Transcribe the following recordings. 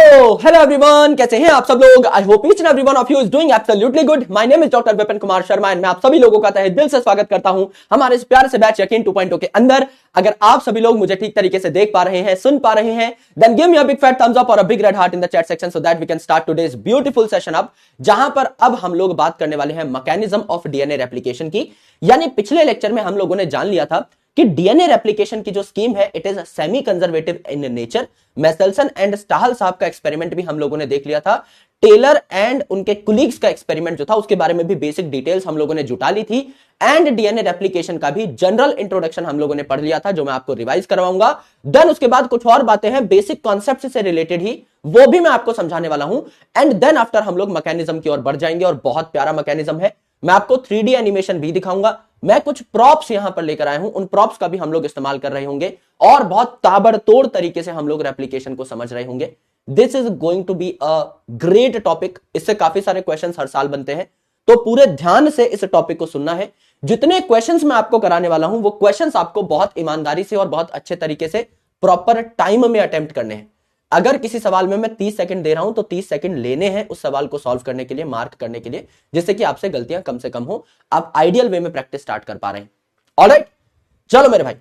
Hello everyone, कैसे हैं आप सब लोग। I hope each and everyone of you is doing absolutely good. My name is doctor Vipin Kumar Sharma and मैं आप सभी लोगों का तहे दिल से स्वागत करता हूं हमारे इस प्यारे से बैच यकीन 2.0 के अंदर। अगर आप सभी लोग मुझे ठीक तरीके से देख पा रहे हैं, सुन पा रहे हैं, then give me a big fat thumbs up और a big red heart in the chat section so that we can start today's beautiful session up, जहां पर अब हम लोग बात करने वाले हैं मैकेनिज्म ऑफ डीएनए रेप्लिकेशन की। यानी पिछले लेक्चर में हम लोगों ने जान लिया था कि डीएनए रेप्लिकेशन की जो स्कीम है it is semi conservative in nature. Meselson and Stahl साहब का एक्सपेरिमेंट भी हम लोगों ने देख लिया था। टेलर एंड उनके कुलीग्स का एक्सपेरिमेंट जो था उसके बारे में भी बेसिक डिटेल्स हम लोगों ने जुटा ली थी। एंड डीएनए रेप्लिकेशन का भी जनरल इंट्रोडक्शन हम लोगों ने पढ़ लिया था, जो मैं आपको रिवाइज करवाऊंगा। देन उसके बाद कुछ और बातें हैं बेसिक कॉन्सेप्ट से रिलेटेड ही, वो भी मैं आपको समझाने वाला हूं। एंड देन आफ्टर हम लोग मैकेनिज्म की ओर बढ़ जाएंगे और बहुत प्यारा मैकेनिज्म है। मैं आपको 3D एनिमेशन भी दिखाऊंगा। मैं कुछ प्रॉप्स यहां पर लेकर आया हूं, उन प्रॉप्स का भी हम लोग इस्तेमाल कर रहे होंगे और बहुत ताबड़तोड़ तरीके से हम लोग रेप्लिकेशन को समझ रहे होंगे। This is going to be a great topic. इससे काफी सारे क्वेश्चंस हर साल बनते हैं, तो पूरे ध्यान से इस टॉपिक को सुनना है। जितने क्वेश्चंस मैं आपको कराने वाला हूं वो क्वेश्चंस आपको बहुत ईमानदारी से और बहुत अच्छे तरीके से प्रॉपर टाइम में अटेम्प्ट करने हैं। अगर किसी सवाल में मैं 30 सेकंड दे रहा हूं तो 30 सेकंड लेने हैं उस सवाल को सॉल्व करने के लिए, मार्क करने के लिए, जिससे कि आपसे गलतियां कम से कम हो, आप आइडियल वे में प्रैक्टिस स्टार्ट कर पा रहे हैं। ऑलराइट, चलो मेरे भाई,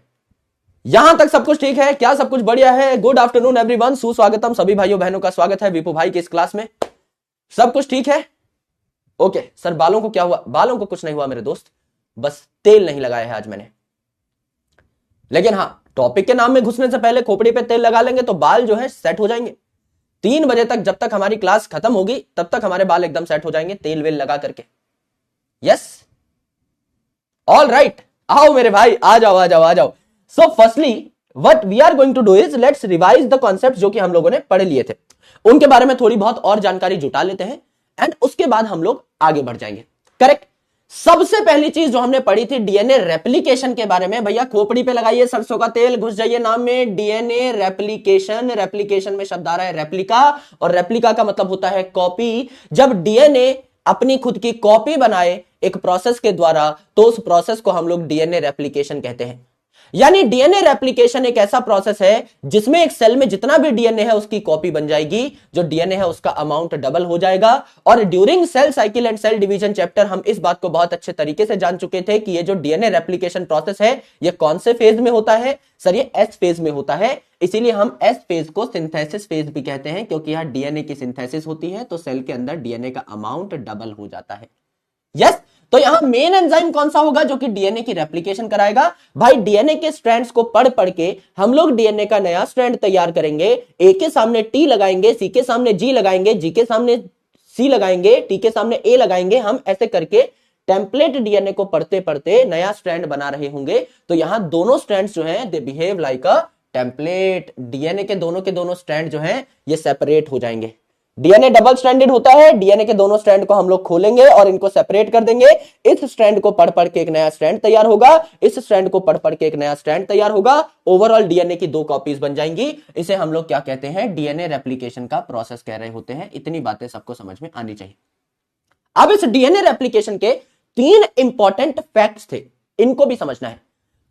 यहां तक सब कुछ ठीक है क्या? सब कुछ बढ़िया है। गुड आफ्टरनून एवरीवन, सुस्वागतम। सभी भाइयों बहनों का स्वागत है विपू भाई की इस क्लास में। सब कुछ ठीक है? ओके सर, बालों को क्या हुआ? बालों को कुछ नहीं हुआ मेरे दोस्त, बस तेल नहीं लगाया है आज मैंने। लेकिन हाँ, टॉपिक के नाम में घुसने से पहले खोपड़ी पे तेल लगा लेंगे तो बाल जो है सेट हो जाएंगे। 3 बजे तक जब तक हमारी क्लास खत्म होगी तब तक हमारे बाल एकदम सेट हो जाएंगे तेल वेल लगा करके। यस, ऑल राइट, आओ मेरे भाई, आ जाओ आ जाओ आ जाओ। So firstly what we are going to do is let's revise the concept जो कि हम लोगों ने पढ़ लिए थे, उनके बारे में थोड़ी बहुत और जानकारी जुटा लेते हैं एंड उसके बाद हम लोग आगे बढ़ जाएंगे। करेक्ट। सबसे पहली चीज जो हमने पढ़ी थी डीएनए रेप्लिकेशन के बारे में। भैया खोपड़ी पे लगाइए सरसों का तेल, घुस जाइए नाम में। डीएनए रेप्लिकेशन, रेप्लिकेशन में शब्द आ रहा है रेप्लिका, और रेप्लिका का मतलब होता है कॉपी। जब डीएनए अपनी खुद की कॉपी बनाए एक प्रोसेस के द्वारा तो उस प्रोसेस को हम लोग डीएनए रेप्लिकेशन कहते हैं। यानी डीएनए रेप्लिकेशन एक ऐसा प्रोसेस है जिसमें एक सेल में जितना भी डीएनए है उसकी कॉपी बन जाएगी। जो डीएनए है उसका अमाउंट डबल हो जाएगा। और during cell cycle and cell division chapter हम इस बात को बहुत अच्छे तरीके से जान चुके थे कि ये जो डीएनए रेप्लिकेशन प्रोसेस है ये कौन से फेज में होता है? सर ये एस फेज में होता है। इसीलिए हम एस फेज को सिंथेसिस फेज भी कहते हैं, क्योंकि यहां डीएनए की सिंथेसिस होती है तो सेल के अंदर डीएनए का अमाउंट डबल हो जाता है। यस, तो यहां मेन एंजाइम कौन सा होगा जो कि डीएनए की रेप्लिकेशन कराएगा? भाई डीएनए के स्ट्रैंड्स को पढ़ पढ़ के हम लोग डीएनए का नया स्ट्रैंड तैयार करेंगे। ए के सामने टी लगाएंगे, सी के सामने जी लगाएंगे, जी के सामने सी लगाएंगे, टी के सामने ए लगाएंगे। हम ऐसे करके टेम्पलेट डीएनए को पढ़ते पढ़ते नया स्ट्रैंड बना रहे होंगे। तो यहां दोनों स्ट्रैंड्स जो हैं they behave like a template. DNA के दोनों स्ट्रैंड जो हैं ये सेपरेट हो जाएंगे। डीएनए डबल स्ट्रैंडेड होता है। डीएनए के दोनों स्ट्रैंड को हम लोग खोलेंगे और इनको सेपरेट कर देंगे। इस स्ट्रैंड को पढ़ पढ़ के एक नया स्ट्रैंड तैयार होगा, इस स्ट्रैंड को पढ़ पढ़ के एक नया स्ट्रैंड तैयार होगा। ओवरऑल डीएनए की 2 कॉपीज बन जाएंगी। इसे हम लोग क्या कहते हैं? डीएनए रेप्लिकेशन का प्रोसेस कह रहे होते हैं। इतनी बातें सबको समझ में आनी चाहिए। अब इस डीएनए रेप्लिकेशन के 3 इंपॉर्टेंट फैक्ट्स थे, इनको भी समझना है।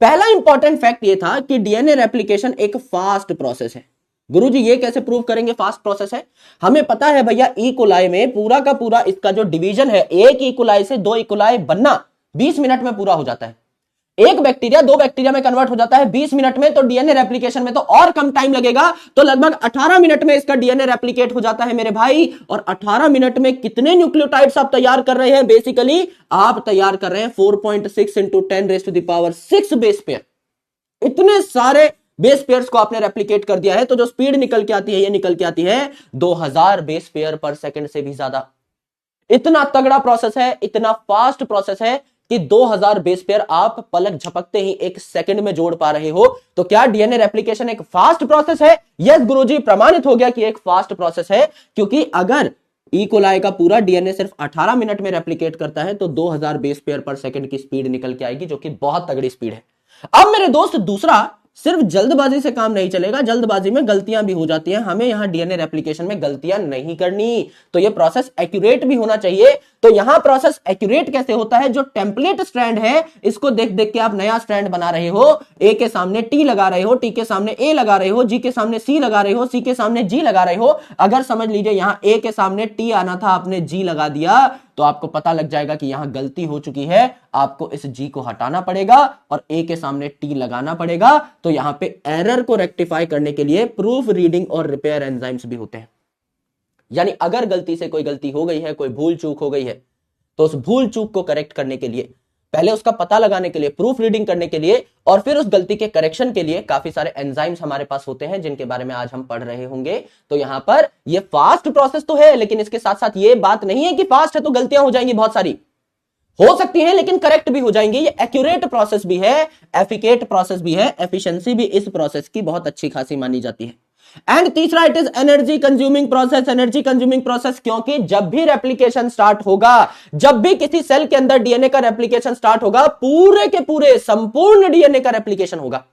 पहला इंपॉर्टेंट फैक्ट यह था कि डीएनए रेप्लिकेशन एक फास्ट प्रोसेस है। गुरुजी ये कैसे प्रूव करेंगे फास्ट प्रोसेस है? हमें पता है भैया ई कोलाई में पूरा का पूरा इसका जो डिवीजन है, एक ई कोलाई से 2 ई कोलाई बनना 20 मिनट में पूरा हो जाता है। एक बैक्टीरिया 2 बैक्टीरिया में कन्वर्ट हो जाता है 20 मिनट में। तो डीएनए रेप्लिकेशन में तो और कम टाइम लगेगा, तो लगभग 18 मिनट में इसका डीएनए रेप्लिकेट हो जाता है मेरे भाई। और 18 मिनट में कितने न्यूक्लियोटाइड्स आप तैयार कर रहे हैं? बेसिकली आप तैयार कर रहे हैं 4.6 × 10⁻⁶ बेस पेयर। इतने सारे बेस पेयर्स को आपने रेप्लिकेट कर दिया है। तो जो स्पीड निकल के आती है ये निकल के आती है 2000 बेस पेयर पर सेकंड से भी ज्यादा। इतना तगड़ा प्रोसेस है, इतना फास्ट प्रोसेस है कि 2000 बेस पेयर आप पलक झपकते ही 1 सेकंड में जोड़ पा रहे हो। तो क्या डीएनए रेप्लिकेशन एक फास्ट प्रोसेस है? यस गुरुजी, प्रमाणित हो गया कि एक फास्ट प्रोसेस है। क्योंकि अगर ई कोलाई का पूरा डीएनए सिर्फ 18 मिनट में रेप्लिकेट करता है तो 2000 बेस पेयर पर सेकंड की स्पीड निकल के आएगी, जो कि बहुत तगड़ी स्पीड है। अब मेरे दोस्त दूसरा सिर्फ जल्दबाजी से काम नहीं चलेगा, जल्दबाजी में गलतियां भी हो जाती हैं, हमें यहां डीएनए रेप्लिकेशन में गलतियां नहीं करनी, तो ये प्रोसेस एक्यूरेट भी होना चाहिए। तो यहां प्रोसेस एक्यूरेट कैसे होता है, जो टेम्पलेट स्ट्रैंड है इसको देख देख के आप नया स्ट्रैंड बना रहे हो, ए के सामने टी लगा रहे हो, टी के सामने ए लगा रहे हो, जी के सामने सी लगा रहे हो, सी के सामने जी लगा रहे हो। अगर समझ लीजिए यहां ए के सामने टी आना था, आपने जी लगा दिया, तो आपको पता लग जाएगा कि यहां गलती हो चुकी है, आपको इस जी को हटाना पड़ेगा और ए के सामने टी लगाना पड़ेगा। तो यहां पे एरर को रेक्टिफाई करने के लिए प्रूफ रीडिंग और रिपेयर एंजाइम्स भी होते हैं। यानी अगर गलती से कोई गलती हो गई है, कोई भूल चूक हो गई है, तो उस भूल चूक को करेक्ट करने के लिए, पहले उसका पता लगाने के लिए, प्रूफ रीडिंग करने के लिए, और फिर उस गलती के करेक्शन के लिए काफी सारे एंजाइम्स हमारे पास होते हैं, जिनके बारे में आज हम पढ़ रहे होंगे। तो यहां पर ये फास्ट प्रोसेस तो है, लेकिन इसके साथ साथ ये बात नहीं है कि फास्ट है तो गलतियां हो जाएंगी, बहुत सारी हो सकती हैं लेकिन करेक्ट भी हो जाएंगी। ये एक्यूरेट प्रोसेस भी है, एफिकेट प्रोसेस भी है, एफिशिएंसी भी इस प्रोसेस की बहुत अच्छी खासी मानी जाती है। एंड तीसरा, it is energy consuming process. Energy consuming process क्योंकि जब भी रेप्लिकेशन स्टार्ट होगा, जब भी किसी सेल के अंदर डीएनए का रेप्लिकेशन स्टार्ट होगा, पूरे के पूरे संपूर्ण डीएनए का रेप्लिकेशन होगा।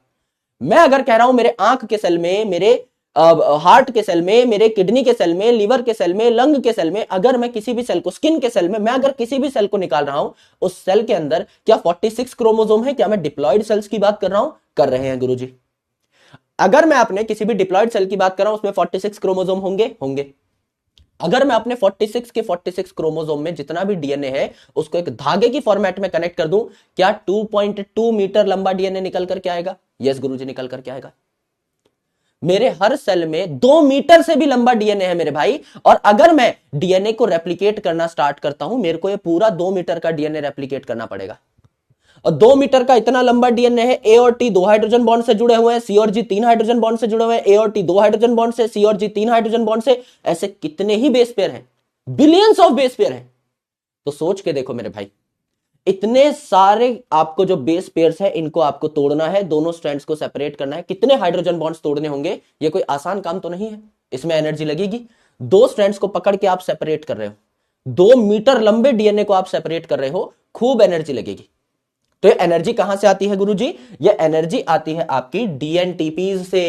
मैं अगर कह रहा हूं मेरे आंख के सेल में, मेरे हार्ट के सेल में, मेरे किडनी के सेल में, लीवर के सेल में, लंग के सेल में, अगर मैं किसी भी सेल को, स्किन के सेल में, मैं अगर किसी भी सेल को निकाल रहा हूं, उस सेल के अंदर क्या 46 क्रोमोसोम है? क्या मैं डिप्लॉयड सेल्स की बात कर रहा हूं? कर रहे हैं गुरुजी। अगर मैं अपने किसी भी डिप्लॉयड सेल की बात कर रहा हूं, उसमें 46 क्रोमोसोम होंगे। अगर मैं अपने 46 के 46 क्रोमोसोम में जितना भी डीएनए है उसको एक धागे की फॉर्मेट में कनेक्ट कर दूं, क्या 2.2 मीटर लंबा डीएनए निकल करके आएगा? यस गुरुजी, निकल करके आएगा। मेरे हर सेल में 2 मीटर से भी लंबा डीएनए है मेरे भाई, और अगर मैं डीएनए को रेप्लिकेट करना स्टार्ट करता हूं, मेरे को ये पूरा 2 मीटर का डीएनए रेप्लिकेट करना पड़ेगा। और 2 मीटर का इतना लंबा डीएनए है, ए और टी 2 हाइड्रोजन बॉन्ड से जुड़े हुए हैं, सी और जी 3 हाइड्रोजन बॉन्ड से जुड़े हुए हैं, ए और टी 2 हाइड्रोजन बॉन्ड से, सी और जी 3 हाइड्रोजन बॉन्ड से, ऐसे कितने ही बेस पेयर हैं, बिलियंस ऑफ बेस पेयर हैं। तो सोच के देखो मेरे भाई, इतने सारे आपको जो बेस पेयर्स है, इनको आपको तोड़ना है, दोनों स्ट्रैंड्स को सेपरेट करना है, कितने हाइड्रोजन बॉन्ड्स तोड़ने होंगे? ये कोई आसान काम तो नहीं है, इसमें एनर्जी लगेगी। 2 स्ट्रैंड्स को पकड़ के आप सेपरेट कर रहे हो, 2 मीटर लंबे डीएनए को आप सेपरेट कर रहे हो, खूब एनर्जी लगेगी। तो ये एनर्जी कहां से आती है गुरुजी? ये एनर्जी आती है आपकी डीएनटीपी से।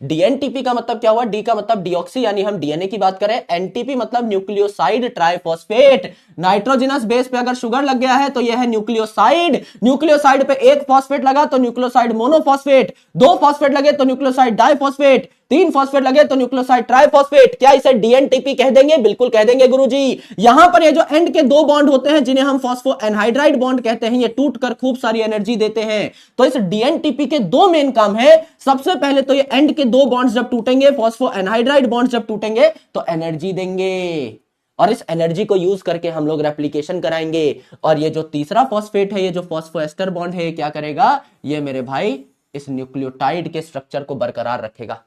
डीएनटीपी का मतलब क्या हुआ? डी का मतलब डीऑक्सी, यानी हम डीएनए की बात करें। एनटीपी मतलब न्यूक्लियोसाइड ट्राइफॉस्फेट। नाइट्रोजनस बेस पे अगर शुगर लग गया है तो यह है न्यूक्लियोसाइड। न्यूक्लियोसाइड पे एक फॉस्फेट लगा तो न्यूक्लियोसाइड मोनोफॉस्फेट, 2 फॉस्फेट लगे तो न्यूक्लियोसाइड डाइफॉस्फेट, 3 फॉस्फेट लगे तो न्यूक्लियोसाइड ट्राइफॉस्फेट। क्या इसे डीएनटीपी कह देंगे? बिल्कुल कह देंगे गुरुजी। यहां पर ये जो एंड के 2 बॉन्ड होते हैं, जिन्हें हम फॉस्फोएनहाइड्राइड बॉन्ड कहते हैं, ये टूटकर खूब सारी एनर्जी देते हैं। तो इस डीएनटीपी के 2 मेन काम है। सबसे पहले तो ये एंड के 2 बॉन्ड्स जब टूटेंगे, फॉस्फोएनहाइड्राइड बॉन्ड्स जब टूटेंगे तो एनर्जी देंगे, और इस एनर्जी को यूज करके हम लोग रेप्लिकेशन कराएंगे। और ये जो तीसरा फॉस्फेट है, ये जो फॉस्फोएस्टर बॉन्ड है, क्या करेगा? ये मेरे भाई इस न्यूक्लियोटाइड के स्ट्रक्चर को बरकरार रखेगा।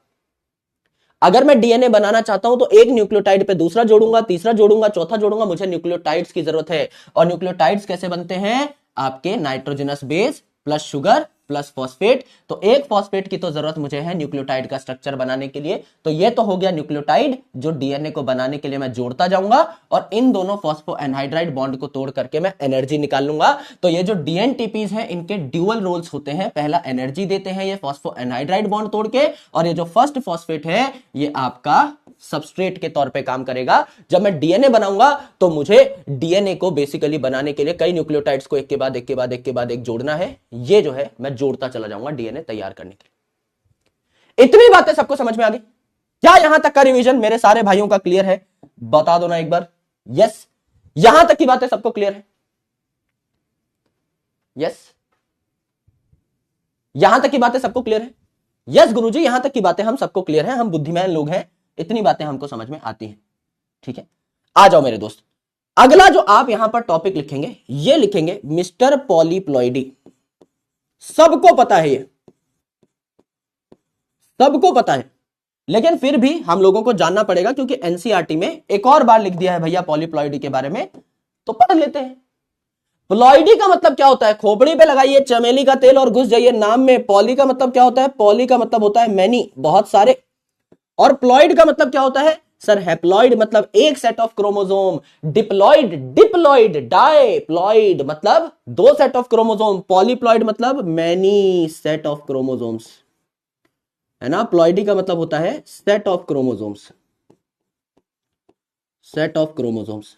अगर मैं डीएनए बनाना चाहता हूं तो एक न्यूक्लियोटाइड पे दूसरा जोड़ूंगा, तीसरा जोड़ूंगा, चौथा जोड़ूंगा, मुझे न्यूक्लियोटाइड्स की जरूरत है। और न्यूक्लियोटाइड्स कैसे बनते हैं? आपके nitrogenous base plus sugar plus phosphate. तो एक फॉस्फेट की तो जरूरत मुझे है न्यूक्लियोटाइड का स्ट्रक्चर बनाने के लिए। तो ये तो हो गया न्यूक्लियोटाइड, जो डीएनए को बनाने के लिए मैं जोड़ता जाऊंगा, और इन दोनों फॉस्फोएनहाइड्राइड बॉन्ड को तोड़ करके मैं एनर्जी निकाल लूंगा। तो ये जो डीएनटीपीज हैं, इनके ड्यूअल रोल्स होते हैं। पहला एनर्जी देते हैं ये फॉस्फोएनहाइड्राइड बॉन्ड तोड़ के, और ये जो फर्स्ट फॉस्फेट है ये आपका सबस्ट्रेट के तौर पे काम करेगा। जब मैं डीएनए बनाऊंगा तो मुझे डीएनए को बेसिकली बनाने के लिए कई न्यूक्लियोटाइड्स को एक के बाद एक के बाद एक के बाद एक जोड़ना है। ये जो है मैं जोड़ता चला जाऊंगा डीएनए तैयार करने के लिए। इतनी बातें सबको समझ में आ गई? क्या यहां तक का रिवीजन मेरे सारे भाइयों का क्लियर है? बता दो ना एक बार। यस, यहां तक की बातें सबको क्लियर है? यस, यहां तक की बातें सबको क्लियर है? यस गुरुजी, यहां तक की बातें हम सबको क्लियर है, हम बुद्धिमान लोग हैं, इतनी बातें हमको समझ में आती हैं। ठीक है, आ जाओ मेरे दोस्त। अगला जो आप यहां पर टॉपिक लिखेंगे, ये लिखेंगे मिस्टर पॉलीप्लॉइडी। सबको पता है, ये सबको पता है, लेकिन फिर भी हम लोगों को जानना पड़ेगा, क्योंकि एनसीईआरटी में एक और बार लिख दिया है भैया पॉलीप्लॉइडी के बारे में, तो पढ़ लेते हैं। प्लॉइडी का मतलब क्या होता है? खोपड़ी पे लगाइए चमेली का तेल और घुस जाइए नाम में। पॉली का मतलब क्या होता है? पॉली का मतलब होता है मैनी, बहुत सारे। और प्लॉइड का मतलब क्या होता है सर? हैप्लॉइड मतलब एक set of chromosome. Diploid, diploid, diploid मतलब 2 सेट ऑफ क्रोमोसोम। पॉलीप्लॉइड मतलब मैनी सेट ऑफ क्रोमोसोम्स। है ना। प्लॉइडी का मतलब होता है set of chromosomes, set of chromosomes.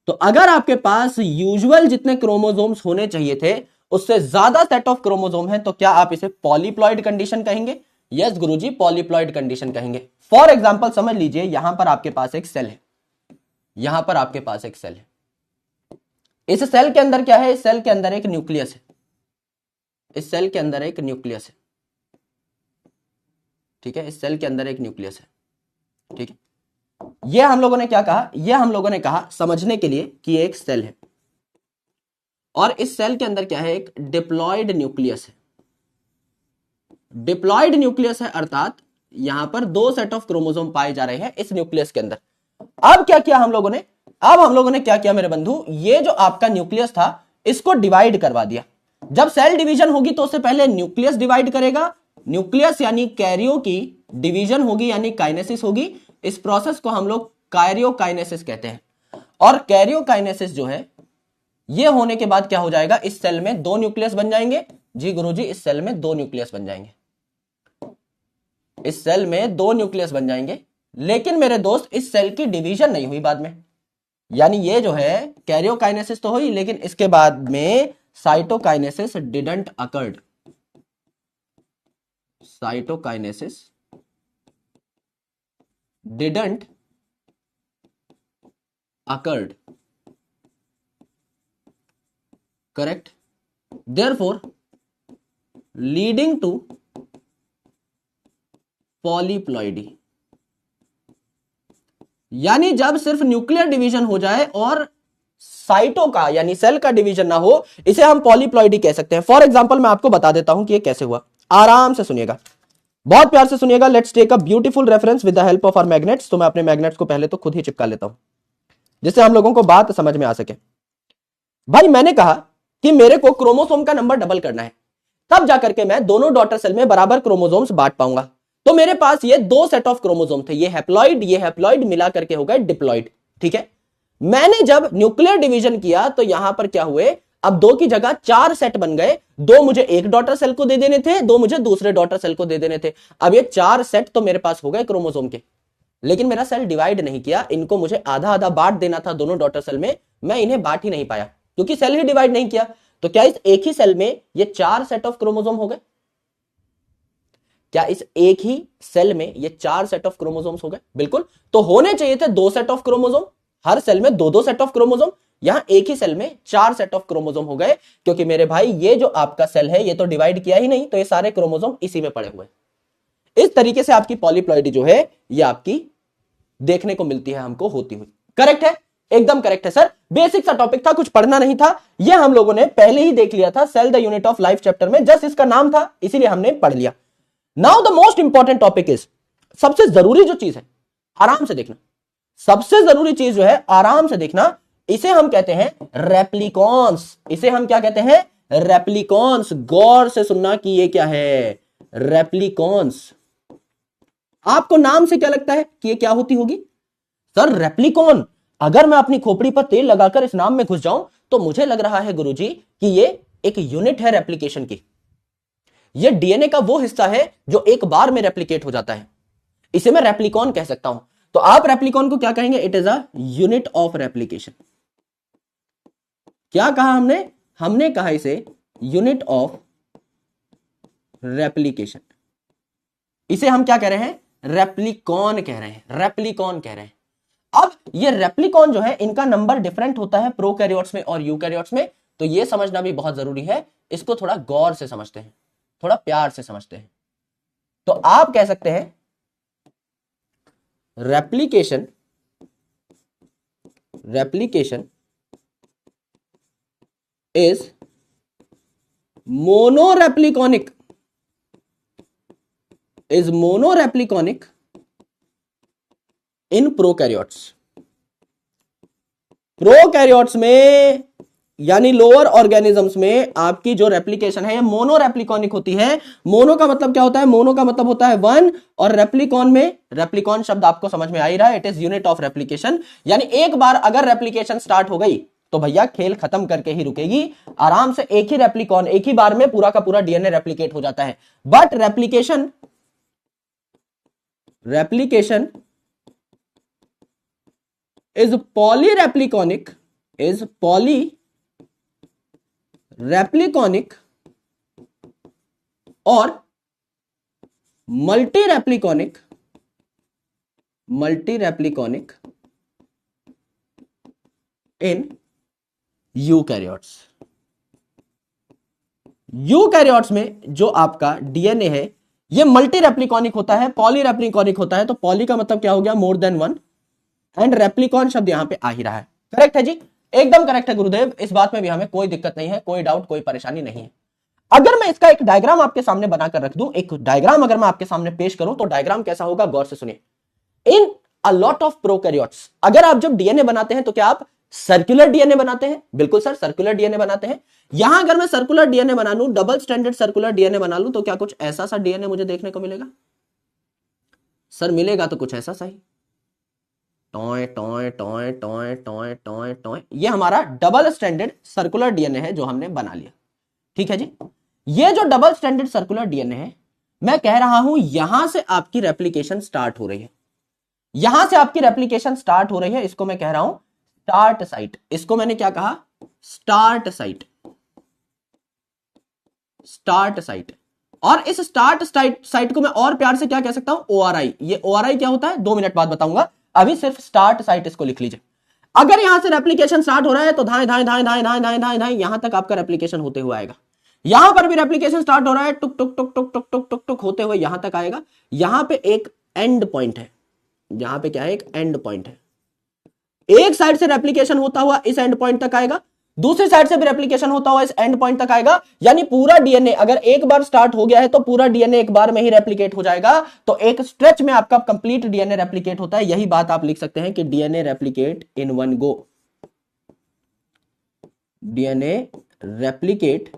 तो अगर आपके पास यूजुअल जितने क्रोमोसोम्स होने चाहिए थे उससे ज्यादा सेट ऑफ क्रोमोसोम है तो क्या आप इसे पॉलीप्लॉइड कंडीशन कहेंगे? यस गुरुजी, पॉलीप्लॉइड कंडीशन कहेंगे। फॉर एग्जांपल समझ लीजिए, यहां पर आपके पास एक सेल है, यहां पर आपके पास एक सेल है। इस सेल के अंदर क्या है? इस सेल के अंदर एक न्यूक्लियस है, इस सेल के अंदर एक न्यूक्लियस है, ठीक है, इस सेल के अंदर एक न्यूक्लियस है, ठीक है। ये हम लोगों ने क्या कहा? ये हम लोगों ने कहा समझने के लिए कि ये एक सेल है और इस सेल के अंदर क्या है? एक डिप्लॉयड न्यूक्लियस है। डिप्लॉयड न्यूक्लियस है अर्थात यहां पर दो सेट ऑफ क्रोमोसोम पाए जा रहे हैं इस न्यूक्लियस के अंदर। अब क्या किया हम लोगों ने? अब हम लोगों ने क्या किया मेरे बंधु? ये जो आपका न्यूक्लियस था इसको डिवाइड करवा दिया। जब सेल डिवीजन होगी तो उससे पहले न्यूक्लियस डिवाइड करेगा। न्यूक्लियस यानी कैरियो की डिवीजन होगी यानी काइनेसिस होगी। इस प्रोसेस को हम लोग कैरियोकाइनेसिस कहते हैं। और कैरियोकाइनेसिस जो है ये होने के बाद क्या हो जाएगा? इस सेल में दो न्यूक्लियस बन जाएंगे। जी गुरुजी, इस सेल में दो न्यूक्लियस बन जाएंगे, इस सेल में दो न्यूक्लियस बन जाएंगे। लेकिन मेरे दोस्त इस सेल की डिवीजन नहीं हुई बाद में, यानी ये जो है कैरियोकाइनेसिस तो हुई लेकिन इसके बाद में cytokinesis didn't occurred, cytokinesis didn't occurred, correct. Therefore leading to polyploidy, यानी जब सिर्फ न्यूक्लियर डिवीजन हो जाए और साइटों का यानी सेल का डिवीजन ना हो, इसे हम पॉलीप्लॉइडी कह सकते हैं। फॉर एग्जांपल मैं आपको बता देता हूं कि ये कैसे हुआ, आराम से सुनिएगा, बहुत प्यार से सुनिएगा। Let's take a beautiful reference with the help of our magnets. तो मैं अपने मैग्नेट्स को पहले तो खुद ही चिपका लेता हूं जिससे हम लोगों को बात समझ में आ सके। भाई मैंने कहा कि मेरे को क्रोमोसोम का नंबर डबल करना है, तब जाकर के मैं दोनों डॉटर सेल में बराबर क्रोमोसोम्स बांट पाऊंगा। तो मेरे पास ये दो सेट ऑफ क्रोमोसोम थे, ये हैप्लॉइड मिला करके हो गए डिप्लॉइड, ठीक है। मैंने जब न्यूक्लियर डिवीजन किया तो यहां पर क्या हुए? अब दो की जगह चार सेट बन गए। दो मुझे एक डॉटर सेल को दे देने थे, दो मुझे दूसरे डॉटर सेल को दे देने थे। अब ये चार सेट तो मेरे पास हो गए क्रोमोसोम के, लेकिन मेरा सेल डिवाइड नहीं किया। इनको मुझे आधा आधा बांट देना था दोनों डॉटर सेल में, मैं इन्हें बांट ही नहीं पाया क्योंकि सेल ही डिवाइड नहीं किया। तो क्या इस एक ही सेल में ये चार सेट ऑफ क्रोमोसोम हो गए? क्या इस एक ही सेल में ये चार सेट ऑफ क्रोमोसोम्स हो गए? बिल्कुल। तो होने चाहिए थे दो सेट ऑफ क्रोमोसोम, हर सेल में दो दो सेट ऑफ क्रोमोसोम। यहां एक ही सेल में चार सेट ऑफ क्रोमोसोम हो गए क्योंकि मेरे भाई ये जो आपका सेल है ये तो डिवाइड किया ही नहीं, तो ये सारे क्रोमोसोम इसी में पड़े हुए। इस तरीके से आपकी पॉलीप्लॉइडी जो है ये आपकी देखने को मिलती है हमको होती हुई। करेक्ट है, एकदम करेक्ट है सर। बेसिक सा टॉपिक था, कुछ पढ़ना नहीं था, ये हम लोगों ने पहले ही देख लिया था cell the unit of life chapter में, जस्ट इसका नाम था इसीलिए हमने पढ़ लिया। Now the most important topic is, सबसे जरूरी जो चीज है आराम से देखना, सबसे जरूरी चीज जो है आराम से देखना, इसे हम कहते हैं रेप्लिकॉन्स। इसे हम क्या कहते हैं? रेप्लिकॉन्स। गौर से सुनना कि ये क्या है, रेप्लिकॉन्स। आपको नाम से क्या लगता है कि ये क्या होती होगी? सर रेप्लिकॉन, अगर मैं अपनी खोपड़ी पर तेल लगाकर इस नाम में घुस जाऊं तो मुझे लग रहा है गुरुजी कि ये एक यूनिट है रेप्लिकेशन की। ये डीएनए का वो हिस्सा है जो एक बार में रेप्लिकेट हो जाता है, इसे मैं रेप्लिकॉन कह सकता हूं। तो आप रेप्लिकॉन को क्या कहेंगे? It is a unit of replication. क्या कहा हमने? हमने कहा इसे यूनिट ऑफ रेप्लिकेशन। इसे हम क्या कह रहे हैं? रेप्लिकॉन कह रहे हैं, रेप्लिकॉन कह रहे हैं। अब ये रेप्लिकॉन जो है इनका नंबर डिफरेंट होता है प्रोकैरियोट्स में और यूकैरियोट्स में, तो ये समझना भी बहुत जरूरी है। इसको थोड़ा गौर से समझते हैं, थोड़ा प्यार से समझते हैं। तो आप कह सकते हैं replication is monorepliconic, in prokaryotes. Prokaryotes में यानी लोअर ऑर्गेनिजम्स में आपकी जो रेप्लिकेशन है ये मोनोरेप्लिकॉनिक होती है। मोनो का मतलब क्या होता है? मोनो का मतलब होता है वन, और रेप्लिकॉन में, रेप्लिकॉन शब्द आपको समझ में आ ही रहा है, it is unit of replication. यानी एक बार अगर रेप्लिकेशन स्टार्ट हो गई तो भैया खेल खत्म करके ही रुकेगी। आराम से एक ही रेप्लिकॉन एक ही बार में पूरा का पूरा डीएनए रेप्लिकेट हो जाता है। But replication replication is polyrepliconic और multirepliconic in यूकैरियोट्स। यूकैरियोट्स में जो आपका डीएनए है ये मल्टी रेप्लिकॉनिक होता है, पॉली रेप्लिकॉनिक होता है। तो पॉली का मतलब क्या हो गया, more than one, and replicon शब्द यहां पे आ ही रहा है। करेक्ट है जी, एकदम करेक्ट है गुरुदेव, इस बात में भी हमें कोई दिक्कत नहीं है, कोई डाउट, कोई परेशानी नहीं है। अगर मैं इसका एक डायग्राम आपके सामने बनाकर रख दूं, एक डायग्राम अगर मैं आपके सामने पेश करूं, तो डायग्राम कैसा होगा, गौर से सुनिए। इन अ लॉट ऑफ प्रोकैरियोट्स, अगर आप जब डीएनए बनाते हैं तो क्या आप सर्कुलर डीएनए बनाते हैं? बिल्कुल सर, सर्कुलर डीएनए बनाते हैं। यहां अगर मैं सर्कुलर डीएनए बना लूं, डबल स्टैंडर्ड सर्कुलर डीएनए बना लूं, तो क्या कुछ ऐसा सा डीएनए मुझे देखने को मिलेगा? सर मिलेगा तो कुछ ऐसा सा ही, toy toy toy toy toy toy toy. ये हमारा डबल स्टैंडर्ड सर्कुलर डीएनए है जो हमने बना लिया। ठीक है जी, ये जो डबल स्टैंडर्ड सर्कुलर डीएनए है, मैं कह रहा हूं यहां से आपकी रेप्लिकेशन स्टार्ट हो रही है, यहां से आपकी रेप्लिकेशन स्टार्ट हो रही है। इसको मैं कह रहा हूं स्टार्ट साइट। इसको मैंने क्या कहा, स्टार्ट साइट, स्टार्ट साइट। और इस स्टार्ट साइट को मैं और प्यार से क्या कह सकता हूं, ओआरआई। ये ओआरआई क्या होता है 2 मिनट बाद बताऊंगा, अभी सिर्फ स्टार्ट साइट इसको लिख लीजिए। अगर यहां से रेप्लिकेशन स्टार्ट हो रहा है तो धाए धाए धाए धाए धाए धाए धाए धाए यहां तक आपका रेप्लिकेशन होते हुए आएगा। यहां पर भी रेप्लिकेशन स्टार्ट हो रहा है, टुक टुक टुक टुक टुक टुक टुक टुक होते हुए यहां तक आएगा। यहां पे एक एंड पॉइंट है, यहां पे क्या है, एक एंड पॉइंट है। एक साइड से रेप्लिकेशन होता हुआ इस एंड पॉइंट तक आएगा, दूसरी साइड से भी रेप्लिकेशन होता हुआ इस एंड पॉइंट तक आएगा। यानी पूरा डीएनए अगर एक बार स्टार्ट हो गया है तो पूरा डीएनए एक बार में ही रेप्लिकेट हो जाएगा। तो एक स्ट्रेच में आपका कंप्लीट डीएनए रेप्लिकेट होता है। यही बात आप लिख सकते हैं कि DNA replicate in one go, DNA replicate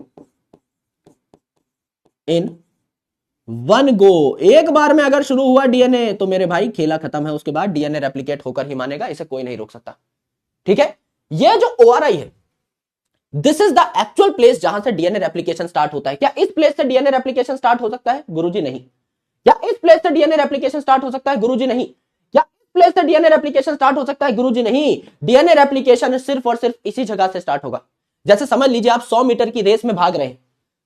in one go. एक बार में अगर शुरू हुआ डीएनए तो मेरे भाई खेला खत्म है, उसके बाद डीएनए रेप्लिकेट होकर ही मानेगा, इसे कोई नहीं रोक सकता। ठीक है, ये जो ओआरआई है, this is the actual place जहां से डीएनए रेप्लिकेशन स्टार्ट होता है। क्या इस प्लेस से डीएनए रेप्लिकेशन स्टार्ट हो सकता है? गुरुजी नहीं। क्या इस प्लेस से डीएनए रेप्लिकेशन स्टार्ट हो सकता है? गुरुजी नहीं। क्या इस प्लेस से डीएनए रेप्लिकेशन स्टार्ट हो सकता है? गुरुजी नहीं। डीएनए रेप्लिकेशन सिर्फ और सिर्फ इसी जगह से स्टार्ट होगा। जैसे समझ लीजिए आप 100 मीटर की रेस में भाग रहे हैं,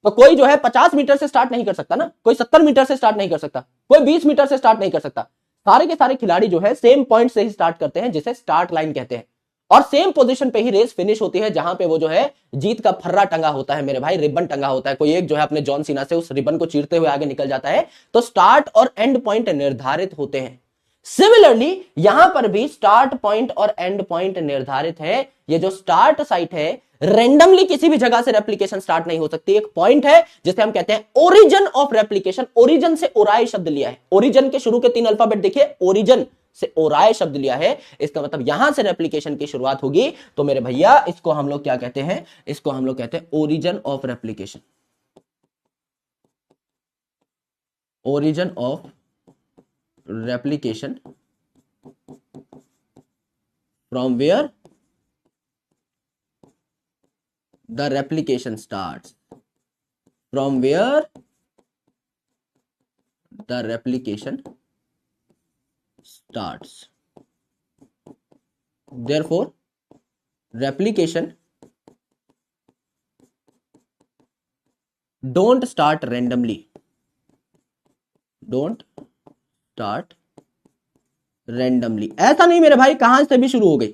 तो कोई जो है 50 मीटर से स्टार्ट नहीं कर सकता ना, कोई 70 मीटर से स्टार्ट नहीं कर सकता, कोई 20 मीटर से स्टार्ट नहीं कर सकता। सारे के सारे खिलाड़ी जो है सेम पॉइंट से ही स्टार्ट करते हैं, जिसे स्टार्ट लाइन कहते हैं, और सेम पोजीशन पे ही रेस फिनिश होती है, जहां पे वो जो है जीत का फर्रा टंगा होता है मेरे भाई, रिबन टंगा होता है। कोई एक जो है अपने जॉन सीना से उस रिबन को चीरते हुए आगे निकल जाता है। तो स्टार्ट और एंड पॉइंट निर्धारित होते हैं। सिमिलरली यहां पर भी स्टार्ट पॉइंट और एंड पॉइंट निर्धारित है। ये जो स्टार्ट साइट है, रेंडमली किसी भी जगह से रेप्लिकेशन स्टार्ट नहीं हो सकती। एक पॉइंट है जिसे हम कहते हैं ओरिजिन ऑफ रेप्लिकेशन। ओरिजिन से ओराई शब्द लिया है, ओरिजिन के शुरू के 3 अल्फाबेट देखिए, ओरिजिन से ओराय शब्द लिया है, इसका मतलब यहां से रेप्लिकेशन की शुरुआत होगी। तो मेरे भैया इसको हम लोग क्या कहते हैं, इसको हम लोग कहते हैं origin of replication, origin of replication, from where the replication starts, from where the replication starts. Therefore replication don't start randomly, don't start randomly. ऐसा नहीं मेरे भाई कहां से भी शुरू हो गई,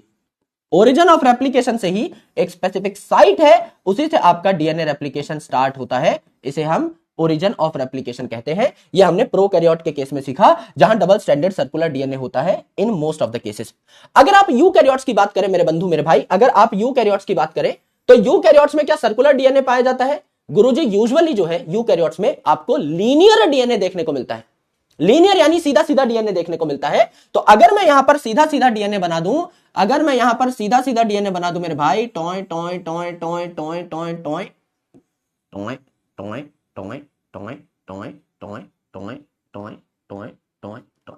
ओरिजिन ऑफ रेप्लिकेशन से ही एक स्पेसिफिक साइट है, उसी से आपका डीएनए रेप्लिकेशन स्टार्ट होता है। इसे हम ओरिजिन ऑफ रेप्लिकेशन कहते हैं। यह हमने प्रोकैरियोट के केस में सीखा, जहां डबल स्टैंडर्ड सर्कुलर डीएनए होता है in most of the cases. अगर आप यूकैरियोट्स की बात करें मेरे बंधु मेरे भाई, अगर आप यूकैरियोट्स की बात करें तो यूकैरियोट्स में क्या सर्कुलर डीएनए पाया जाता है? गुरुजी यूजुअली जो है यूकैरियोट्स में आपको लीनियर डीएनए देखने को मिलता है। लीनियर यानी सीधा सीधा डीएनए देखने को मिलता है। तो अगर मैं यहां पर सीधा सीधा डीएनए बना दूं, अगर मैं यहां पर सीधा सीधा डीएनए बना दूं मेरे भाई, toy toy toy toy toy toy toy toy toy toy toy toy toy toy toy toy toy toy,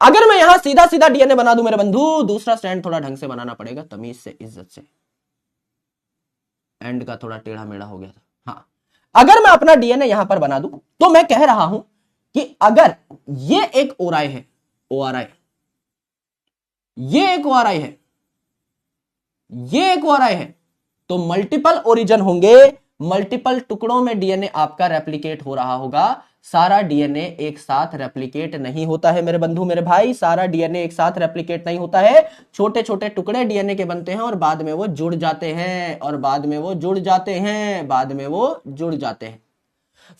अगर मैं यहां सीधा सीधा डीएनए बना दूं मेरे बंधु, दूसरा स्टैंड थोड़ा ढंग से बनाना पड़ेगा, तमीज से, इज्जत से, एंड का थोड़ा टेढ़ा मेढ़ा हो गया था। हाँ, अगर मैं अपना डीएनए यहां पर बना दूं तो मैं कह रहा हूं कि अगर ये एक ओराई है, ORI, ये एक ORI है, ये एक ORI है, तो मल्टीपल ओरिजिन होंगे, मल्टीपल टुकड़ों में डीएनए आपका रेप्लिकेट हो रहा होगा। सारा डीएनए एक साथ रेप्लिकेट नहीं होता है मेरे बंधु मेरे भाई, सारा डीएनए एक साथ रेप्लिकेट नहीं होता है। छोटे छोटे टुकड़े डीएनए के बनते हैं और बाद में वो जुड़ जाते हैं, और बाद में वो जुड़ जाते हैं, बाद में वो जुड़ जाते हैं।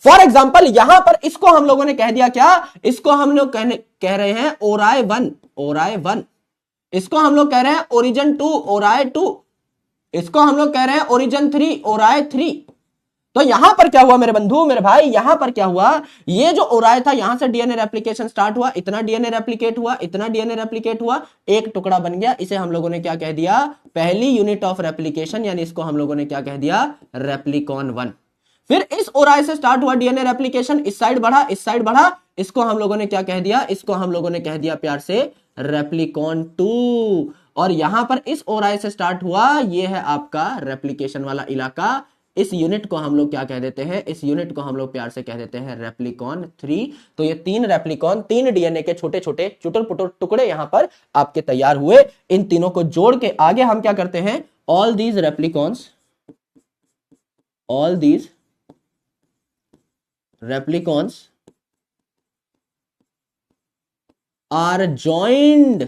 फॉर एग्जाम्पल यहां पर इसको हम लोगों ने कह दिया क्या, इसको हम लोग कह रहे हैं ओराई 1, ओराई 1। इसको हम लोग कह रहे हैं ओरिजिन 2, ओराई 2। इसको हम लोग कह रहे हैं ओरिजिन 3, ओराई 3। तो यहां पर क्या हुआ मेरे बंधु मेरे भाई, यहां पर क्या हुआ, ये जो ओराई था यहां से डीएनए रेप्लिकेशन स्टार्ट हुआ, इतना डीएनए रेप्लिकेट हुआ, इतना डीएनए रेप्लिकेट हुआ, एक टुकड़ा बन गया। इसे हम लोगों ने क्या कह दिया, पहली यूनिट ऑफ रेप्लिकेशन, यानी इसको हम लोगों ने क्या कह दिया, रेप्लिकॉन 1। फिर इस ओराई से स्टार्ट हुआ डीएनए रेप्लिकेशन, इस साइड बढ़ा, इस साइड बढ़ा, इसको हम लोगों ने क्या कह दिया, इसको हम लोगों ने कह दिया प्यार से रेप्लिकॉन 2। और यहां पर इस ओराई से स्टार्ट हुआ, ये है आपका रेप्लिकेशन वाला इलाका। इस यूनिट को हम लोग क्या कह देते हैं, इस यूनिट को हम लोग प्यार से कह देते हैं रेप्लिकॉन 3। तो ये 3 रेप्लिकॉन, 3 डीएनए के छोटे छोटे चुटुर पुटुर टुकड़े यहां पर आपके तैयार हुए। इन तीनों को जोड़ के आगे हम क्या करते हैं, all these replicons, all these replicons are joined,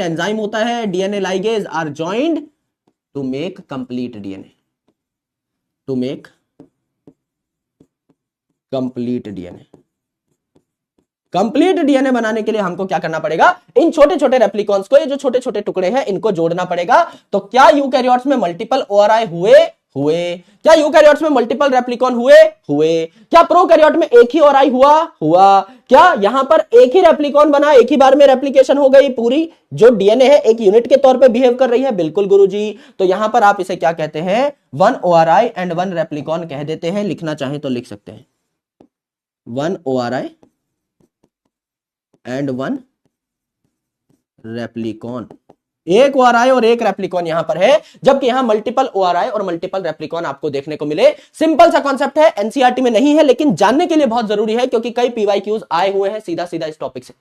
enzyme होता है DNA ligase, are joined to make complete DNA, to make complete DNA. Complete DNA बनाने के लिए हमको क्या करना पड़ेगा, इन छोटे छोटे रेप्लिकॉन्स को, ये जो छोटे छोटे टुकड़े हैं इनको जोड़ना पड़ेगा। तो क्या यूकैरियोट्स में मल्टीपल ओआरआई हुए, क्या यूकैरियोट्स में मल्टीपल रेप्लिकॉन हुए, क्या प्रोकैरियोट में एक ही ओआरआई हुआ, क्या यहां पर एक ही रेप्लिकॉन बना, एक ही बार में रेप्लिकेशन हो गई, पूरी जो डीएनए है एक यूनिट के तौर पे बिहेव कर रही है, बिल्कुल गुरुजी। तो यहां पर आप इसे क्या कहते हैं, 1 ओआरआई एंड 1 रेप्लिकॉन कह देते हैं। लिखना चाहें तो लिख सकते हैं 1 ओआरआई एंड 1 रेप्लिकॉन, एक ओआरआई और एक रेप्लिकॉन यहां पर है, जबकि यहां मल्टीपल ओआरआई और मल्टीपल रेप्लिकॉन आपको देखने को मिले। सिंपल सा कॉन्सेप्ट है, एनसीईआरटी में नहीं है, लेकिन जानने के लिए बहुत जरूरी है, क्योंकि कई पीवाईक्यूज आए हुए हैं सीधा सीधा इस टॉपिक से।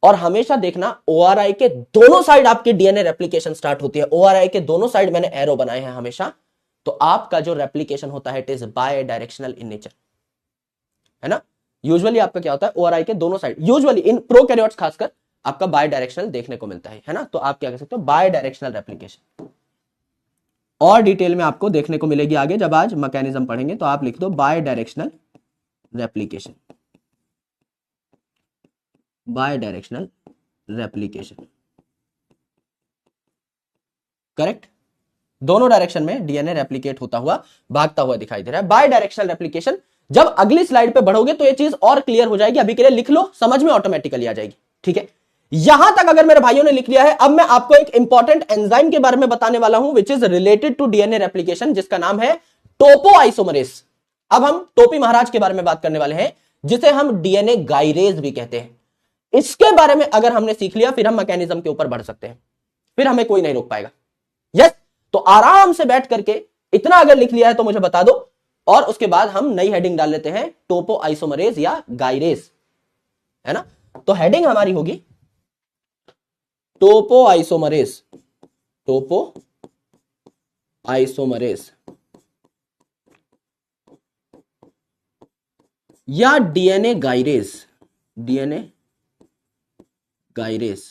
और हमेशा देखना ओआरआई के दोनों साइड आपकी डीएनए रेप्लिकेशन स्टार्ट होती है, ओआरआई के दोनों साइड मैंने एरो बनाए हैं हमेशा। तो आपका जो रेप्लिकेशन होता है it is by directional in nature, है ना। यूजुअली आपका क्या होता है, ओआरआई के दोनों साइड, यूजुअली इन प्रोकैरियोट्स खासकर आपका बाय डायरेक्शनल देखने को मिलता है ना। तो आप क्या कह सकते हो, बाय डायरेक्शनल रेप्लिकेशन। और डिटेल में आपको देखने को मिलेगी आगे, जब आज मैकेनिज्म पढ़ेंगे तो आप लिख दो bidirectional replication, bidirectional replication, correct. दोनों डायरेक्शन में डीएनए रेप्लिकेट होता हुआ, भागता हुआ दिखाई दे रहा है, बाय डायरेक्शनल रेप्लिकेशन। जब अगली स्लाइड पे बढ़ोगे तो ये चीज और क्लियर हो जाएगी, अभी के लिए लिख लो, समझ में ऑटोमेटिकली आ जाएगी, ठीक है। यहां तक अगर मेरे भाइयों ने लिख लिया है, अब मैं आपको एक इंपॉर्टेंट एंजाइम के बारे में बताने वाला हूं which is related to DNA replication, जिसका नाम है टोपोआइसोमरेज। अब हम टोपी महाराज के बारे में बात करने वाले हैं, जिसे हम डीएनए गाइरेज भी कहते हैं। इसके बारे में अगर हमने सीख लिया, फिर हम मैकेनिज्म के ऊपर बढ़ सकते हैं, फिर हमें कोई नहीं रोक पाएगा। यस, तो आराम से बैठ करके इतना अगर लिख लिया है तो मुझे बता दो, और उसके बाद हम नई हेडिंग डाल लेते हैं, टोपोआइसोमरेज या गाइरेज, है ना। तो हेडिंग हमारी होगी टोपोआइसोमरेज, टोपोआइसोमरेज या डीएनए गाइरेज, डीएनए गाइरेज।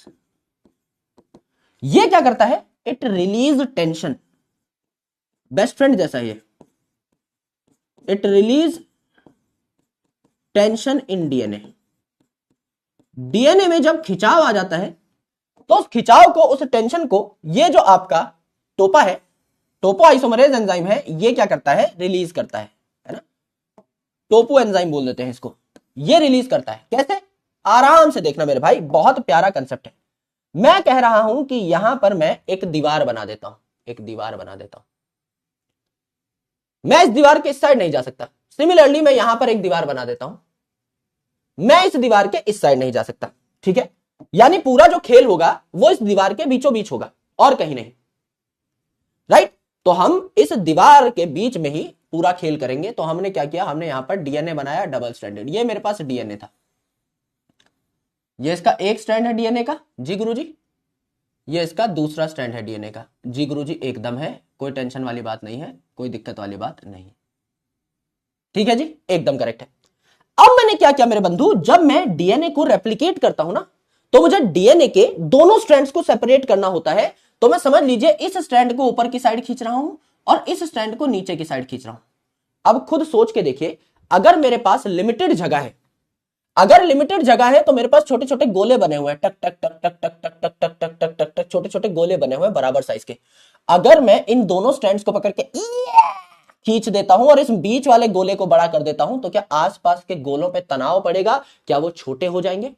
ये क्या करता है, it release tension, best friend जैसा ये, it release tension in DNA. DNA में जब खिंचाव आ जाता है तो उस खिंचाव को, उस टेंशन को, ये जो आपका टोपा है, टोपोआइसोमरेज एंजाइम है, ये क्या करता है, रिलीज करता है ना। टोपो एंजाइम बोल देते हैं इसको, ये रिलीज करता है। कैसे, आराम से देखना मेरे भाई, बहुत प्यारा कंसेप्ट है। मैं कह रहा हूं कि यहां पर मैं एक दीवार बना देता हूं, एक दीवार बना देता हूं, मैं इस दीवार के इस साइड नहीं जा सकता। सिमिलरली मैं यहां पर एक दीवार बना देता हूं, मैं इस दीवार के इस साइड नहीं जा सकता, ठीक है। यानी पूरा जो खेल होगा वो इस दीवार के बीचों बीच होगा और कहीं नहीं, राइट। तो हम इस दीवार के बीच में ही पूरा खेल करेंगे। तो हमने क्या किया, हमने यहां पर डीएनए बनाया डबल स्ट्रैंडेड। ये मेरे पास डीएनए था, ये इसका एक स्ट्रैंड है डीएनए का जी गुरुजी, ये इसका दूसरा स्ट्रैंड है डीएनए का जी गुरुजी, एकदम है, कोई टेंशन वाली बात नहीं है, कोई दिक्कत वाली बात नहीं। ठीक है जी, एकदम करेक्ट है। अब मैंने क्या किया मेरे बंधु, जब मैं डीएनए को रेप्लिकेट करता हूं ना, तो मुझे डीएनए के दोनों स्ट्रैंड्स को सेपरेट करना होता है। तो मैं समझ लीजिए इस स्ट्रैंड को ऊपर की साइड खींच रहा हूं और इस स्ट्रैंड को नीचे की साइड खींच रहा हूं। अब खुद सोच के देखिए, अगर मेरे पास लिमिटेड जगह है, अगर लिमिटेड जगह है तो मेरे पास छोटे छोटे गोले बने हुए हैं, टक टक टक टक टक टक टक टक टक टक टक टक, छोटे छोटे गोले बने हुए हैं बराबर साइज के। अगर मैं इन दोनों स्ट्रैंड्स को पकड़ के खींच देता हूं और इस बीच वाले गोले को बड़ा कर देता हूं, तो क्या आसपास के गोलों पे तनाव पड़ेगा, क्या वो छोटे हो जाएंगे?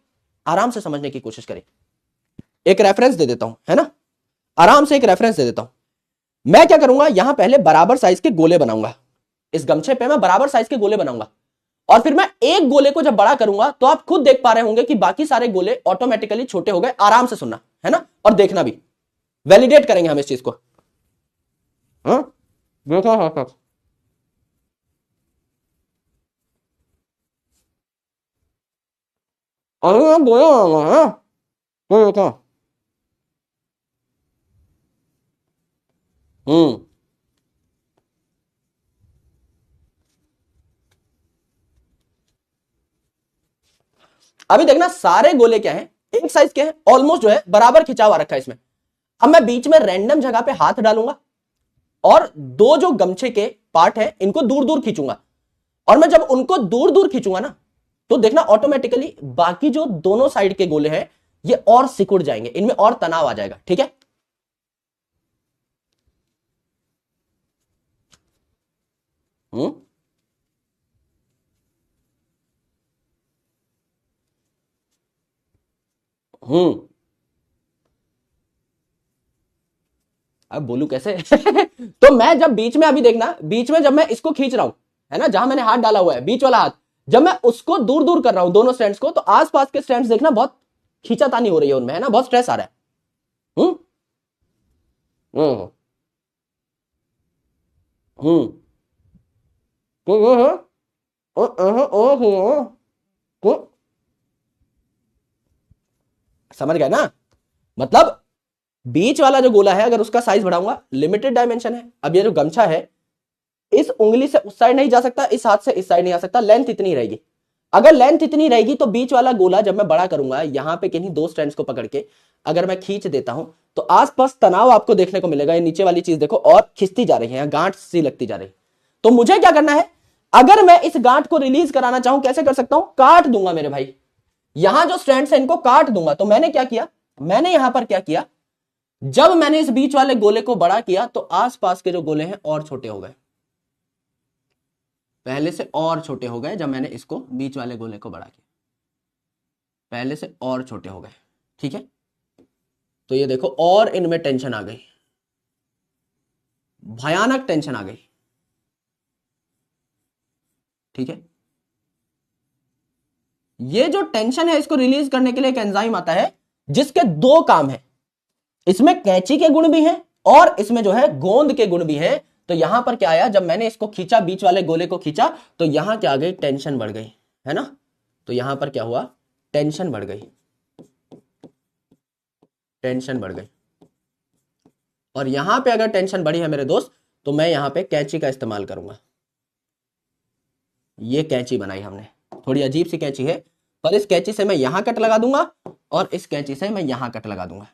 आराम से समझने की कोशिश करें। एक रेफरेंस दे देता हूं, है ना, आराम से एक रेफरेंस दे देता हूं। मैं क्या करूंगा, यहां पहले बराबर साइज के गोले बनाऊंगा, इस गमछे पे मैं बराबर साइज के गोले बनाऊंगा, और फिर मैं एक गोले को जब बड़ा करूंगा तो आप खुद देख पा रहे होंगे कि बाकी सारे गोले ऑटोमेटिकली छोटे हो गए। आराम से सुनना, है ना, और देखना भी, वैलिडेट करेंगे हम इस चीज को। देखो हाँ, अरे बोलो, कोई देखो। हम्म अभी देखना, सारे गोले क्या है, एक साइज के हैं, ऑलमोस्ट जो है बराबर खिंचा हुआ रखा है इसमें। अब मैं बीच में रैंडम जगह पे हाथ डालूंगा और दो जो गमछे के पार्ट है इनको दूर दूर खींचूंगा, और मैं जब उनको दूर दूर खींचूंगा ना, तो देखना ऑटोमेटिकली बाकी जो दोनों साइड के गोले हैं ये और सिकुड़ जाएंगे, इनमें और तनाव आ जाएगा। ठीक है, हम्म हम्म अब बोलू कैसे तो मैं जब बीच में, अभी देखना, बीच में जब मैं इसको खींच रहा हूं, है ना, जहां मैंने हाथ डाला हुआ है बीच वाला हाथ, जब मैं उसको दूर दूर कर रहा हूं दोनों स्ट्रैंड्स को, तो आसपास के स्ट्रैंड्स देखना बहुत खींचातानी हो रही है उनमें, है ना, बहुत स्ट्रेस आ रहा है। हम्म हम्म हम्म तो ये है, तो समझ गए ना, मतलब बीच वाला जो गोला है अगर उसका साइज बढ़ाऊंगा, लिमिटेड डायमेंशन है। अब ये जो गमछा है, इस उंगली से उस साइड नहीं जा सकता, इस हाथ से इस साइड नहीं आ सकता, लेंथ इतनी रहेगी। अगर लेंथ इतनी रहेगी तो बीच वाला गोला जब मैं बड़ा करूंगा, यहां पे किन्हीं दो स्ट्रैंड्स को पकड़ के अगर मैं खींच देता हूं, तो आसपास तनाव आपको देखने को मिलेगा। ये नीचे वाली चीज देखो और खिंचती जा रही है, गांठ सी लगती जा रही है। तो मुझे क्या करना है, अगर मैं इस गांठ को रिलीज कराना चाहूं, कैसे कर सकता हूं, काट दूंगा मेरे भाई, यहां जो स्ट्रैंड्स है इनको काट दूंगा। तो मैंने क्या किया, मैंने यहां पर क्या किया, जब मैंने इस बीच वाले गोले को बड़ा किया तो आसपास के जो गोले हैं और छोटे हो गए, पहले से और छोटे हो गए। जब मैंने इसको बीच वाले गोले को बड़ा किया, पहले से और छोटे हो गए। ठीक है, तो ये देखो, और इनमें टेंशन आ गई, भयानक टेंशन आ गई। ठीक है, ये जो टेंशन है इसको रिलीज करने के लिए एक एंजाइम आता है जिसके दो काम है, इसमें कैंची के गुण भी हैं और इसमें जो है गोंद के गुण भी हैं। तो यहां पर क्या आया, जब मैंने इसको खींचा, बीच वाले गोले को खींचा, तो यहां क्या आ गई, टेंशन बढ़ गई, है ना। तो यहां पर क्या हुआ, टेंशन बढ़ गई, टेंशन बढ़ गई। और यहां पे अगर टेंशन बढ़ी है मेरे दोस्त, तो मैं यहां पे कैंची का इस्तेमाल करूंगा। ये कैंची बनाई हमने, थोड़ी अजीब सी कैंची है, पर इस कैंची से मैं यहां कट लगा दूंगा और इस कैंची से मैं यहां कट लगा दूंगा।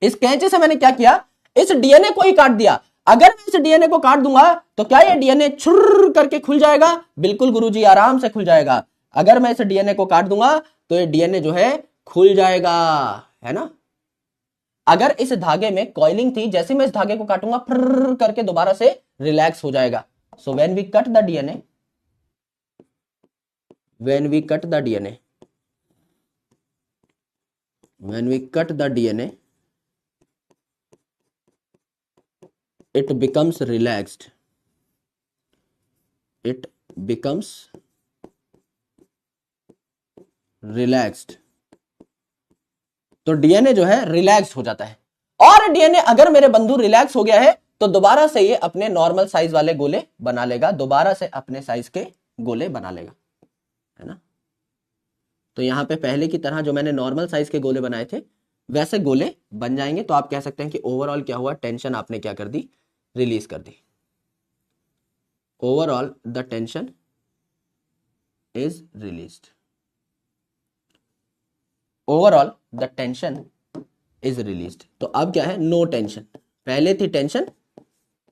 इस कैंची से मैंने क्या किया, इस डीएनए को ही काट दिया। अगर मैं इस डीएनए को काट दूंगा तो क्या ये डीएनए छुर करके खुल जाएगा? बिल्कुल गुरुजी, आराम से खुल जाएगा। अगर मैं इस डीएनए को काट दूंगा तो ये डीएनए जो है खुल जाएगा, है ना। अगर इस धागे में कॉइलिंग थी, जैसे मैं इस धागे को काटूंगा फर करके दोबारा से रिलैक्स हो जाएगा। So when we cut the DNA, when we cut the DNA, when we cut the DNA, it becomes relaxed, it becomes relaxed। तो डीएनए जो है रिलैक्स हो जाता है। और डीएनए अगर मेरे बंधु रिलैक्स हो गया है तो दोबारा से ये अपने नॉर्मल साइज वाले गोले बना लेगा, दोबारा से अपने साइज के गोले बना लेगा, है ना। तो यहां पे पहले की तरह जो मैंने नॉर्मल साइज के गोले बनाए थे वैसे गोले बन जाएंगे। तो आप कह सकते हैं कि ओवरऑल क्या हुआ, टेंशन आपने क्या कर दी, रिलीज कर दी। Overall the tension is released, overall the tension is released. तो अब क्या है, नो टेंशन। पहले थी टेंशन,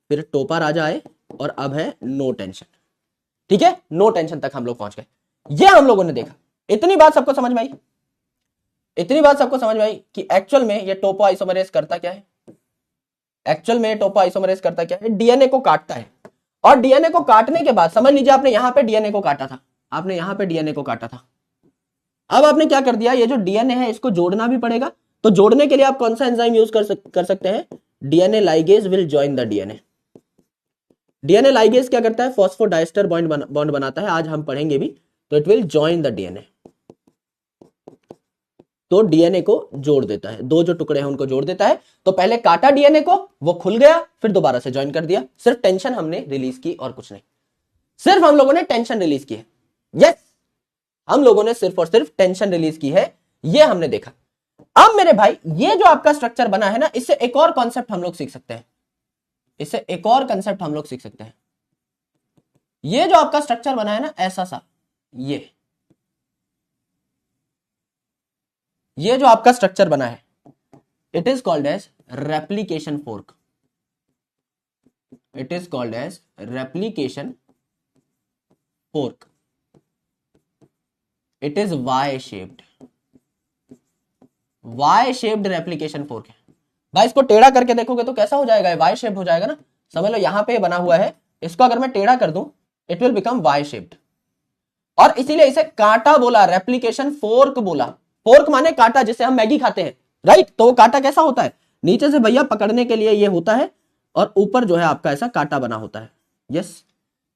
फिर टोपा राजा आए, और अब है नो टेंशन। ठीक है, नो टेंशन तक हम लोग पहुंच गए। ये हम लोगों ने देखा। इतनी बात सबको समझ में आई, इतनी बात सबको समझ में आई कि एक्चुअल में ये टोपो आइसोमरेज करता क्या है। एक्चुअल में टोपो आइसोमरेज करता क्या है, डीएनए को काटता है। और डीएनए को काटने के बाद समझ लीजिए आपने यहां पे डीएनए को काटा था, आपने यहां पे डीएनए को काटा था। अब आपने क्या कर दिया, ये जो डीएनए है इसको जोड़ना भी पड़ेगा। तो जोड़ने के लिए आप कौन सा एंजाइम यूज कर सकते हैं, DNA ligase will join the DNA. DNA ligase क्या करता है, फॉस्फोडाइस्टर बॉन्ड बनाता है, आज हम पढ़ेंगे भी। तो it will join the DNA, तो डीएनए को जोड़ देता है, दो जो टुकड़े हैं उनको जोड़ देता है। तो पहले काटा डीएनए को, वो खुल गया, फिर दोबारा से ज्वाइन कर दिया। सिर्फ टेंशन हमने रिलीज की और कुछ नहीं, सिर्फ हम लोगों ने टेंशन रिलीज की है। यस, हम लोगों ने सिर्फ और सिर्फ टेंशन रिलीज की है, ये हमने देखा। अब मेरे भाई ये जो आपका स्ट्रक्चर बना है ना, इससे एक और कॉन्सेप्ट हम लोग सीख सकते हैं, इससे एक और कंसेप्ट हम लोग सीख सकते हैं। ये जो आपका स्ट्रक्चर बना है ना ऐसा सा, ये जो आपका स्ट्रक्चर बना है, it is called as replication fork. It is called as replication fork. It is Y shaped, Y shaped replication fork है। भाई इसको टेढ़ा करके देखोगे तो कैसा हो जाएगा, वाई शेप्ड हो जाएगा ना। समझ लो यहां पे बना हुआ है, इसको अगर मैं टेढ़ा कर दूं it will become Y shaped. और इसीलिए इसे कांटा बोला, रेप्लीकेशन फोर्क बोला। फोर्क माने कांटा, जिससे हम मैगी खाते हैं, राइट। तो वो कांटा कैसा होता है, नीचे से भैया पकड़ने के लिए ये होता है, और ऊपर जो है आपका ऐसा कांटा बना होता है। यस,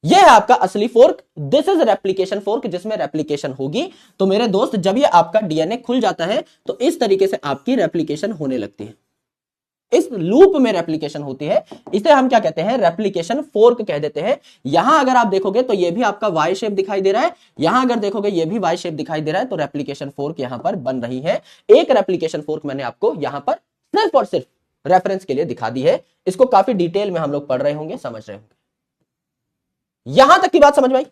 ये है आपका असली fork. This is replication fork, जिसमें रेप्लीकेशन होगी। तो मेरे दोस्त जब ये आपका डीएनए खुल जाता है तो इस तरीके से आपकी रेप्लीकेशन होने लगती है, इस लूप में रेप्लीकेशन होती है। इसे हम क्या कहते हैं, रेप्लीकेशन फोर्क कह देते हैं। यहां अगर आप देखोगे तो ये भी आपका वाई शेप दिखाई दे रहा है, यहां अगर देखोगे ये भी वाई शेप दिखाई दे रहा है। तो रेप्लीकेशन फोर्क यहां पर बन रही है। एक रेप्लीकेशन फोर्क मैंने आपको यहां पर सिर्फ और सिर्फ रेफरेंस के लिए दिखा दी है। इसको काफी डिटेल में हम लोग पढ़ रहे होंगे, समझ रहे होंगे। यहां तक की बात समझ में आई।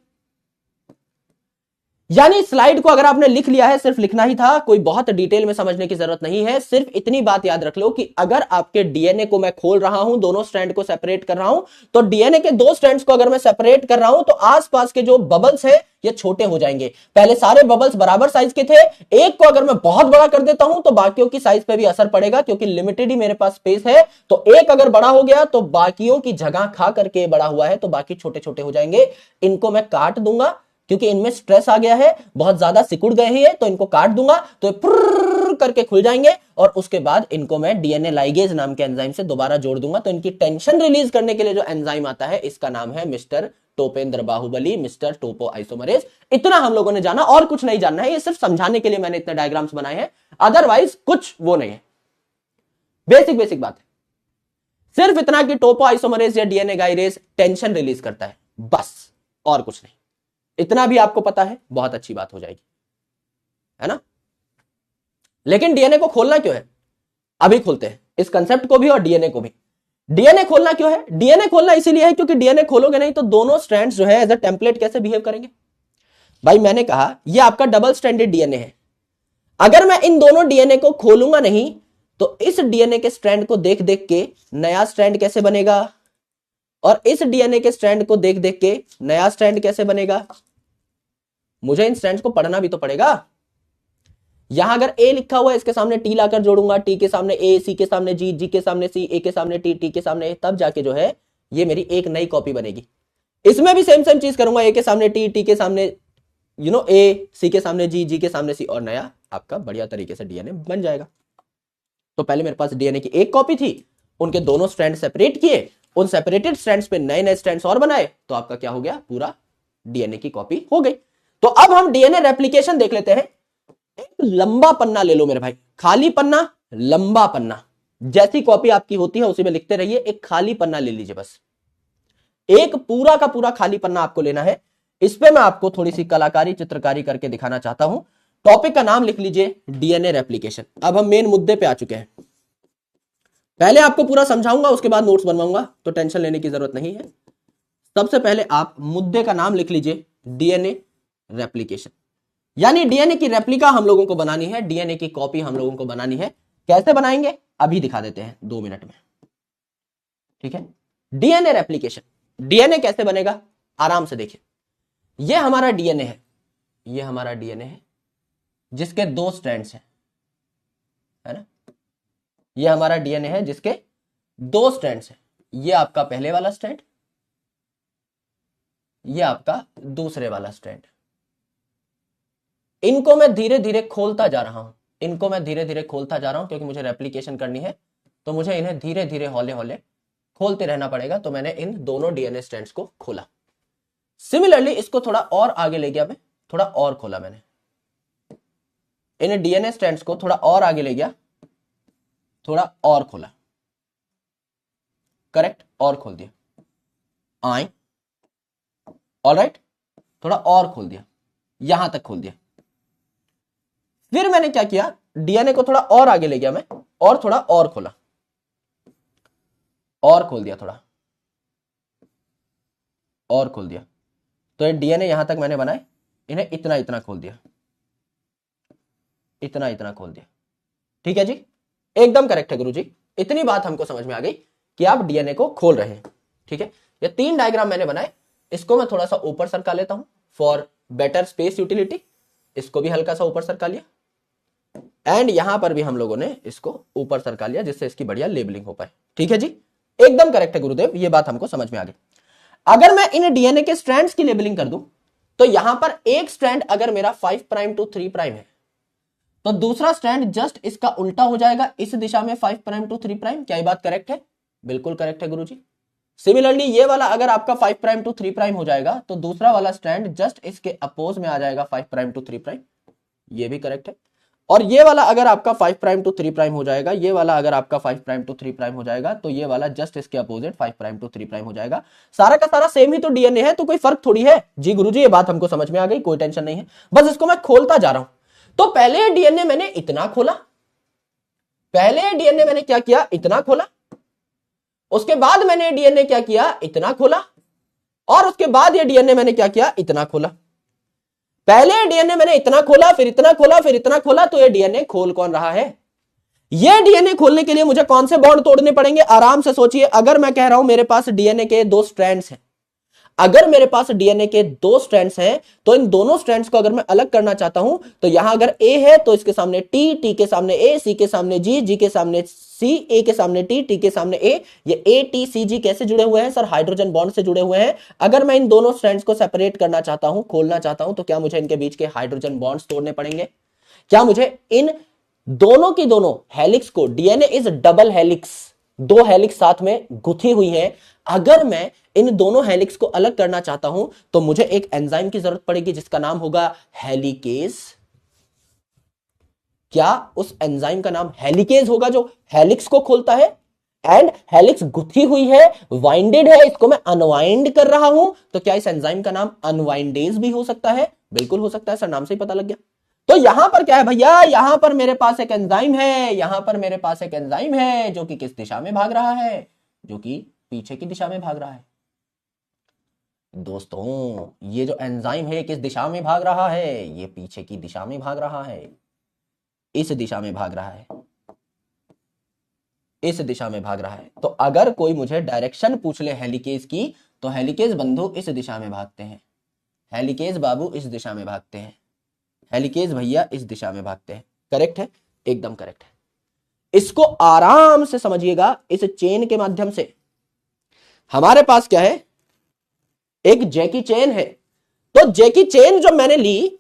यानी स्लाइड को अगर आपने लिख लिया है, सिर्फ लिखना ही था, कोई बहुत डिटेल में समझने की जरूरत नहीं है। सिर्फ इतनी बात याद रख लो कि अगर आपके डीएनए को मैं खोल रहा हूं, दोनों स्ट्रैंड को सेपरेट कर रहा हूं, तो डीएनए के दो स्ट्रैंड्स को अगर मैं सेपरेट कर रहा हूं तो आसपास के जो बबल्स है ये छोटे हो जाएंगे। पहले सारे बबल्स बराबर साइज के थे, एक को अगर मैं बहुत बड़ा कर देता हूं तो बाकियों की साइज पे भी असर पड़ेगा, क्योंकि लिमिटेड ही मेरे पास स्पेस है। तो एक अगर बड़ा हो गया तो बाकियों की जगह खा करके बड़ा हुआ है, तो बाकी छोटे छोटे हो जाएंगे। इनको मैं काट दूंगा क्योंकि इनमें स्ट्रेस आ गया है, बहुत ज्यादा सिकुड़ गए हैं, तो इनको काट दूंगा तो पुर्र करके खुल जाएंगे। और उसके बाद इनको मैं डीएनए लाइगेज नाम के एंजाइम से दोबारा जोड़ दूंगा। तो इनकी टेंशन रिलीज करने के लिए जो एंजाइम आता है, इसका नाम है मिस्टर टोपेंद्र बाहुबली, मिस्टर टोपो आइसोमरेज। इतना हम लोगों ने जाना, और कुछ नहीं जानना है। ये सिर्फ समझाने के लिए मैंने इतने डायग्राम्स बनाए हैं, अदरवाइज कुछ वो नहीं है। बेसिक बेसिक बात है, सिर्फ इतना कि टोपो आइसोमरेज या डीएनए गाइरेज टेंशन रिलीज करता है, बस, और कुछ नहीं। इतना भी आपको पता है, बहुत अच्छी बात हो जाएगी, है ना। लेकिन डीएनए को खोलना क्यों है, अभी खोलते हैं इस कंसेप्ट को भी और डीएनए को भी। डीएनए खोलना क्यों है, डीएनए खोलना इसीलिए है क्योंकि डीएनए खोलोगे नहीं तो दोनों स्ट्रैंड्स जो है एज अ टेम्पलेट कैसे बिहेव करेंगे। भाई मैंने कहा यह आपका डबल स्ट्रैंडेड डीएनए है। अगर मैं इन दोनों डीएनए को खोलूंगा नहीं तो इस डीएनए के स्ट्रैंड को देख देख के नया स्ट्रैंड कैसे बनेगा, और इस डीएनए के स्ट्रैंड को देख देख के नया स्ट्रैंड कैसे बनेगा। मुझे इन स्ट्रैंड्स को पढ़ना भी तो पड़ेगा। यहां अगर ए लिखा हुआ है, इसके सामने टी लाकर जोड़ूंगा, टी के सामने ए, सी के सामने जी, जी के सामने सी, ए के सामने टी, टी के सामने ए, तब जाके जो है ये मेरी एक नई कॉपी बनेगी। इसमें भी सेम सेम चीज करूंगा, ए के सामने टी, टी के सामने ए, सी के सामने जी, जी के सामने सी, और नया आपका बढ़िया तरीके से डीएनए बन जाएगा। तो पहले मेरे पास डीएनए की एक कॉपी थी, उनके दोनों स्ट्रैंड सेपरेट किए, उन सेपरेटेड स्ट्रैंड्स पे नए नए स्ट्रैंड्स और बनाए, तो आपका क्या हो गया, पूरा डीएनए की कॉपी हो गई। तो अब हम डीएनए रेप्लिकेशन देख लेते हैं। एक लंबा पन्ना ले लो मेरे भाई, खाली पन्ना, लंबा पन्ना, जैसी कॉपी आपकी होती है उसी में लिखते रहिए। एक खाली पन्ना ले लीजिए, बस एक पूरा का पूरा खाली पन्ना आपको लेना है। इस पे मैं आपको थोड़ी सी कलाकारी चित्रकारी करके दिखाना चाहता हूं। टॉपिक का नाम लिख लीजिए डीएनए रेप्लिकेशन। अब हम मेन मुद्दे पे आ चुके हैं। पहले आपको पूरा समझाऊंगा, उसके बाद नोट्स बनवाऊंगा, तो टेंशन लेने की जरूरत नहीं है। सबसे पहले आप मुद्दे का नाम लिख लीजिए डीएनए रेप्लिकेशन। यानी डीएनए की रेप्लिका हम लोगों को बनानी है, डीएनए की कॉपी हम लोगों को बनानी है। कैसे बनाएंगे अभी दिखा देते हैं 2 मिनट में, ठीक है। डीएनए रेप्लिकेशन, डीएनए कैसे बनेगा आराम से देखिए। ये हमारा डीएनए है, ये हमारा डीएनए है जिसके 2 स्ट्रैंड्स हैं, है ना। ये हमारा डीएनए है जिसके 2 स्ट्रैंड्स हैं। ये आपका पहले वाला स्ट्रैंड, ये आपका दूसरे वाला स्ट्रैंड। इनको मैं धीरे धीरे खोलता जा रहा हूं, इनको मैं धीरे धीरे खोलता जा रहा हूं क्योंकि मुझे रेप्लिकेशन करनी है, तो मुझे इन्हें धीरे धीरे हौले हौले खोलते रहना पड़ेगा। तो मैंने इन दोनों डीएनए स्ट्रैंड्स को खोला। सिमिलरली इसको थोड़ा और आगे ले गया मैं, थोड़ा और खोला मैंने। इन डीएनए स्ट्रैंड्स को थोड़ा और आगे ले गया, थोड़ा और खोला, करेक्ट, और खोल दिया। आई ऑलराइट, थोड़ा और खोल दिया, यहां तक खोल दिया। फिर मैंने क्या किया, डीएनए को थोड़ा और आगे ले गया मैं, और थोड़ा और खोला, और खोल दिया, थोड़ा और खोल दिया। तो ये डीएनए यहां तक मैंने बनाए, इन्हें इतना इतना खोल दिया, इतना इतना खोल दिया। ठीक है जी, एकदम करेक्ट है गुरुजी। इतनी बात हमको समझ में आ गई कि आप डीएनए को खोल रहे हैं। ठीक है, ये 3 डायग्राम मैंने बनाए, इसको मैं थोड़ा सा ऊपर सरका लेता हूं फॉर बेटर स्पेस यूटिलिटी। इसको भी हल्का सा ऊपर सरका लिया, एंड यहां पर भी हम लोगों ने इसको ऊपर सरका लिया जिससे इसकी बढ़िया लेबलिंग हो पाए। ठीक है जी, एकदम करेक्ट है गुरुदेव, ये बात हमको समझ में आ गई। अगर मैं इन डीएनए के स्ट्रैंड्स की लेबलिंग कर दूं, तो यहां पर एक स्ट्रैंड अगर मेरा 5 प्राइम टू 3 प्राइम है, तो दूसरा स्ट्रैंड जस्ट इसका उल्टा हो जाएगा, इस दिशा में 5 प्राइम टू 3 प्राइम। क्या ये बात करेक्ट है? बिल्कुल करेक्ट है गुरुजी। सिमिलरली ये वाला अगर आपका 5 प्राइम टू 3 प्राइम हो जाएगा, तो दूसरा वाला स्ट्रैंड जस्ट इसके अपोज में आ जाएगा 5 प्राइम टू 3 प्राइम। ये भी करेक्ट है। और ये वाला अगर आपका 5 प्राइम टू 3 प्राइम हो जाएगा, ये वाला अगर आपका 5 प्राइम टू 3 प्राइम हो जाएगा, तो ये वाला जस्ट इसके अपोजिट 5 प्राइम टू 3 प्राइम हो जाएगा। सारा का सारा सेम ही तो डीएनए है, तो कोई फर्क थोड़ी है। जी गुरुजी, ये बात हमको समझ में आ गई, कोई टेंशन नहीं है। बस इसको मैं खोलता जा रहा हूं। तो पहले डीएनए मैंने इतना खोला, पहले डीएनए मैंने क्या किया, इतना खोला। उसके बाद मैंने डीएनए क्या किया, इतना खोला। और उसके बाद ये डीएनए मैंने क्या किया, इतना खोला। पहले डीएनए मैंने इतना खोला, फिर इतना खोला, फिर इतना खोला। तो ये डीएनए खोल कौन रहा है? ये डीएनए खोलने के लिए मुझे कौन से बॉन्ड तोड़ने पड़ेंगे? आराम से सोचिए। अगर मैं कह रहा हूं मेरे पास डीएनए के 2 स्ट्रैंड्स हैं, अगर मेरे पास डीएनए के 2 स्ट्रैंड्स हैं, तो इन दोनों स्ट्रैंड्स को अगर मैं अलग करना चाहता हूं, तो यहां अगर ए है तो इसके सामने टी, टी के सामने ए, सी के सामने जी, जी के सामने सी, ए के सामने टी, टी के सामने ए। ये ए टी सी जी कैसे जुड़े हुए हैं सर? हाइड्रोजन बॉन्ड से जुड़े हुए हैं। अगर मैं इन दोनों स्ट्रैंड्स को सेपरेट करना चाहता हूं, खोलना चाहता हूं, तो क्या मुझे इनके बीच के हाइड्रोजन बॉन्ड्स तोड़ने पड़ेंगे? क्या मुझे इन दोनों की दोनों हेलिक्स को, DNA is double helix, 2 helix साथ में गुथी हुई है, अगर मैं इन दोनों हेलिक्स को अलग करना चाहता हूं, तो मुझे एक एंजाइम की जरूरत पड़ेगी जिसका नाम होगा हेलिकेज। क्या उस एंजाइम का नाम हेलिकेज होगा जो हेलिक्स को खोलता है? एंड हेलिक्स गुथी हुई है, वाइंडेड है, इसको मैं अनवाइंड कर रहा हूं, तो क्या इस एंजाइम का नाम अनवाइंडेज भी हो सकता है? बिल्कुल हो सकता है सर, नाम से ही पता लग गया। तो यहां पर क्या है भैया, यहां पर मेरे पास एक एंजाइम है, यहां पर मेरे पास एक एंजाइम है जो कि किस दिशा में भाग रहा है? जो कि पीछे की दिशा में भाग रहा है। दोस्तों ये जो एंजाइम है किस दिशा में भाग रहा है? ये पीछे की दिशा में भाग रहा है, इस दिशा में भाग रहा है, इस दिशा में भाग रहा है। तो अगर कोई मुझे डायरेक्शन पूछ ले हेलिकेज की, तो हेलिकेज बंधु इस दिशा में भागते हैं, हेलिकेज बाबू इस दिशा में भागते हैं, हेलिकेज भैया इस दिशा में भागते हैं। करेक्ट है, एकदम करेक्ट है। इसको आराम से समझिएगा। इस चेन के माध्यम से हमारे पास क्या है, एक जैकी चेन है। तो जैकी चेन जो मैंने ली,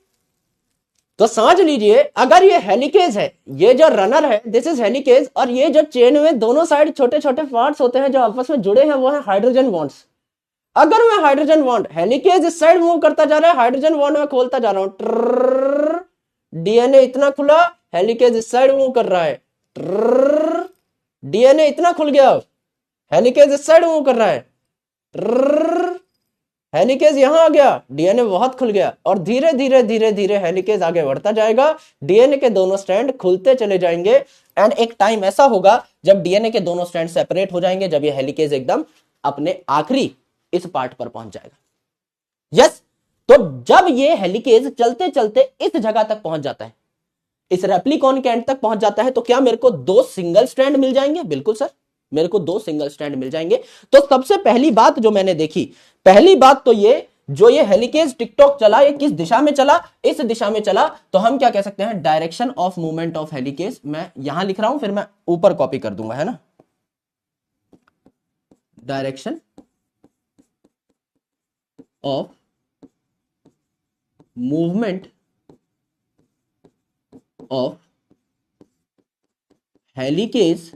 तो समझ लीजिए अगर ये हेलिकेज है, ये जो रनर है दिस इज हेलिकेज, और ये जो चेन में दोनों साइड छोटे छोटे पार्ट्स होते हैं जो आपस में जुड़े हैं, वो है हाइड्रोजन बॉन्ड्स। अगर मैं हाइड्रोजन बॉन्ड, हेलिकेज इस साइड मूव करता जा रहा है, हाइड्रोजन बॉन्ड में खोलता जा रहा हूं, डीएनए इतना खुला, हेलिकेज इस साइड मूव कर रहा है, डीएनए इतना खुल गया, हेलिकेज इस साइड मूव कर रहा है, हेलिकेज यहां आ गया, डीएनए बहुत खुल गया और धीरे धीरे धीरे धीरे हेलिकेज आगे बढ़ता जाएगा, डीएनए के दोनों स्ट्रैंड खुलते चले जाएंगे एंड एक टाइम ऐसा होगा जब डीएनए के दोनों स्ट्रैंड सेपरेट हो जाएंगे, जब ये हेलिकेज एकदम अपने आखिरी इस पार्ट पर पहुंच जाएगा। यस, तो जब ये हेलिकेज चलते चलते इस जगह तक पहुंच जाता है, इस रेप्लिकॉन के एंड तक पहुंच जाता है, तो क्या मेरे को 2 सिंगल स्ट्रैंड मिल जाएंगे? बिल्कुल सर, मेरे को 2 सिंगल स्ट्रैंड मिल जाएंगे। तो सबसे पहली बात जो मैंने देखी, पहली बात तो ये, जो ये हेलिकेज टिकटॉक चला, ये किस दिशा में चला? इस दिशा में चला। तो हम क्या कह सकते हैं? Direction of movement of helicase. मैं यहां लिख रहा हूं, फिर मैं ऊपर कॉपी कर दूंगा, है ना। Direction of movement of helicase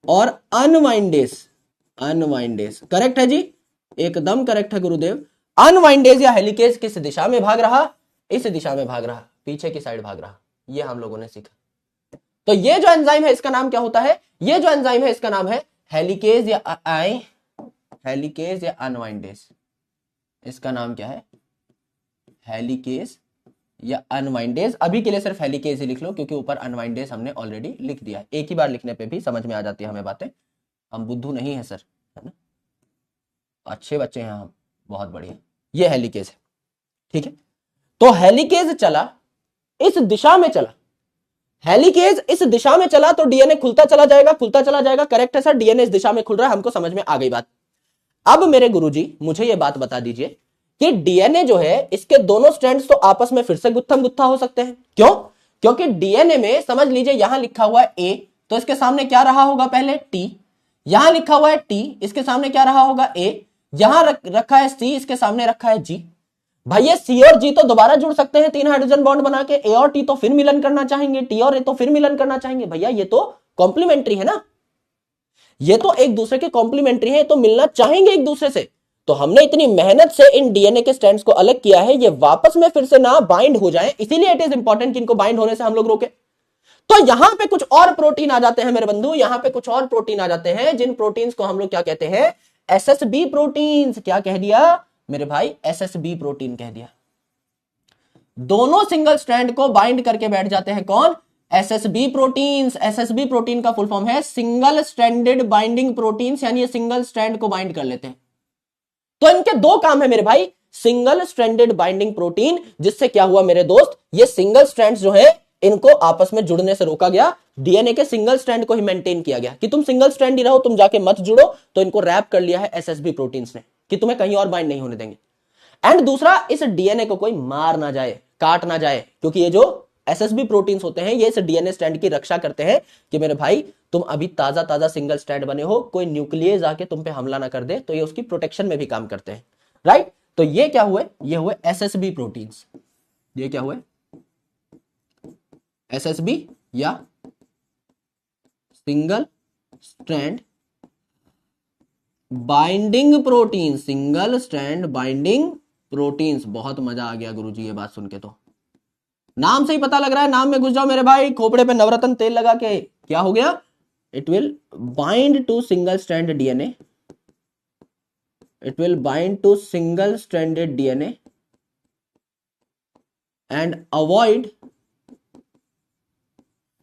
और अनवाइंडेज। अनवाइंडेज करेक्ट है जी, एकदम करेक्ट है गुरुदेव। अनवाइंडेज या हेलिकेज किस दिशा में भाग रहा? इस दिशा में भाग रहा, पीछे की साइड भाग रहा। ये हम लोगों ने सीखा। तो ये जो एंजाइम है इसका नाम क्या होता है? ये जो एंजाइम है इसका नाम है हेलिकेज या हेलिकेज या अनवाइंडेज। इसका नाम क्या है? हेलिकेज या अनवाइंडेज। अभी के लिए सिर्फ हेलिकेज ही लिख लो, क्योंकि ऊपर अनवाइंडेज हमने ऑलरेडी लिख दिया है। एक ही बार लिखने पे भी समझ में आ जाती है हमें बातें। हम बुद्धू नहीं है सर, है ना, अच्छे बच्चे हैं हम, बहुत बढ़िया। ये हेलिकेज है, ठीक है। तो हेलिकेज चला, इस दिशा में चला, हेलिकेज इस दिशा में चला तो डीएनए खुलता चला जाएगा, खुलता चला जाएगा। करेक्ट है सर, डीएनए इस दिशा में खुल रहा है, हमको समझ में आ गई बात। अब मेरे गुरुजी मुझे यह बात बता दीजिए कि डीएनए जो है, इसके दोनों स्ट्रैंड्स तो आपस में फिर से गुत्थम गुत्था हो सकते हैं। क्यों? क्योंकि डीएनए में समझ लीजिए यहां लिखा हुआ है ए, तो इसके सामने क्या रहा होगा? पहले टी। यहां लिखा हुआ है टी, इसके सामने क्या रहा होगा? ए। यहां रखा है सी, इसके सामने रखा है जी। भाई ये सी और जी तो दोबारा जुड़ सकते हैं 3 हाइड्रोजन बॉन्ड बना के। ए और टी तो फिर मिलन करना चाहेंगे, टी और ए तो फिर मिलन करना चाहेंगे। भैया ये तो कॉम्प्लीमेंट्री है ना, ये तो एक दूसरे के कॉम्प्लीमेंट्री है, तो मिलना चाहेंगे एक दूसरे से। तो हमने इतनी मेहनत से इन डीएनए के स्ट्रैंड्स को अलग किया है, ये वापस में फिर से ना बाइंड हो जाए, इसीलिए इट इज इंपॉर्टेंट कि इनको बाइंड होने से हम लोग रोके। तो यहां पे कुछ और प्रोटीन आ जाते हैं मेरे बंधु, यहां पे कुछ और प्रोटीन आ जाते हैं, जिन प्रोटीन्स को हम लोग क्या कहते हैं? SSB proteins. क्या कह दिया मेरे भाई? एसएसबी प्रोटीन कह दिया। दोनों सिंगल स्ट्रैंड को बाइंड करके बैठ जाते हैं कौन? SSB proteins. एसएसबी प्रोटीन का फुल फॉर्म है सिंगल स्ट्रैंडेड बाइंडिंग प्रोटीन्स, यानी ये सिंगल स्ट्रैंड को बाइंड कर लेते हैं। तो इनके 2 काम है मेरे भाई, सिंगल स्ट्रैंडेड बाइंडिंग प्रोटीन, जिससे क्या हुआ मेरे दोस्त? ये सिंगल स्ट्रैंड्स जो है इनको आपस में जुड़ने से रोका गया, डीएनए के सिंगल स्ट्रैंड को ही मेंटेन किया गया कि तुम सिंगल स्ट्रैंड ही रहो, तुम जाके मत जुड़ो। तो इनको रैप कर लिया है एसएसबी प्रोटीन्स ने कि तुम्हें कहीं और बाइंड नहीं होने देंगे। एंड दूसरा, इस डीएनए को कोई मार ना जाए, काट ना जाए, क्योंकि ये जो एसएसबी प्रोटीन्स होते हैं ये इस डीएनए स्ट्रैंड की रक्षा करते हैं कि मेरे भाई तुम अभी ताजा ताजा सिंगल स्ट्रैंड बने हो, कोई न्यूक्लियस आके तुम पे हमला ना कर दे, तो ये उसकी प्रोटेक्शन में भी काम करते हैं, राइट। तो ये क्या हुए? ये हुए एसएसबी प्रोटीन्स। ये क्या हुए? एसएसबी या single strand binding protein. Single strand binding proteins. बहुत मजा आ गया गुरुजी ये बात सुन के, तो नाम से ही पता लग रहा है, नाम में घुस जाओ मेरे भाई, खोपड़े पे नवरत्न तेल लगा के। क्या हो गया? It will bind to single strand DNA, it will bind to single stranded DNA and avoid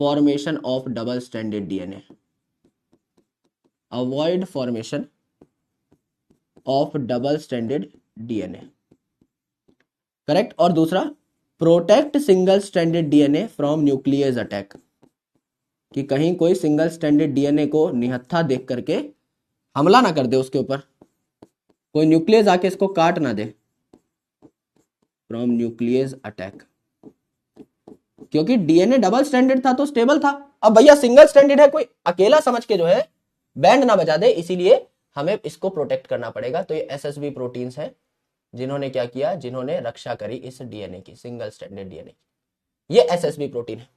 formation of double stranded DNA. Avoid formation of double stranded DNA. Correct? और दूसरा, protect single stranded DNA from nuclease attack, कि कहीं कोई single stranded DNA को निहत्था देख करके हमला ना कर दे उसके ऊपर, कोई न्यूक्लियस आके इसको काट ना दे, फ्रॉम न्यूक्लियस अटैक। क्योंकि डीएनए डबल स्ट्रैंडेड था तो स्टेबल था, अब भैया सिंगल स्ट्रैंडेड है, कोई अकेला समझ के जो है बैंड ना बजा दे, इसीलिए हमें इसको प्रोटेक्ट करना पड़ेगा। तो ये एसएसबी प्रोटीन्स हैं जिन्होंने क्या किया? जिन्होंने रक्षा करी इस डीएनए की, सिंगल स्ट्रैंडेड डीएनए की। ये एसएसबी प्रोटीन है।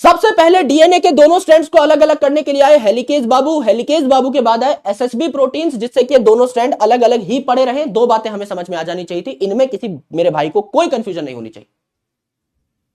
सबसे पहले डीएनए के दोनों स्ट्रैंड्स को अलग अलग करने के लिए आए हेलिकेज बाबू। हेलिकेज बाबू के बाद आए एसएसबी प्रोटीन्स, जिससे कि दोनों स्ट्रैंड अलग अलग ही पड़े रहे। 2 बातें हमें समझ में आ जानी चाहिए थी, इनमें किसी मेरे भाई को कोई कंफ्यूजन नहीं होनी चाहिए।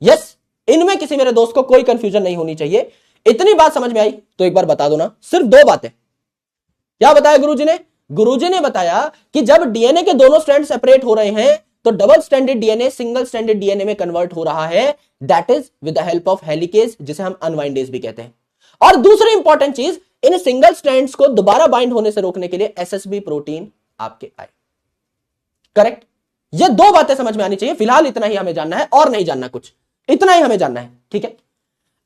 यस, इनमें किसी मेरे दोस्त को कोई कंफ्यूजन नहीं होनी चाहिए। इतनी बात समझ में आई तो एक बार बता दो ना, सिर्फ दो बातें। क्या बताया गुरुजी ने? गुरुजी ने बताया कि जब डीएनए के दोनों स्ट्रैंड सेपरेट हो रहे हैं तो double stranded DNA single stranded DNA में कन्वर्ट हो रहा है, that is with the help of helicase, जिसे हम अनवाइंडेज भी कहते हैं। और दूसरी इंपॉर्टेंट चीज, इन सिंगल स्ट्रैंड्स को दोबारा बाइंड होने से रोकने के लिए एसएसबी प्रोटीन आपके आए। करेक्ट? ये दो बातें समझ में आनी चाहिए। फिलहाल इतना ही हमें जानना है और नहीं जानना कुछ, इतना ही हमें जानना है, ठीक है।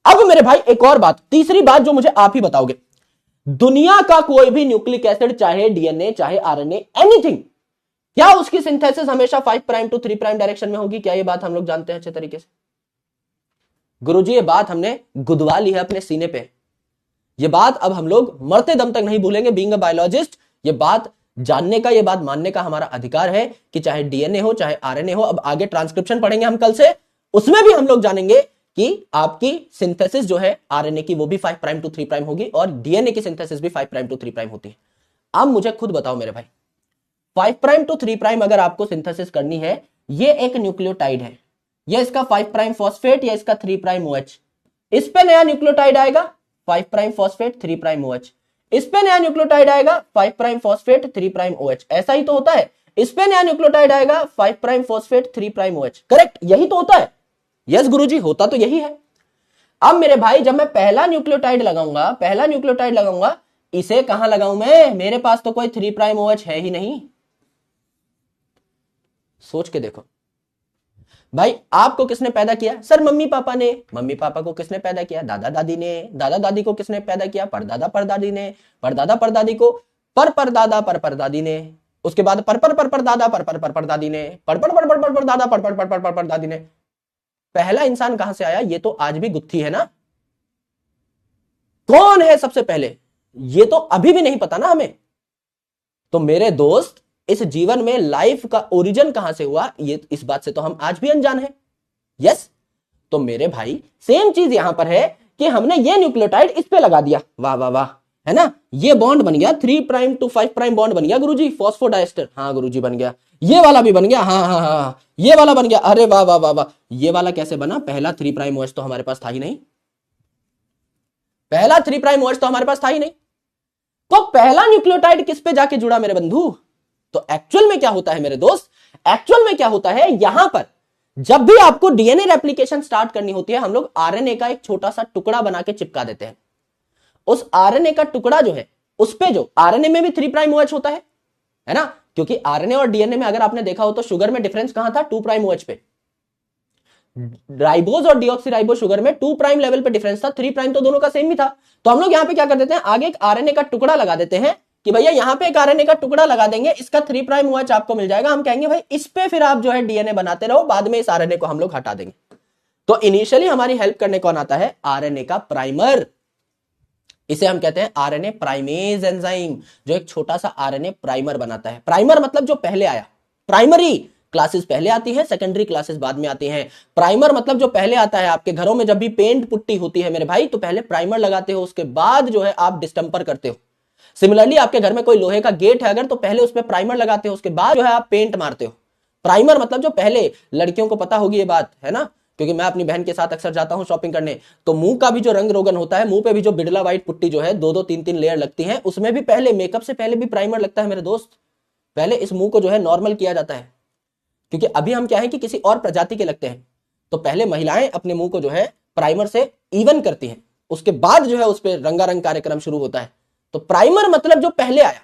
अब मेरे भाई एक और बात, तीसरी बात जो मुझे आप ही बताओगे, दुनिया का कोई भी न्यूक्लिक एसिड, चाहे डीएनए चाहे आरएनए, एनीथिंग, क्या उसकी सिंथेसिस हमेशा 5 प्राइम टू 3 प्राइम डायरेक्शन में होगी? क्या ये बात हम लोग जानते हैं अच्छे तरीके से? गुरुजी ये बात हमने गुदवा ली है अपने सीने पे। ये बात अब हम लोग मरते दम तक नहीं भूलेंगे। बीइंग अ बायोलॉजिस्ट, ये बात जानने का, ये बात मानने का हमारा अधिकार है कि चाहे डीएनए हो चाहे आरएनए हो। अब आगे ट्रांसक्रिप्शन पढ़ेंगे हम कल से, उसमें भी हम लोग जानेंगे कि आपकी सिंथेसिस जो है आरएनए की वो भी 5 प्राइम टू 3 प्राइम होगी और डीएनए की सिंथेसिस भी 5 प्राइम टू 3 प्राइम होती है। अब मुझे खुद बताओ मेरे भाई, 5 प्राइम टू 3 प्राइम अगर आपको सिंथेसिस करनी है, ये एक न्यूक्लियोटाइड है, ये इसका 5 प्राइम फॉस्फेट या इसका 3 प्राइम OH, इस पे नया न्यूक्लियोटाइड आएगा 5 प्राइम फॉस्फेट 3 प्राइम OH, इस पे नया न्यूक्लियोटाइड आएगा 5 प्राइम फॉस्फेट 3 प्राइम OH। ऐसा ही तो होता है। इस पे नया न्यूक्लियोटाइड आएगा 5 prime phosphate 3 prime OH। Correct? यही तो होता है। यस गुरुजी, होता तो यही है। अब मेरे भाई जब मैं पहला न्यूक्लियोटाइड लगाऊंगा, इसे कहां लगाऊं मैं? मेरे पास तो कोई 3 प्राइम OH है ही नहीं। सोच के देखो भाई, आपको किसने पैदा किया? सर मम्मी पापा ने। मम्मी पापा को किसने पैदा किया? दादा दादी ने। दादा दादी को किसने पैदा किया? परदादा परदादी ने। परदादा परदादी को परदादा परदादी ने। उसके बाद परदादा परदादी ने। परदादा परदादी ने। पहला इंसान कहां से आया? ये तो आज भी गुत्थी है ना। कौन है सबसे पहले? ये तो अभी भी नहीं पता ना हमें। तो मेरे दोस्त, इस जीवन में लाइफ का ओरिजिन कहां से हुआ, ये इस बात से तो हम आज भी अनजान हैं। यस, तो मेरे भाई सेम चीज यहां पर है कि हमने ये न्यूक्लियोटाइड इस पे लगा दिया, वाह वाह वाह, है ना। ये बॉन्ड बन गया 3 प्राइम टू 5 प्राइम बॉन्ड बन गया गुरुजी, फॉस्फोडाइस्टर। हाँ गुरुजी बन गया। ये वाला भी बन गया, हाँ हाँ हाँ, ये वाला बन गया। अरे वाह वाह वाह वाह, ये वाला कैसे बना? पहला 3 प्राइम OH तो हमारे पास था ही नहीं। पहला 3 प्राइम OH तो हमारे पास था ही नहीं। तो पहला न्यूक्लियोटाइड किस पे जाके जुड़ा मेरे बंधु? तो एक्चुअल में क्या होता है मेरे दोस्त, एक्चुअल में क्या होता है, यहां पर जब भी आपको डीएनए रेप्लिकेशन स्टार्ट करनी होती है, हम लोग आरएनए का एक छोटा सा टुकड़ा बना के चिपका देते हैं। उस आरएनए का टुकड़ा जो है, उस पे जो आरएनए में भी 3 प्राइम OH होता है ना, क्योंकि आरएनए और डीएनए में अगर आपने देखा हो तो शुगर में डिफरेंस कहां था? 2 प्राइम OH पे। राइबोज और डीऑक्सीराइबोज शुगर में 2 प्राइम लेवल पे डिफरेंस था, 3 प्राइम तो दोनों का सेम ही था। तो हम लोग यहां पे क्या कर देते हैं, आगे एक आरएनए का टुकड़ा लगा देते हैं कि भैया यहां पे एक आरएनए का टुकड़ा लगा देंगे, इसका 3 प्राइम OH आपको मिल जाएगा। हम कहेंगे भाई इस पे फिर आप जो है डीएनए बनाते रहो, बाद में इस आरएनए को हम लोग हटा देंगे। तो इनिशियली हमारी हेल्प करने कौन आता है? आरएनए का प्राइमर। इसे हम कहते हैं आरएनए प्राइमेज एंजाइम, जो एक छोटा सा आरएनए प्राइमर बनाता है। प्राइमर मतलब जो पहले आया। प्राइमरी क्लासेस पहले आती है, सेकेंडरी क्लासेस बाद में आती हैं। प्राइमर मतलब जो पहले आता है। आपके घरों में जब भी पेंट पुट्टी होती है मेरे भाई, तो पहले प्राइमर लगाते हो, उसके बाद जो है आप डिस्टेंपर करते हो। सिमिलरली आपके घर में कोई लोहे का गेट है अगर, तो पहले उस पर प्राइमर लगाते हो, उसके बाद जो है आप पेंट मारते हो। प्राइमर मतलब जो पहले, लड़कियों को पता होगी ये बात, है ना, क्योंकि मैं अपनी बहन के साथ अक्सर जाता हूं शॉपिंग करने, तो मुंह का भी जो रंग रोगन होता है, मुंह पे भी जो बिड़ला व्हाइट पुट्टी जो है 2-2 3-3 लेयर लगती है, उसमें भी पहले, मेकअप से पहले भी प्राइमर लगता है मेरे दोस्त। पहले इस मुंह को जो है नॉर्मल किया जाता है, क्योंकि अभी हम क्या है कि किसी और प्रजाति के लगते हैं। तो पहले महिलाएं अपने मुंह को जो है प्राइमर से इवन करती हैं, उसके बाद जो है उस पर रंगारंग कार्यक्रम शुरू होता है। तो प्राइमर मतलब जो पहले आया।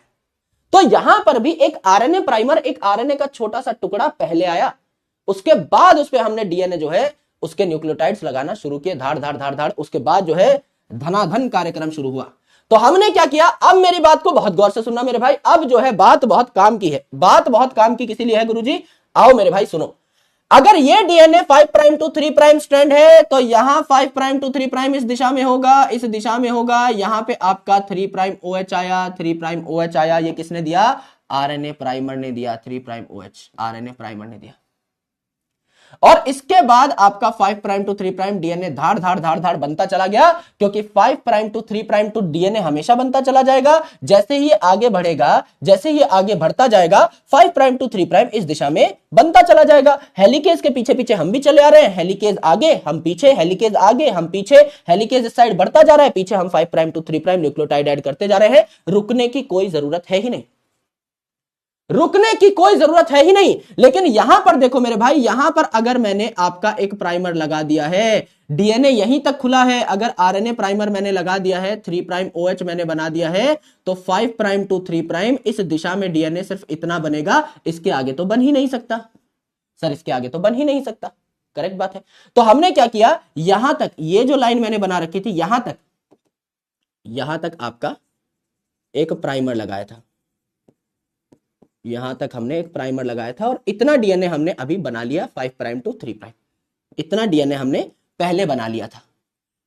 तो यहां पर भी एक आरएनए प्राइमर, एक आरएनए का छोटा सा टुकड़ा पहले आया, उसके बाद उस पर हमने डीएनए जो है उसके न्यूक्लियोटाइड्स लगाना शुरू किए, धाड़ धाड़ धाड़ धाड़। उसके बाद जो है धनाधन कार्यक्रम शुरू हुआ। तो हमने क्या किया, अब मेरी बात को बहुत गौर से सुनना मेरे भाई। अब जो है बात बहुत काम की है, बात बहुत काम की किसी लिए है गुरुजी? आओ मेरे भाई सुनो। अगर ये DNA 5 prime to 3 prime strand है, तो यहां 5 प्राइम टू 3 प्राइम इस दिशा में होगा, इस दिशा में होगा। यहां पे आपका 3 प्राइम OH आया, 3 प्राइम OH आया। ये किसने दिया? आरएनए प्राइमर ने दिया। 3 प्राइम OH आरएनए प्राइमर ने दिया। और इसके बाद आपका 5 प्राइम टू 3 प्राइम डीएनए धाड़ धाड़ धाड़ धाड़ बनता चला गया, क्योंकि 5 prime to 3 prime to DNA हमेशा बनता चला जाएगा। जैसे ही आगे बढ़ेगा, जैसे ही आगे बढ़ता जाएगा, 5 प्राइम टू 3 प्राइम इस दिशा में बनता चला जाएगा। हेलिकेज के पीछे पीछे हम भी चले आ रहे हैं, हेलिकेज आगे हम पीछे, हेलिकेज आगे हम पीछे, हेलिकेज इस साइड बढ़ता जा रहा है, पीछे हम 5 prime to 3 prime nucleotide add करते जा रहे हैं। रुकने की कोई जरूरत है ही नहीं, रुकने की कोई जरूरत है ही नहीं। लेकिन यहां पर देखो मेरे भाई, यहां पर अगर मैंने आपका एक प्राइमर लगा दिया है, डीएनए यहीं तक खुला है, अगर आरएनए प्राइमर मैंने लगा दिया है, 3 प्राइम OH मैंने बना दिया है, तो 5 प्राइम टू 3 प्राइम इस दिशा में डीएनए सिर्फ इतना बनेगा, इसके आगे तो बन ही नहीं सकता सर, इसके आगे तो बन ही नहीं सकता। करेक्ट बात है। तो हमने क्या किया, यहां तक ये जो लाइन मैंने बना रखी थी, यहां तक आपका एक प्राइमर लगाया था, यहां तक हमने एक प्राइमर लगाया था, और इतना डीएनए हमने अभी बना लिया 5 प्राइम टू 3 प्राइम, इतना डीएनए हमने पहले बना लिया था।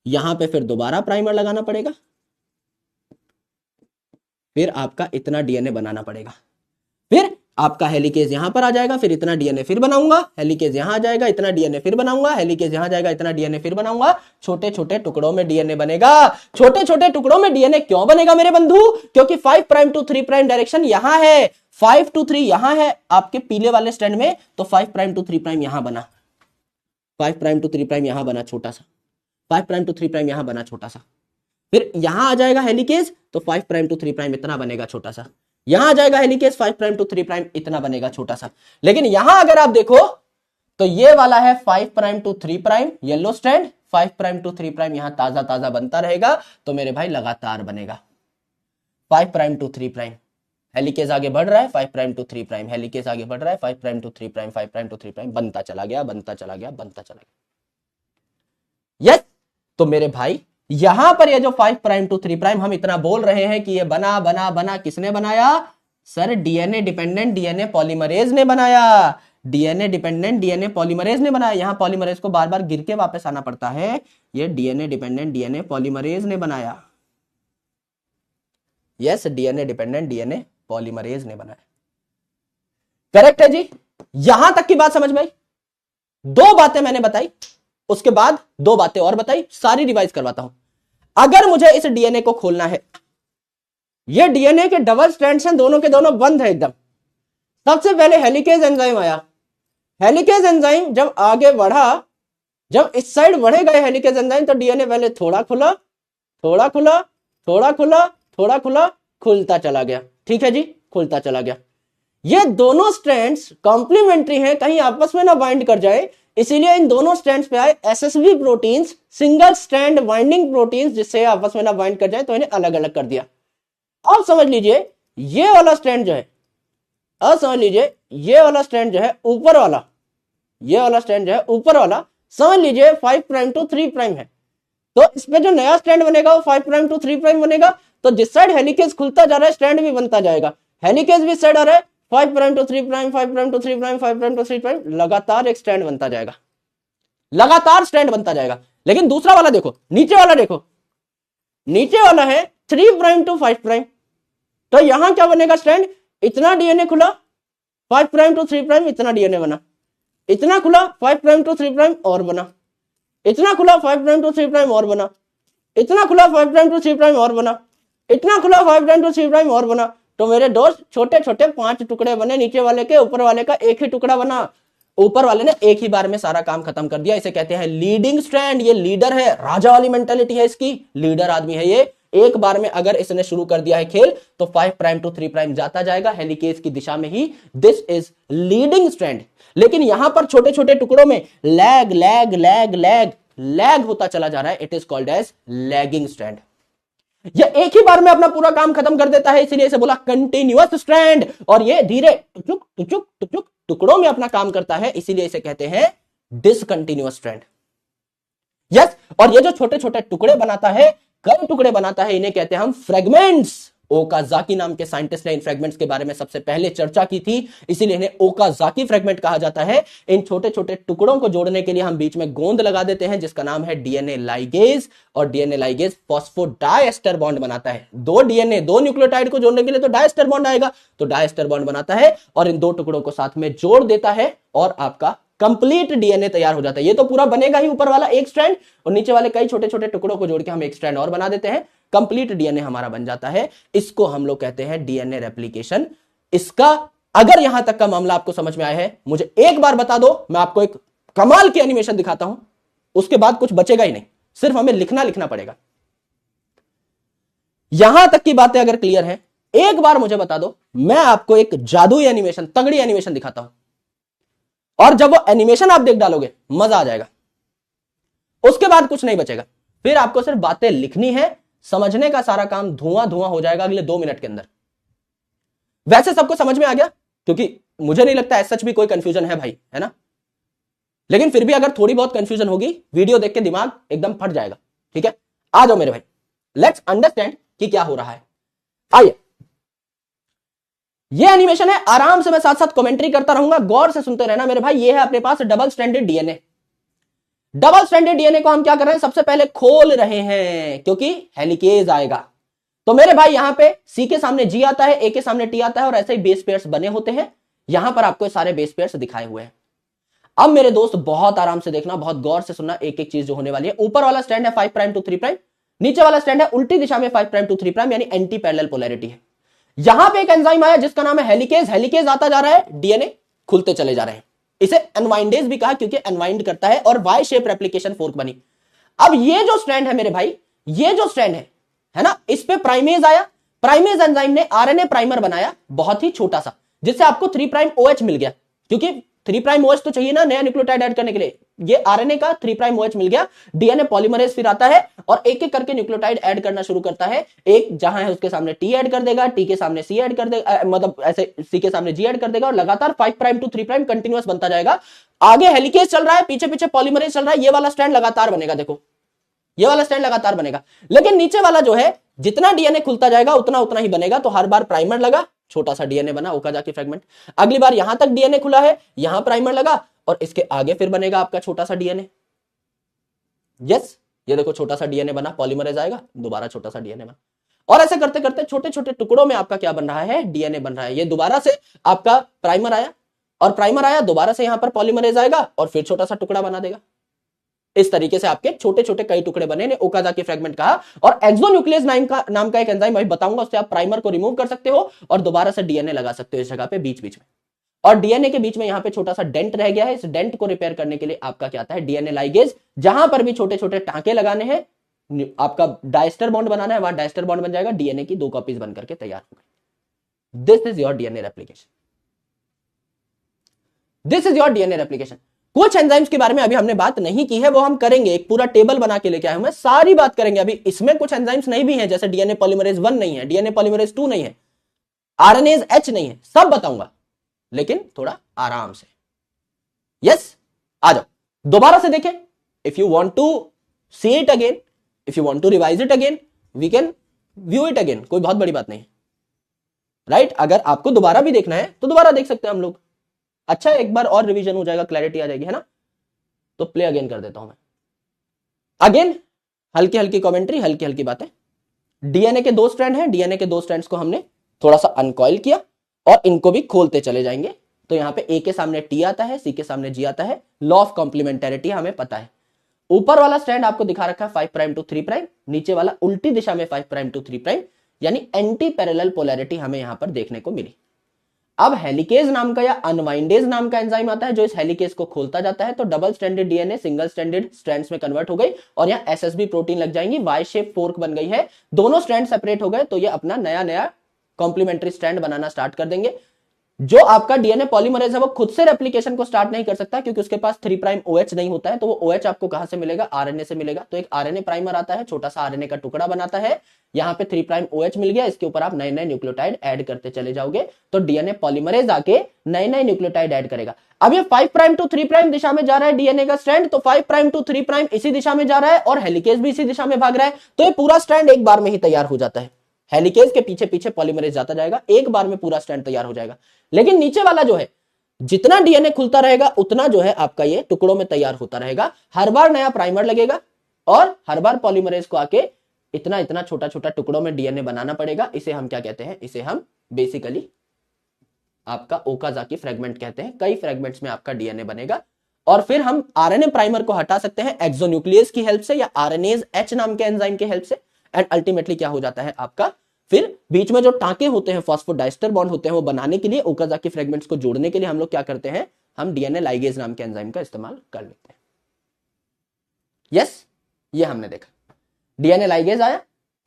यहां पे फिर दोबारा प्राइमर लगाना पड़ेगा, फिर आपका इतना डीएनए बनाना पड़ेगा, फिर आपका हेलिकेज यहां पर आ जाएगा, फिर इतना डीएनए फिर बनाऊंगा, हेलिकेज यहां आ जाएगा, इतना डीएनए फिर बनाऊंगा, हेलिकेज यहां जाएगा, इतना डीएनए फिर बनाऊंगा। छोटे छोटे टुकड़ों में डीएनए बनेगा। छोटे छोटे टुकड़ों में डीएनए क्यों बनेगा मेरे बंधु? क्योंकि 5 प्राइम टू 3 प्राइम डायरेक्शन यहां है, 5 टू 3 यहां है आपके पीले वाले स्टैंड में, तो 5 प्राइम टू 3 प्राइम यहां बना, 5 प्राइम टू 3 प्राइम यहां बना छोटा सा, 5 प्राइम टू 3 प्राइम यहां बना छोटा सा, फिर यहां आ जाएगा हेलिकेज, तो 5 प्राइम टू 3 प्राइम इतना बनेगा छोटा सा, यहां आ जाएगा हेलिकेज, 5 प्राइम टू 3 प्राइम इतना बनेगा छोटा सा। लेकिन यहां अगर आप देखो तो ये वाला है 5 prime to 3 prime yellow strand, 5 prime to 3 prime यहां ताजा ताजा बनता रहेगा, तो मेरे भाई लगातार बनेगा। 5 प्राइम टू 3 प्राइम, हेलिकेज आगे बढ़ रहा है, 5 प्राइम टू 3 प्राइम, हेलिकेज आगे बढ़ रहा है, 5 prime to 3 prime, 5 prime to 3 prime, बनता चला गया, बनता चला गया, बनता चला गया। यस, तो मेरे भाई यहां पर ये जो 5 प्राइम टू 3 प्राइम हम इतना बोल रहे हैं कि ये बना बना बना, किसने बनाया sir? DNA dependent DNA polymerase ने बनाया, डीएनए डिपेंडेंट डीएनए पॉलीमरेज ने बनाया। यहां पॉलीमरेज को बार बार गिर के वापस आना पड़ता है, ये डीएनए डिपेंडेंट डीएनए पॉलीमरेज ने बनाया। Yes, DNA dependent DNA polymerase ने बनाया। करेक्ट है जी। यहां तक की बात समझ में आई? 2 बातें मैंने बताई, उसके बाद 2 बातें और बताई, सारी रिवाइज करवाता हूं। अगर मुझे इस डीएनए को खोलना है, ये डीएनए के डबल स्ट्रैंड्स हैं, दोनों के दोनों बंद है एकदम। सबसे पहले हेलिकेज एंजाइम आया, हेलिकेज एंजाइम जब आगे बढ़ा, जब इस साइड बढ़े गए हेलिकेज एंजाइम, तो डीएनए पहले थोड़ा खुला, थोड़ा खुला, थोड़ा खुला, थोड़ा खुला, खुलता चला गया। ठीक है जी, खुलता चला गया। ये दोनों स्ट्रैंड्स कॉम्प्लीमेंट्री हैं, कहीं आपस में ना बाइंड कर जाए, इसीलिए इन दोनों स्ट्रैंड्स पे आए SSB proteins, single strand binding proteins, जिससे आपस में ना बाइंड कर जाए, तो इन्हें अलग अलग कर दिया। अब समझ लीजिए ये वाला स्ट्रैंड जो है, अब समझ लीजिए ये वाला स्ट्रैंड जो है ऊपर वाला, ये वाला स्ट्रैंड जो है ऊपर वाला, समझ लीजिए 5 प्राइम टू 3 प्राइम है, तो इसमें जो नया स्ट्रैंड बनेगा वो 5 प्राइम टू 3 प्राइम बनेगा। तो जिस साइड हेलिकेज खुलता जा रहा है, स्ट्रैंड भी बनता जाएगा, हेलिकेज भी साइड आ रहा है, 5 prime to 3 prime, 5 prime to 3 prime, 5 prime to 3 prime, लगातार एक स्ट्रैंड बनता जाएगा, लगातार स्ट्रैंड बनता जाएगा। लेकिन दूसरा वाला देखो, नीचे वाला देखो, नीचे वाला है 3 प्राइम टू 5 प्राइम, तो यहां क्या बनेगा स्ट्रैंड? इतना डीएनए खुला, 5 प्राइम टू 3 प्राइम इतना डीएनए बना, इतना खुला 5 प्राइम टू 3 प्राइम और बना, इतना खुला 5 प्राइम टू 3 प्राइम और बना, इतना खुला 5 प्राइम टू 3 प्राइम और बना, इतना खुला 5 प्राइम टू 3 प्राइम और बना। तो मेरे दोस्त छोटे छोटे 5 टुकड़े बने, नीचे वाले के, ऊपर वाले का एक ही टुकड़ा बना। ऊपर वाले ने एक ही बार में सारा काम खत्म कर दिया, इसे कहते हैं लीडिंग स्ट्रैंड। ये लीडर है, राजा वाली मेंटालिटी है इसकी, लीडर आदमी है ये। एक बार में अगर इसने शुरू कर दिया है खेल, तो 5 प्राइम टू 3 प्राइम जाता जाएगा हेलिकेज की दिशा में ही। This is leading strand. लेकिन यहां पर छोटे छोटे टुकड़ों में lag lag lag lag lag होता चला जा रहा है, it is called as lagging strand. यह एक ही बार में अपना पूरा काम खत्म कर देता है, इसलिए इसे बोला कंटिन्यूअस स्ट्रैंड। और ये धीरे टुचुक टुचुक टुचुक टुकड़ों में अपना काम करता है, इसीलिए इसे कहते हैं डिसकंटिन्यूअस स्ट्रैंड। यस, और ये जो छोटे छोटे टुकड़े बनाता है, कई टुकड़े बनाता है, इन्हें कहते हैं हम फ्रेगमेंट्स। ओकाजाकी नाम के साइंटिस्ट ने इन फ्रेगमेंट्स के बारे में सबसे पहले चर्चा की थी, इसीलिए इन्हें ओकाजाकी फ्रेगमेंट कहा जाता है। इन छोटे छोटे टुकड़ों को जोड़ने के लिए हम बीच में गोंद लगा देते हैं, जिसका नाम है डीएनए लाइगेज। और डीएनए लाइगेज फॉस्फोडाइएस्टर बॉन्ड बनाता है। 2 डीएनए 2 न्यूक्लियोटाइड को जोड़ने के लिए तो डाइएस्टर बॉन्ड आएगा, तो डाइएस्टर बॉन्ड बनाता है और इन 2 टुकड़ों को साथ में जोड़ देता है और आपका कंप्लीट डीएनए तैयार हो जाता है। ये तो पूरा बनेगा ही ऊपर वाला एक स्ट्रैंड, और नीचे वाले कई छोटे छोटे टुकड़ों को जोड़ के हम एक स्ट्रैंड और बना देते हैं, कंप्लीट डीएनए हमारा बन जाता है। इसको हम लोग कहते हैं डीएनए रेप्लिकेशन। इसका अगर यहां तक का मामला आपको समझ में आया है, मुझे एक बार बता दो, मैं आपको एक कमाल की एनिमेशन दिखाता हूं, उसके बाद कुछ बचेगा ही नहीं, सिर्फ हमें लिखना पड़ेगा। यहां तक की बातें अगर क्लियर है, एक बार मुझे बता दो, मैं आपको एक जादुई एनिमेशन, तगड़ी एनिमेशन दिखाता हूं, और जब वो एनिमेशन आप देख डालोगे मजा आ जाएगा। उसके बाद कुछ नहीं बचेगा, फिर आपको सिर्फ बातें लिखनी है, समझने का सारा काम धुआं धुआं हो जाएगा अगले 2 मिनट के अंदर। वैसे सबको समझ में आ गया, क्योंकि मुझे नहीं लगता सच भी कोई कंफ्यूजन है भाई, है ना? लेकिन फिर भी अगर थोड़ी बहुत कंफ्यूजन होगी, वीडियो देख के दिमाग एकदम फट जाएगा। ठीक है, आ जाओ मेरे भाई, लेट्स अंडरस्टैंड कि क्या हो रहा है। आइए, ये एनिमेशन है, आराम से मैं साथ साथ कमेंट्री करता रहूंगा, गौर से सुनते रहना मेरे भाई। ये है अपने पास double stranded DNA. Double stranded DNA को हम क्या कर रहे हैं, सबसे पहले खोल रहे हैं, क्योंकि हेलिकेज आएगा। तो मेरे भाई यहां पे सी के सामने जी आता है, ए के सामने टी आता है, और ऐसे ही बेस पेयर्स बने होते हैं। यहां पर आपको सारे बेस पेयर्स दिखाए हुए हैं। अब मेरे दोस्त बहुत आराम से देखना, बहुत गौर से सुनना, एक एक चीज जो होने वाली है। ऊपर वाला स्टैंड है 5 प्राइम टू 3 प्राइम, नीचे वाला स्टैंड है उल्टी दिशा में 5 प्राइम टू 3 प्राइम, यानी एंटी पैरेलल पोलैरिटी है। यहां पे एक एंजाइम आया जिसका नाम है हेलिकेज। हेलिकेज आता जा रहा है, डीएनए खुलते चले जा रहे हैं। इसे अनवाइंडेज भी कहा, क्योंकि अनवाइंड करता है, और वाई शेप रेप्लिकेशन फोर्क बनी। अब ये जो स्ट्रैंड है मेरे भाई, ये जो स्ट्रैंड है ना, इस पे प्राइमेज आया। प्राइमेज एंजाइम ने आरएनए प्राइमर बनाया, बहुत ही छोटा सा, जिससे आपको 3 प्राइम ओएच मिल गया, क्योंकि 3 प्राइम ओएच तो चाहिए ना नया न्यूक्लियोटाइड ऐड करने के लिए। ये आरएनए का 3 प्राइम ओएच मिल गया। डीएनए पॉलीमरेज फिर आता है और एक एक करके न्यूक्लियोटाइड ऐड करना शुरू करता है। एक जहां है उसके सामने टी ऐड कर देगा, टी के सामने सी ऐड कर देगा, मतलब ऐसे सी के सामने जी ऐड कर देगा, और लगातार 5 प्राइम टू 3 प्राइम कंटिन्यूअस बनता जाएगा। आगे हेलिकेज चल रहा है, पीछे पीछे पॉलीमरेज चल रहा है। ये वाला स्ट्रैंड लगातार बनेगा, देखो ये वाला स्ट्रैंड लगातार बनेगा। लेकिन नीचे वाला जो है, जितना डीएनए खुलता जाएगा उतना उतना ही बनेगा। तो हर बार प्राइमर लगा, छोटा सा डीएनए बना, ओकाजाकी फ्रेगमेंट। अगली बार यहां तक डीएनए खुला है, यहां प्राइमर लगा, और इसके आगे फिर बनेगा आपका छोटा सा डीएनए। यस, ये देखो छोटा सा डीएनए बना, पॉलीमरेज आएगा, दोबारा छोटा सा डीएनए बना, और ऐसे करते करते छोटे छोटे टुकड़ों में आपका क्या बन रहा है, डीएनए बन रहा है। ये दोबारा से आपका प्राइमर आया, और प्राइमर आया, दोबारा से यहां पर पॉलीमरेज आएगा, और फिर छोटा सा टुकड़ा बना देगा। इस तरीके से आपके छोटे छोटे कई टुकड़े बने ने ओकाजाकी फ्रेगमेंट कहा। और एक्सोन्यूक्लियस नाम का एक एंजाइम अभी बताऊंगा, उससे आप प्राइमर को रिमूव कर सकते हो और दोबारा से डीएनए लगा सकते हो इस जगह पे बीच बीच में। और डीएनए के बीच में यहां पे छोटा सा डेंट रह गया है, इस डेंट को रिपेयर करने के लिए आपका क्या आता है, डीएनए लाइगेज। जहां पर भी छोटे छोटे टांके लगाने हैं, आपका डायस्टर बॉन्ड बनाना है, वहां डायस्टर बॉन्ड बन जाएगा, डीएनए की 2 कॉपीज बनकर के तैयार हो गई। This is your DNA replication. This is your DNA replication. कुछ एंजाइम्स के बारे में अभी हमने बात नहीं की है, वो हम करेंगे, एक पूरा टेबल बना के लेके आए हूं मैं, सारी बात करेंगे। अभी इसमें कुछ एंजाइम्स नहीं भी हैं, जैसे डीएनए पॉलीमरेज 1 नहीं है, डीएनए पॉलीमरेज 2 नहीं है, आरएनएज एच नहीं है, सब बताऊंगा, लेकिन थोड़ा आराम से। यस, आ जाओ, दोबारा से देखें। If you want to see it again, if you want to revise it again, we can view it again, कोई बहुत बड़ी बात नहीं है, राइट? अगर आपको दोबारा भी देखना है तो दोबारा देख सकते हैं हम लोग। अच्छा, एक बार और रिवीजन हो जाएगा, क्लैरिटी आ जाएगी, है ना? तो प्ले अगेन कर देता हूं मैं। अगेन हल्की हल्की कमेंट्री, हल्की हल्की बातें। डीएनए के 2 स्ट्रैंड हैं, डीएनए के 2 स्ट्रैंड्स को हमने थोड़ा सा अनकॉइल किया, और इनको भी खोलते चले जाएंगे। तो यहां पे ए के सामने टी आता है, सी के सामने जी आता है, लॉ ऑफ कॉम्प्लीमेंटेरिटी हमें पता है। ऊपर वाला स्ट्रैंड आपको दिखा रखा है 5 प्राइम टू 3 प्राइम, नीचे वाला उल्टी दिशा में 5 प्राइम टू 3 प्राइम, यानी एंटी पैरेलल पोलैरिटी हमें यहां पर देखने को मिली। अब हेलिकेज नाम का या अनवाइंडेज नाम का एंजाइम आता है, जो इस हेलिकेज को खोलता जाता है, तो double stranded DNA single stranded strands में कन्वर्ट हो गई, और यहां एसएसबी प्रोटीन लग जाएंगी, वाई शेप फोर्क बन गई है, दोनों स्ट्रैंड सेपरेट हो गए। तो ये अपना नया नया कॉम्प्लीमेंट्री स्ट्रैंड बनाना स्टार्ट कर देंगे। जो आपका डीएनए पॉलीमरेज है वो खुद से रेप्लिकेशन को स्टार्ट नहीं कर सकता, क्योंकि उसके पास 3 प्राइम ओएच नहीं होता है। तो वो ओएच आपको कहां से मिलेगा, आरएनए से मिलेगा। तो एक आरएनए प्राइमर आता है, छोटा सा आरएनए का टुकड़ा बनाता है, यहां पे 3 प्राइम ओएच मिल गया, इसके ऊपर आप नए नए न्यूक्लियोटाइड ऐड करते चले जाओगे, तो डीएनए पॉलीमरेज आके नए नए न्यूक्लियोटाइड ऐड करेगा। अब ये 5 प्राइम टू 3 प्राइम दिशा में जा रहा है डीएनए का स्ट्रैंड, तो 5 प्राइम टू 3 प्राइम इसी दिशा में जा रहा है, और हेलिकेज भी इसी दिशा में भाग रहा है। तो ये पूरा स्ट्रैंड एक बार में ही तैयार हो जाता है। हेलिकेज के पीछे पीछे पॉलीमरेज जाता जाएगा, एक बार में पूरा स्ट्रैंड तैयार हो जाएगा। लेकिन नीचे वाला जो है, जितना डीएनए खुलता रहेगा उतना जो है आपका ये टुकड़ों में तैयार होता रहेगा। हर बार नया प्राइमर लगेगा, और हर बार पॉलीमरेज को आके इतना इतना छोटा छोटा टुकड़ों में डीएनए बनाना पड़ेगा। इसे हम क्या कहते हैं, इसे हम बेसिकली आपका ओकाजाकी फ्रेगमेंट कहते हैं। कई फ्रेगमेंट्स में आपका डीएनए बनेगा, और फिर हम आरएनए प्राइमर को हटा सकते हैं एक्सोन्यूक्लियस की हेल्प से या आरएनएज एच नाम के एंजाइम की हेल्प से। एंड अल्टीमेटली क्या हो जाता है आपका, फिर बीच में जो टांके होते हैं फॉस्फोडाइस्टर बॉन्ड होते हैं वो बनाने के लिए, ओकाजाकी फ्रेगमेंट्स को जोड़ने के लिए हम लोग क्या करते हैं, हम डीएनए लाइगेज नाम के एंजाइम का इस्तेमाल कर लेते हैं। यस, ये हमने देखा, डीएनए लाइगेज आया,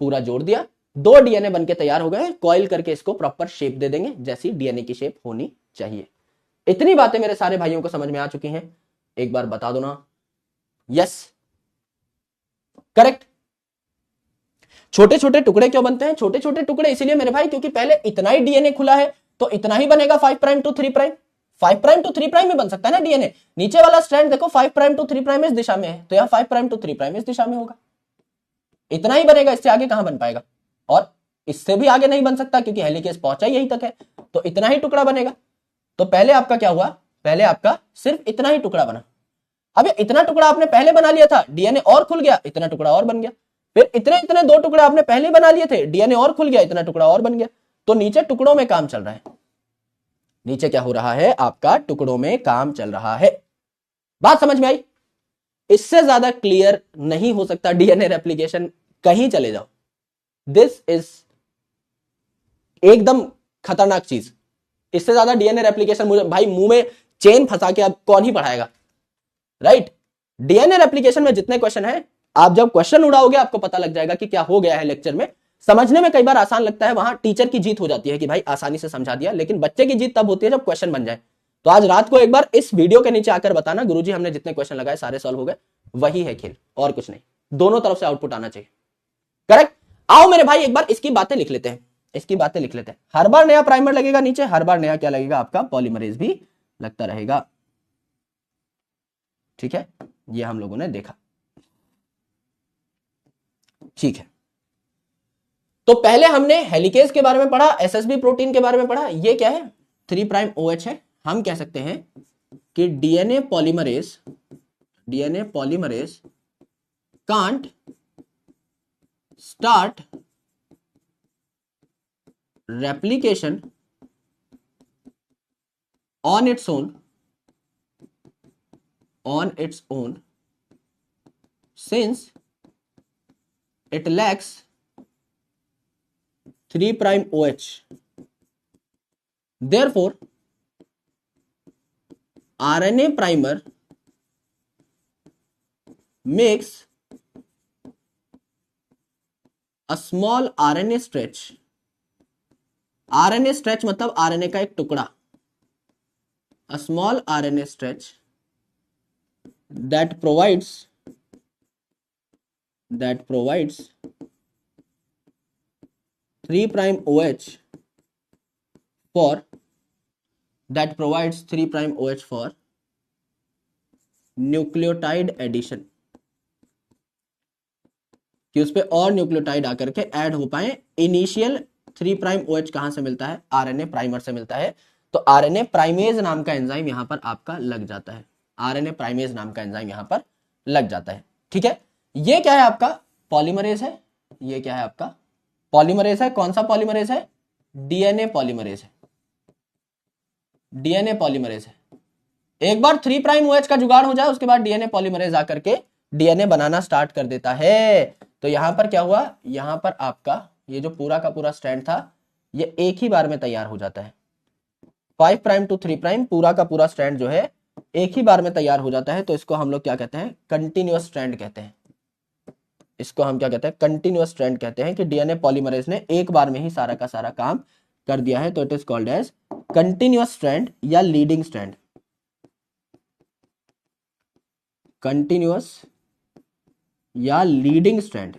पूरा जोड़ दिया, 2 डीएनए बनके तैयार हो गए, कॉइल करके इसको प्रॉपर शेप दे देंगे जैसी डीएनए की शेप होनी चाहिए। इतनी बातें मेरे सारे भाइयों को समझ में आ चुकी हैं, एक बार बता दो ना। Yes, correct. छोटे छोटे टुकड़े क्यों बनते हैं, छोटे छोटे टुकड़े इसलिए मेरे भाई क्योंकि पहले इतना ही डीएनए खुला है तो इतना ही बनेगा 5 prime to 3 prime, 5 prime to 3 prime में बन सकता है ना डीएनए। नीचे वाला स्ट्रैंड देखो 5 प्राइम टू 3 प्राइम इस दिशा में है, तो यहां 5 प्राइम टू 3 प्राइम इस दिशा में होगा, इतना ही बनेगा, इससे आगे कहां बन पाएगा, और इससे भी आगे नहीं बन सकता क्योंकि हेलिकेज पहुंचा यहीं तक है, तो इतना ही टुकड़ा बनेगा। तो पहले आपका क्या हुआ, पहले आपका सिर्फ इतना ही टुकड़ा बना। अब इतना टुकड़ा आपने पहले बना लिया था, डीएनए और खुल गया, इतना टुकड़ा और बन गया। फिर इतने इतने 2 टुकड़े आपने पहले बना लिए थे, डीएनए और खुल गया, इतना टुकड़ा और बन गया। तो नीचे टुकड़ों में काम चल रहा है, नीचे क्या हो रहा है आपका, टुकड़ों में काम चल रहा है। बात समझ में आई? इससे ज्यादा क्लियर नहीं हो सकता डीएनए रेप्लिकेशन, कहीं चले जाओ, दिस इज एकदम खतरनाक चीज। इससे ज्यादा डीएनए रेप्लिकेशन मुझे भाई मुंह में चेन फंसा के अब कौन ही पढ़ाएगा, राइट? डीएनए रेप्लिकेशन में जितने क्वेश्चन है, आप जब क्वेश्चन उड़ाओगे आपको पता लग जाएगा कि क्या हो गया है लेक्चर में। समझने में कई बार आसान लगता है, वहां टीचर की जीत हो जाती है कि भाई आसानी से समझा दिया, लेकिन बच्चे की जीत तब होती है जब क्वेश्चन बन जाए। तो आज रात को एक बार इस वीडियो के नीचे आकर बताना, गुरुजी हमने जितने क्वेश्चन लगाए सारे सॉल्व हो गए, वही है खेल और कुछ नहीं, दोनों तरफ से आउटपुट आना चाहिए, करेक्ट? आओ मेरे भाई एक बार इसकी बातें लिख लेते हैं, इसकी बातें लिख लेते हैं। हर बार नया प्राइमर लगेगा नीचे, हर बार नया क्या लगेगा आपका, पॉलीमरेज भी लगता रहेगा, ठीक है? ये हम लोगों ने देखा, ठीक है। तो पहले हमने हेलिकेज के बारे में पढ़ा, एसएसबी प्रोटीन के बारे में पढ़ा। ये क्या है, 3 प्राइम OH है। हम कह सकते हैं कि DNA polymerase can't start replication on its own since it lacks 3 prime OH. Therefore, RNA primer makes a small RNA stretch. RNA stretch मतलब RNA का एक टुकड़ा, a small RNA stretch that provides 3 prime OH for nucleotide addition, कि उस पे और nucleotide आकर के ऐड हो पाए। इनिशियल 3 प्राइम OH कहां से मिलता है, आरएनए प्राइमर से मिलता है। तो आरएनए प्राइमेज नाम का एंजाइम यहां पर आपका लग जाता है, आरएनए प्राइमेज नाम का एंजाइम यहां पर लग जाता है, ठीक है? ये क्या है आपका, पॉलीमरेज है। ये क्या है आपका, पॉलीमरेज है। कौन सा पॉलीमरेज है, डीएनए पॉलीमरेज है, डीएनए पॉलीमरेज है। एक बार 3 प्राइम OH का जुगाड़ हो जाए उसके बाद डीएनए पॉलीमरेज आकर के डीएनए बनाना स्टार्ट कर देता है। तो यहां पर क्या हुआ, यहां पर आपका ये जो पूरा का पूरा स्ट्रैंड था ये एक ही बार में तैयार हो जाता है। 5 प्राइम टू 3 प्राइम पूरा का पूरा स्ट्रैंड जो है एक ही बार में तैयार हो जाता है। तो इसको हम लोग क्या कहते हैं, कंटिन्यूअस स्ट्रैंड कहते हैं। इसको हम क्या कहते हैं, कंटिन्यूअस स्ट्रैंड कहते हैं, कि डीएनए पॉलीमरेज ने एक बार में ही सारा का सारा काम कर दिया है। तो it is called as continuous strand या लीडिंग स्ट्रैंड, कंटिन्यूअस या leading strand,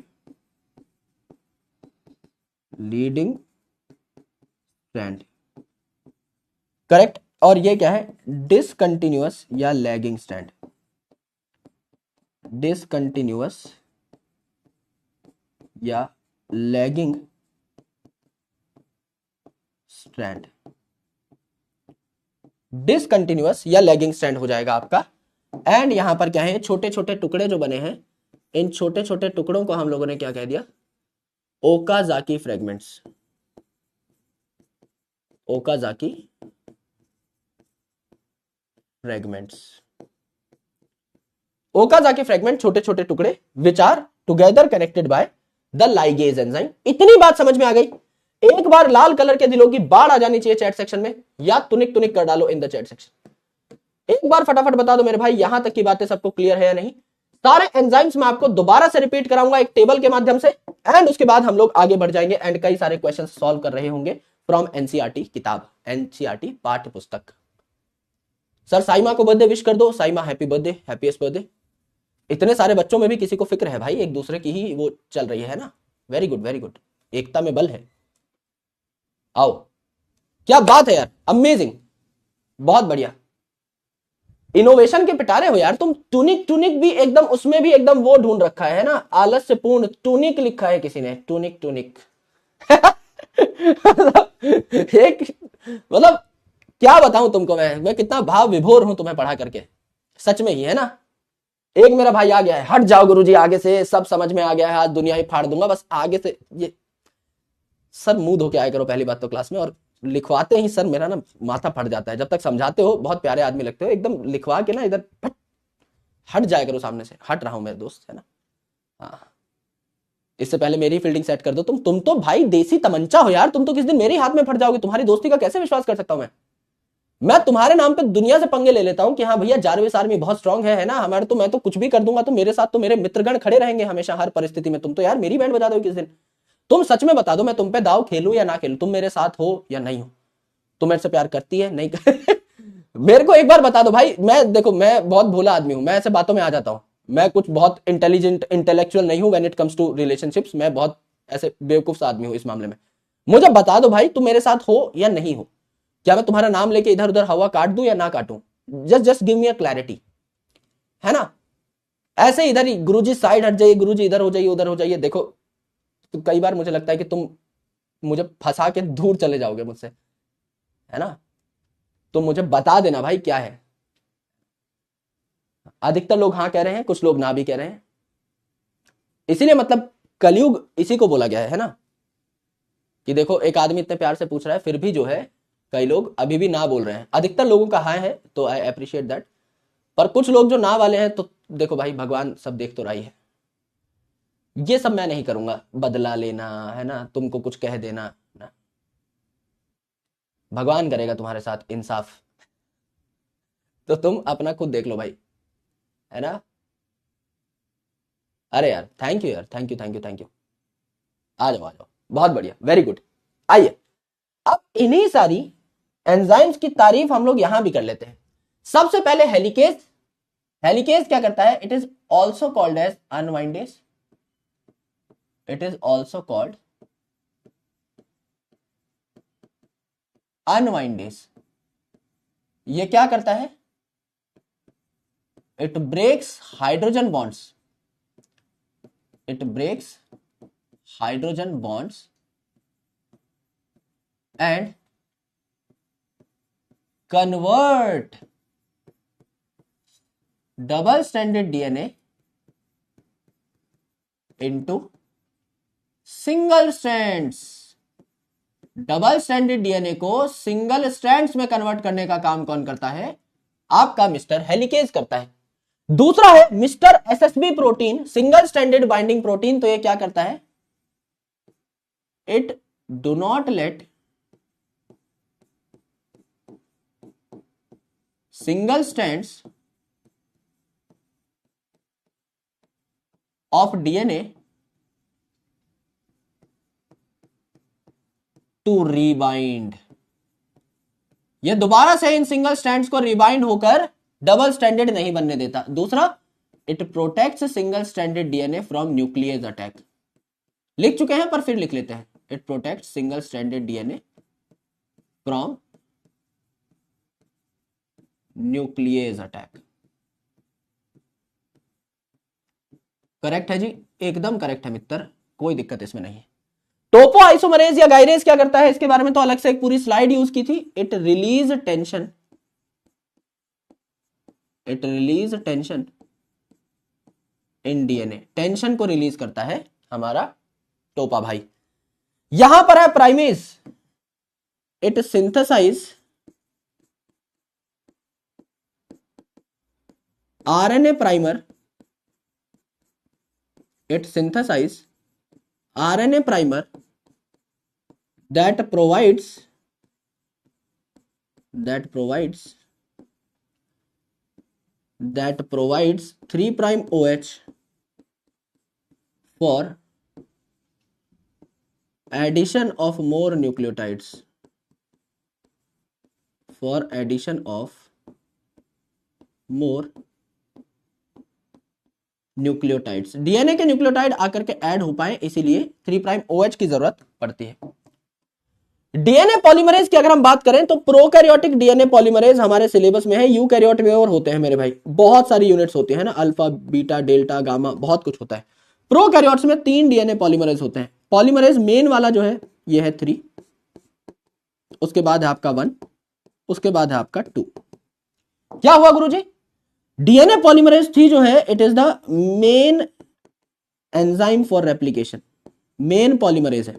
leading strand, correct? और ये क्या है, डिसकंटिन्यूअस या लैगिंग स्ट्रैंड, डिसकंटिन्यूअस या लैगिंग स्ट्रैंड, डिसकंटिन्यूअस या लैगिंग स्ट्रैंड हो जाएगा आपका। एंड यहां पर क्या है, छोटे छोटे टुकड़े जो बने हैं, इन छोटे छोटे टुकड़ों को हम लोगों ने क्या कह दिया, Okazaki fragments, Okazaki fragments, Okazaki fragment छोटे छोटे टुकड़े which are together connected by the ligase enzyme. इतनी बात समझ में आ गई। एक बार लाल कलर के दिलों की बाढ़ आ जानी चाहिए चैट सेक्शन में, या तुनिक तुनिक कर डालो इन द चैट सेक्शन। एक बार फटाफट बता दो मेरे भाई, यहां तक की बातें सबको क्लियर है या नहीं। सारे एंजाइम्स मैं आपको दोबारा से रिपीट कराऊंगा एक टेबल के माध्यम से, एंड उसके बाद हम लोग आगे बढ़ जाएंगे एंड कई सारे क्वेश्चन सॉल्व कर रहे होंगे फ्रॉम एनसीईआरटी किताब, एनसीईआरटी पाठ्य पुस्तक। सर साइमा को बर्थडे विश कर दो, Saima happy birthday, happiest birthday. इतने सारे बच्चों में भी किसी को फिक्र है भाई, एक दूसरे की ही वो चल रही है ना। वेरी गुड वेरी गुड, एकता में बल है। आओ, क्या बात है यार, अमेजिंग, बहुत बढ़िया। इनोवेशन के पिटारे हो यार तुम। टूनिक टूनिक भी एकदम, उसमें भी एकदम वो ढूंढ रखा है ना, आलस्य पूर्ण टूनिक लिखा है किसी ने, टूनिक टूनिक। एक मतलब क्या बताऊं तुमको, मैं कितना भाव विभोर हूं तुम्हें पढ़ा करके, सच में ही है ना। एक मेरा भाई आ गया है, हट जाओ गुरुजी आगे से, सब समझ में आ गया है, आज दुनिया ही फाड़ दूंगा, बस आगे से ये। सर मुंह धो के आया करो पहली बात तो क्लास में, और लिखवाते ही सर मेरा ना माथा फट जाता है। जब तक समझाते हो बहुत प्यारे आदमी लगते हो, एकदम लिखवा के ना इधर हट जाया करो सामने से। हट रहा हूं मेरे दोस्त, है ना। हाँ, इससे पहले मेरी फील्डिंग सेट कर दो। तुम तो भाई देसी तमंचा हो यार, तुम तो किस दिन मेरे हाथ में फट जाओगे। तुम्हारी दोस्ती का कैसे विश्वास कर सकता हूं मैं तुम्हारे नाम पे दुनिया से पंगे ले लेता हूं कि हाँ भैया जारवेस आर्मी बहुत स्ट्रांग है ना हमारे, तो मैं तो कुछ भी कर दूंगा, तो मेरे साथ तो मेरे मित्रगण खड़े रहेंगे हमेशा हर परिस्थिति में। तुम तो यार मेरी बैंड बजा दो किस दिन। तुम सच में बता दो, मैं तुम पे दाव खेलूं या ना खेलूं, तुम मेरे साथ हो या नहीं हो, तुम मेरे से प्यार करती है नहीं कर... मेरे को एक बार बता दो भाई। मैं देखो, मैं बहुत भोला आदमी हूं, मैं ऐसे बातों में आ जाता हूं। मैं कुछ बहुत इंटेलिजेंट इंटेलेक्चुअल नहीं हूं when it comes to relationships. मैं बहुत ऐसे बेवकूफ आदमी हूं इस मामले में। मुझे बता दो भाई, तुम मेरे साथ हो या नहीं हो। क्या मैं तुम्हारा नाम लेके इधर उधर हवा काट दूं या ना काटूं? Just give me a clarity, है ना। ऐसे इधर ही गुरुजी साइड हट जाइए, गुरुजी इधर हो जाइए, उधर हो जाइए। देखो तो कई बार मुझे लगता है कि तुम मुझे फंसा के दूर चले जाओगे मुझसे, है ना। तो मुझे बता देना भाई क्या है। अधिकतर लोग हाँ कह रहे हैं, कुछ लोग ना भी कह रहे हैं। इसीलिए मतलब कलयुग इसी को बोला गया है ना, कि देखो एक आदमी इतने प्यार से पूछ रहा है, फिर भी जो है कई लोग अभी भी ना बोल रहे हैं। अधिकतर लोगों का हाँ है, तो आई अप्रिशिएट दैट। पर कुछ लोग जो ना वाले हैं, तो देखो भाई भगवान सब देख तो रही है। ये सब मैं नहीं करूंगा, बदला लेना, है ना, तुमको कुछ कह देना ना। भगवान करेगा तुम्हारे साथ इंसाफ। तो तुम अपना खुद देख लो भाई, है ना। अरे यार थैंक यू यार, thank you thank you thank you. आ जाओ आ जाओ, बहुत बढ़िया, वेरी गुड। आइए अब इन्हीं सारी एंजाइम्स की तारीफ हम लोग यहां भी कर लेते हैं। सबसे पहले हेलिकेज। हेलिकेज क्या करता है? It is also called as unwindase. It is also called unwindase. ये क्या करता है? It breaks hydrogen bonds. It breaks hydrogen bonds and convert double stranded DNA into single strands। Double stranded DNA को single strands में convert करने का काम कौन करता है? आपका मिस्टर हेलिकेज करता है। दूसरा है mister SSB protein, single stranded binding protein. तो ये क्या करता है? It do not let single strands of DNA to rebind। ये दोबारा से इन सिंगल स्ट्रैंड्स को रिबाइंड होकर डबल स्ट्रैंडेड नहीं बनने देता। दूसरा, it protects single stranded DNA from nucleus attack. लिख चुके हैं पर फिर लिख लेते हैं। It protects single stranded DNA from nucleus attack. Correct है जी, एकदम करेक्ट है मित्र, कोई दिक्कत इसमें नहीं है। टोपो आइसोमरेज या गायरेज क्या करता है? इसके बारे में तो अलग से एक पूरी स्लाइड यूज की थी। It release tension. It release tension in DNA. Tension को रिलीज करता है हमारा टोपा भाई। यहां पर है primase. It synthesize RNA primer it synthesize RNA primer that provides 3' OH for addition of more nucleotides. DNA के न्यूक्लियोटाइड आकर के ऐड हो पाए, इसीलिए 3' OH की जरूरत पड़ती है। डीएनए पॉलीमरेज की अगर हम बात करें तो प्रोकैरियोटिक डीएनए पॉलीमरेज हमारे सिलेबस में है, यूकैरियोट में और होते हैं मेरे भाई, बहुत सारी यूनिट्स होती है ना, अल्फा बीटा डेल्टा गामा बहुत कुछ होता है। प्रोकैरियोट्स में 3 डीएनए पॉलीमरेज होते हैं। पॉलीमरेज मेन वाला जो है ये है 3, उसके बाद है आपका 1, उसके बाद है आपका 2। क्या हुआ गुरुजी? डीएनए पॉलीमरेज 3 जो है it is the main enzyme for replication, main polymerase है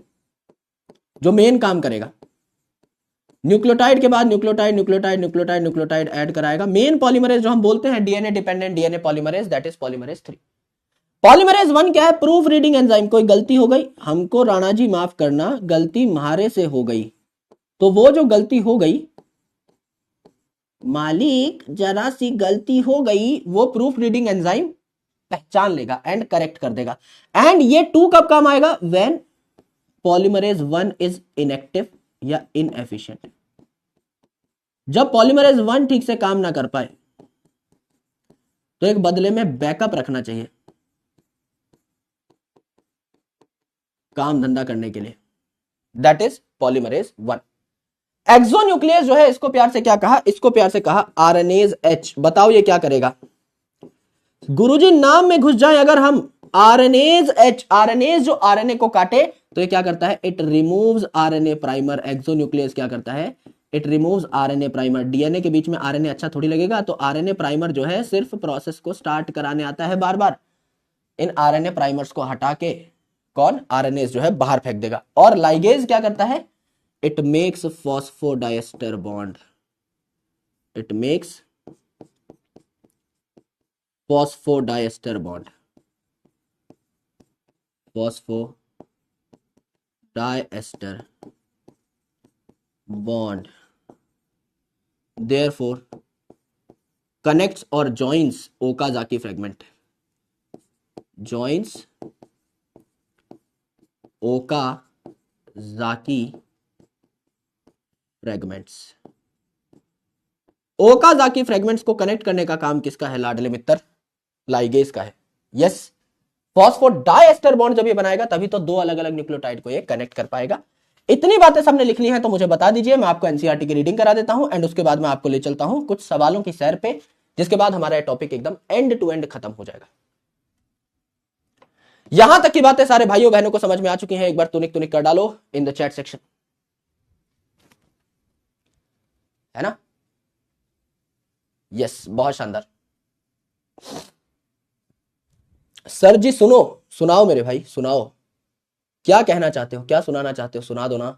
जो मेन काम करेगा। न्यूक्लियोटाइड के बाद न्यूक्लियोटाइड ऐड कराएगा। मेन पॉलीमरेज जो हम बोलते हैं DNA dependent DNA polymerase, that is polymerase 3। Polymerase 1 क्या है? Proof reading enzyme. कोई गलती हो गई, हमको राणा जी माफ करना, गलती म्हारे से हो गई, तो वो जो गलती हो गई, मालिक जरा सी गलती हो गई, वो प्रूफ रीडिंग एंजाइम पहचान लेगा एंड करेक्ट कर देगा। एंड ये 2 कब काम आएगा? व्हेन पॉलीमरेज 1 इज इनएक्टिव या इनएफिशिएंट। जब पॉलीमरेज 1 ठीक से काम ना कर पाए तो एक बदले में बैकअप रखना चाहिए काम धंधा करने के लिए, दैट इज पॉलीमरेज 1। एक्सोन्यूक्लियस जो है इसको प्यार से क्या कहा? इसको प्यार से कहा आरएनएज एच। बताओ ये क्या करेगा? गुरुजी नाम में घुस जाए अगर हम, आरएनएज एच, आरएनएज जो आरएनए को काटे तो ये क्या करता है? It removes RNA primer. Exonuclease क्या करता है? It removes RNA primer. DNA के बीच में आरएनए अच्छा थोड़ी लगेगा, तो आरएनए प्राइमर जो है सिर्फ प्रोसेस को स्टार्ट कराने आता है बार बार। इन आरएनए प्राइमर्स को हटा के कौन? आरएनएज जो है बाहर फेंक देगा। और लाइगेज क्या करता है? It makes phosphodiester bond. It makes phosphodiester bond, phosphodiester bond, therefore connects or joins Okazaki fragment, joins Okazaki fragments। Okazaki fragments को कनेक्ट करने का काम किसका है लाडले मित्र? लाइगेज का है। यस, फॉस्फोडाइएस्टर बॉन्ड जब ये बनाएगा तभी तो 2 अलग अलग न्यूक्लियोटाइड को ये कनेक्ट कर पाएगा। इतनी बातें सबने लिख ली हैं तो मुझे बता दीजिए, मैं आपको एनसीईआरटी की रीडिंग करा देता हूं एंड उसके बाद मैं आपको ले चलता हूं कुछ सवालों की सैर पे, जिसके बाद हमारा टॉपिक एकदम एंड टू एंड खत्म हो जाएगा। यहां तक की बातें सारे भाइयों बहनों को समझ में आ चुकी हैं? एक बार तुनिक तुनिक कर डालो इन द चैट सेक्शन, है ना? यस, बहुत शानदार। सर जी सुनो, सुनाओ मेरे भाई, सुनाओ क्या कहना चाहते हो, क्या सुनाना चाहते हो, सुना दो ना।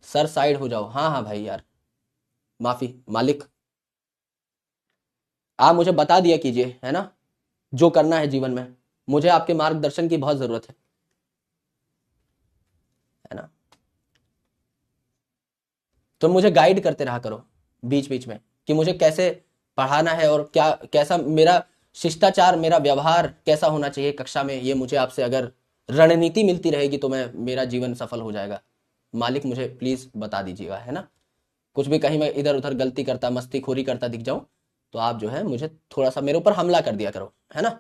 सर साइड हो जाओ। हाँ हाँ भाई यार, माफी मालिक, आप मुझे बता दिया कीजिए, है ना, जो करना है जीवन में। मुझे आपके मार्गदर्शन की बहुत जरूरत है ना? तो मुझे गाइड करते रहा करो बीच बीच में कि मुझे कैसे पढ़ाना है और क्या कैसा मेरा शिष्टाचार, मेरा व्यवहार कैसा होना चाहिए कक्षा में। ये मुझे आपसे अगर रणनीति मिलती रहेगी तो मैं, मेरा जीवन सफल हो जाएगा। मालिक मुझे प्लीज बता दीजिएगा, है ना? कुछ भी कहीं मैं इधर उधर गलती करता, मस्तीखोरी करता दिख जाऊं तो आप जो है मुझे थोड़ा सा मेरे ऊपर हमला कर दिया करो, है ना?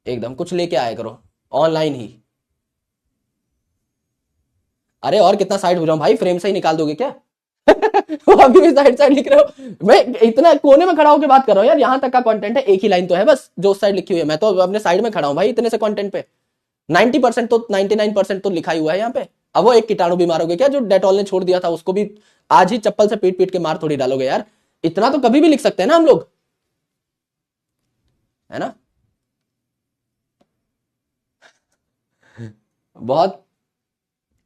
एकदम कुछ लेके आया करो ऑनलाइन ही। अरे और कितना साइड हो जाऊं भाई, फ्रेम से ही निकाल दोगे क्या? वो अभी भी साइड साइड लिख रहे हो। मैं इतना कोने में खड़ा होकर बात कर रहा हूँ यार, यहां तक का कंटेंट है, एक ही लाइन तो है बस जो उस साइड लिखी हुई है। मैं तो अपने साइड में खड़ा हूँ भाई, इतने से कंटेंट पे 90% तो 99% तो लिखा ही हुआ है यहाँ पे। अब वो एक कीटाणु भी मारोगे क्या जो डेटॉल ने छोड़ दिया था, उसको भी आज ही चप्पल से पीट पीट के मार थोड़ी डालोगे यार। इतना तो कभी भी लिख सकते हैं ना हम लोग, है ना? बहुत,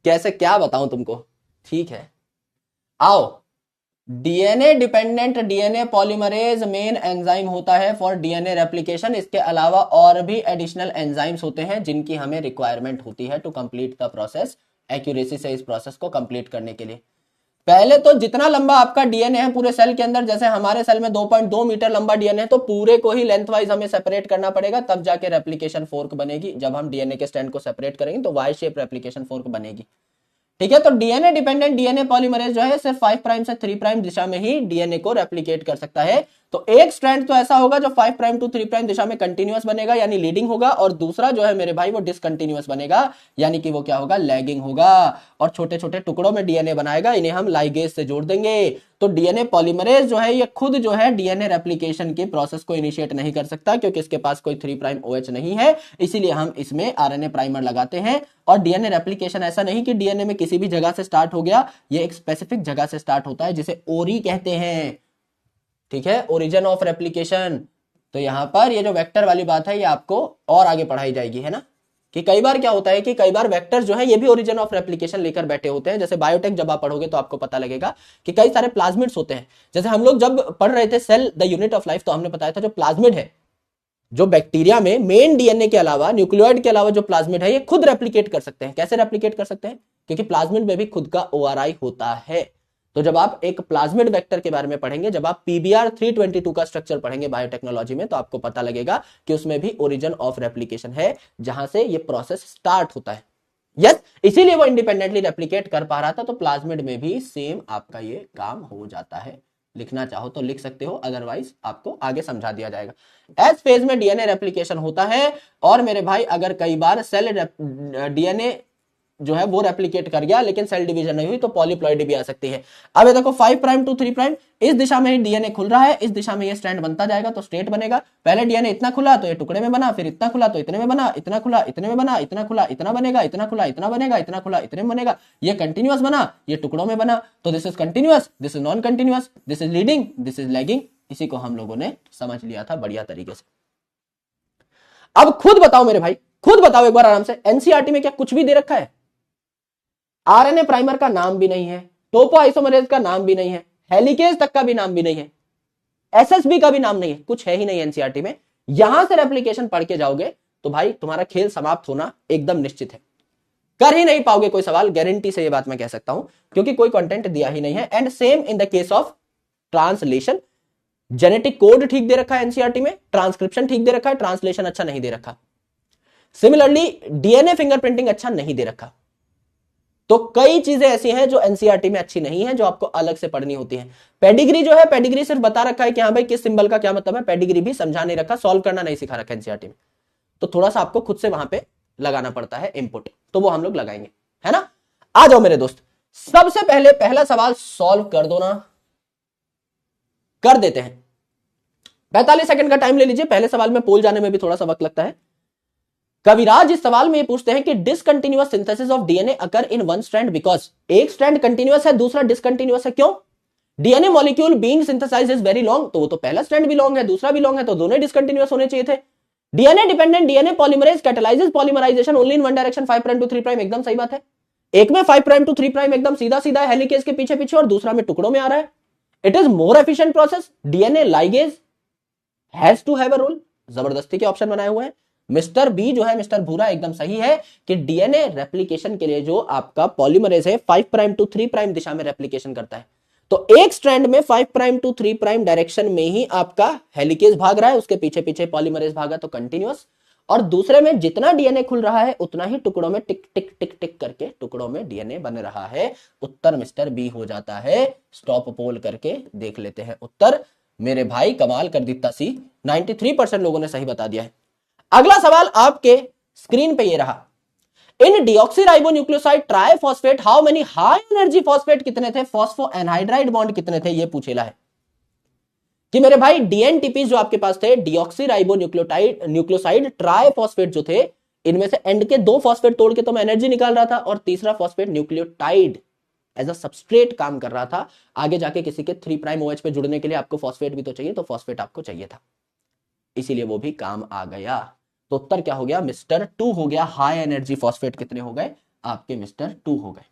कैसे क्या बताऊं तुमको। ठीक है, आओ DNA dependent DNA polymerase main enzyme होता है फॉर डीएनए रेप्लिकेशन। इसके अलावा और भी एडिशनल एंजाइम्स होते हैं जिनकी हमें रिक्वायरमेंट होती है to complete the process, accuracy से इस प्रोसेस को कंप्लीट करने के लिए। पहले तो जितना लंबा आपका डीएनए है पूरे सेल के अंदर, जैसे हमारे सेल में 2.2 मीटर लंबा डीएनए है, तो पूरे को ही लेंथ वाइज हमें सेपरेट करना पड़ेगा, तब जाके रेप्लिकेशन फोर्क बनेगी। जब हम डीएनए के स्ट्रैंड को सेपरेट करेंगे तो वाई शेप रेप्लिकेशन फोर्क बनेगी। ठीक है, तो डीएनए डिपेंडेंट डीएनए पॉलीमरेज जो है सिर्फ 5 प्राइम से 3 प्राइम दिशा में ही डीएनए को रेप्लिकेट कर सकता है। तो एक स्ट्रैंड तो ऐसा होगा जो 5 प्राइम टू 3 प्राइम दिशा में कंटिन्यूअस बनेगा यानी लीडिंग होगा, और दूसरा जो है मेरे भाई वो डिसकंटिन्यूअस बनेगा यानी कि वो क्या होगा, लैगिंग होगा, और छोटे छोटे टुकड़ों में डीएनए बनाएगा। इन्हें हम लाइगेज से जोड़ देंगे। तो डीएनए पॉलीमरेज जो है ये खुद जो है डीएनए रेप्लिकेशन के प्रोसेस को इनिशिएट नहीं कर सकता क्योंकि इसके पास कोई 3 प्राइम OH नहीं है, इसीलिए हम इसमें आरएनए प्राइमर लगाते हैं। और डीएनए रेप्लिकेशन ऐसा नहीं कि डीएनए में किसी भी जगह से स्टार्ट हो गया, ये एक स्पेसिफिक जगह से स्टार्ट होता है जिसे ओरी कहते हैं। ठीक है, ओरिजिन ऑफ रेप्लिकेशन। तो यहां पर ये जो वेक्टर वाली बात है ये आपको और आगे पढ़ाई जाएगी, है ना, कि कई बार क्या होता है कि कई बार वेक्टर जो है ये भी ओरिजिन ऑफ रेप्लिकेशन लेकर बैठे होते हैं। जैसे बायोटेक जब आप पढ़ोगे तो आपको पता लगेगा कि कई सारे प्लाज्मिड्स होते हैं। जैसे हम लोग जब पढ़ रहे थे cell the unit of life, तो हमने बताया था जो प्लाज्मिड है, जो बैक्टीरिया में मेन डीएनए के अलावा, न्यूक्लियोइड के अलावा जो प्लाज्मिड है ये खुद रेप्लिकेट कर सकते हैं। कैसे रेप्लिकेट कर सकते हैं? क्योंकि प्लाज्मिड में भी खुद का ORI होता है। तो जब आप एक प्लाज्मिड वेक्टर के बारे में पढ़ेंगे, जब आप PBR 322 का स्ट्रक्चर पढ़ेंगे बायोटेक्नोलॉजी में, तो आपको पता लगेगा कि उसमें भी ओरिजिन ऑफ रेप्लिकेशन है जहां से ये प्रोसेस स्टार्ट होता है। यस, इसीलिए वो इंडिपेंडेंटली रेप्लिकेट कर पा रहा था। तो प्लाज्मिड में भी सेम आपका ये काम हो जाता है। लिखना चाहो तो लिख सकते हो, अदरवाइज आपको आगे समझा दिया जाएगा। एस फेज में डीएनए रेप्लिकेशन होता है। और मेरे भाई अगर कई बार सेल डीएनए जो है वो रेप्लिकेट कर गया लेकिन सेल डिवीजन नहीं हुई तो पॉलीप्लॉइडी भी आ सकती है। अब ये देखो 5 प्राइम टू 3 प्राइम इस दिशा में ही डीएनए खुल रहा है, इस दिशा में ये स्ट्रैंड बनता जाएगा तो स्ट्रेट बनेगा। पहले डीएनए इतना खुला तो ये टुकड़े में बना, फिर इतना खुला तो इतने में बना, इतना खुला इतने में बना, इतना खुला इतना बनेगा, इतना खुला इतना बनेगा, इतना खुला इतने में बनेगा। ये कंटिन्यूअस बना, ये टुकड़ों में बना। तो this is continuous, this is non continuous, this is leading, this is lagging. इसी को हम लोगों ने समझ लिया था बढ़िया तरीके से। अब खुद बताओ मेरे भाई, खुद बताओ एक बार आराम से, एनसीईआरटी में क्या कुछ भी दे रखा है? आरएनए प्राइमर का नाम भी नहीं है, टोपोआइसोमरेज का नाम भी नहीं है, हेलिकेज तक का भी नाम भी नहीं है, एसएसबी का भी नाम नहीं है, कुछ है ही नहीं एनसीईआरटी में। यहां से रेप्लिकेशन पढ़ के जाओगे तो भाई तुम्हारा खेल समाप्त होना एकदम निश्चित है। कर ही नहीं पाओगे कोई सवाल, गारंटी से ये बात मैं कह सकता हूं, क्योंकि कोई कंटेंट दिया ही नहीं है। And same in the case of translation. Genetic code ठीक दे रखा है एनसीईआरटी में, ट्रांसक्रिप्शन ठीक दे रखा है, ट्रांसलेशन अच्छा नहीं दे रखा। सिमिलरली डीएनए फिंगरप्रिंटिंग अच्छा नहीं दे रखा। तो कई चीजें ऐसी हैं जो एनसीईआरटी में अच्छी नहीं है, जो आपको अलग से पढ़नी होती है। पेडिग्री जो है, पेडिग्री सिर्फ बता रखा है कि हाँ भाई किस सिंबल का क्या मतलब है, पेडिग्री भी समझा नहीं रखा, सॉल्व करना नहीं सिखा रखा एनसीईआरटी में। तो थोड़ा सा आपको खुद से वहां पे लगाना पड़ता है इनपुट, तो वो हम लोग लगाएंगे, है ना। आ जाओ मेरे दोस्त, सबसे पहले पहला सवाल सॉल्व कर दो ना, कर देते हैं। 45 सेकंड का टाइम ले लीजिए, पहले सवाल में पोल जाने में भी थोड़ा सा वक्त लगता है। कविराज इस सवाल में ये पूछते हैं कि discontinuous synthesis of DNA occur in one strand because, एक स्ट्रैंड कंटिन्यूअस है दूसरा डिसकंटिन्यूअस है, क्यों? DNA molecule being synthesized is very long, तो वो तो पहला स्ट्रैंड भी लॉन्ग है दूसरा भी लॉन्ग है, तो दोनों डिसकंटिन्यूअस होने चाहिए थे। DNA dependent DNA polymerase catalyses polymerisation only in one direction 5 prime to 3 prime, एकदम सही बात है। एक में 5 प्राइम टू 3 प्राइम एकदम सीधा सीधा है हेलिकेज के पीछे पीछे, और दूसरा में टुकड़ों में आ रहा है। It is more efficient process, DNA ligase has to have a role, जबरदस्ती के ऑप्शन बनाए हुए हैं। मिस्टर बी जो है, मिस्टर भूरा, एकदम सही है कि डीएनए रेप्लिकेशन के लिए जो आपका पॉलीमरेज है 5 प्राइम टू 3 प्राइम दिशा में रेप्लिकेशन करता है। तो एक स्ट्रैंड में 5 प्राइम टू 3 प्राइम डायरेक्शन में ही आपका हेलिकेज भाग रहा है, उसके पीछे पीछे पॉलीमरेज भागा तो कंटिन्यूअस, और दूसरे में जितना डीएनए खुल रहा है उतना ही टुकड़ों में टिक टिक टिक टिक करके टुकड़ों में डीएनए बन रहा है। उत्तर मिस्टर बी हो जाता है। स्टॉप पोल करके देख लेते हैं उत्तर। मेरे भाई कमाल कर दिता सी, 93% लोगों ने सही बता दिया है। अगला सवाल आपके स्क्रीन पे ये रहा, in deoxyribonucleoside triphosphate how many high energy phosphate कितने थे, फॉस्फो एनहाइड्राइड बॉन्ड कितने थे, ये पूछेला है कि मेरे भाई डीएनटीपी जो आपके पास थे, न्यूक्लियोसाइड ट्राइफॉस्फेट जो थे, इनमें से एंड के 2 फॉस्फेट तोड़ के तो मैं एनर्जी निकाल रहा था, और तीसरा phosphate nucleotide as a substrate काम कर रहा था। आगे जाके किसी के 3 प्राइम OH पे जुड़ने के लिए आपको फॉस्फेट भी तो चाहिए, तो फॉस्फेट आपको चाहिए था, इसीलिए वो भी काम आ गया। तो उत्तर क्या हो गया, मिस्टर 2 हो गया। हाई एनर्जी फॉस्फेट कितने हो गए आपके, मिस्टर 2 हो गए।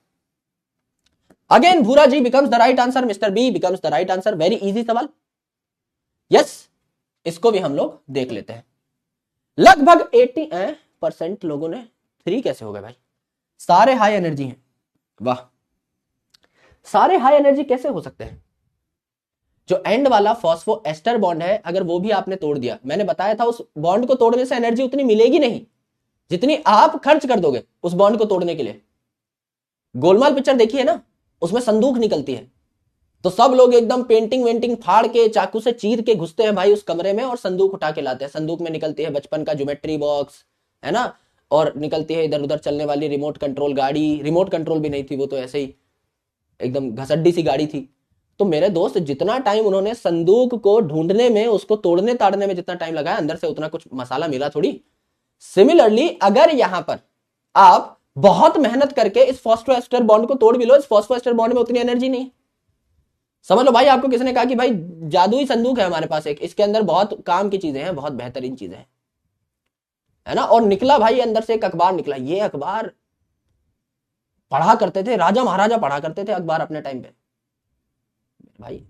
Again Bhura ji becomes the right answer, mister B becomes the right answer. Very easy सवाल। यस, इसको भी हम लोग देख लेते हैं। लगभग 80% लोगों ने 3 कैसे हो गए भाई? सारे हाई एनर्जी हैं। वाह, सारे हाई एनर्जी कैसे हो सकते हैं? जो एंड वाला फॉस्फो एस्टर बॉन्ड है, अगर वो भी आपने तोड़ दिया, मैंने बताया था उस बॉन्ड को तोड़ने से एनर्जी उतनी मिलेगी नहीं जितनी आप खर्च कर दोगे उस बॉन्ड को तोड़ने के लिए। गोलमाल पिक्चर देखी है ना, उसमें संदूक निकलती है तो सब लोग एकदम पेंटिंग वेंटिंग फाड़ के चाकू से चीर के घुसते हैं भाई उस कमरे में और संदूक उठा के लाते हैं। संदूक में निकलती है बचपन का ज्योमेट्री बॉक्स, है ना, और निकलती है इधर उधर चलने वाली रिमोट कंट्रोल गाड़ी। रिमोट कंट्रोल भी नहीं थी, वो तो ऐसे ही एकदम घसड्डी सी गाड़ी थी। तो मेरे दोस्त, जितना टाइम उन्होंने संदूक को ढूंढने में, उसको तोड़ने ताड़ने में जितना टाइम लगाया, अंदर से उतना कुछ मसाला मिला थोड़ी। सिमिलरली अगर यहां पर आप बहुत मेहनत करके इस फॉस्फोएस्टर बॉन्ड को तोड़ भी लो, इस फॉस्फोएस्टर बॉन्ड में उतनी एनर्जी नहीं। समझ लो भाई, आपको किसने कहा कि भाई जादुई संदूक है हमारे पास एक, इसके अंदर बहुत काम की चीजें हैं, बहुत बेहतरीन चीजें हैं, है ना, और निकला भाई अंदर से एक अखबार निकला। ये अखबार पढ़ा करते थे, राजा महाराजा पढ़ा करते थे अखबार अपने टाइम पे। भाई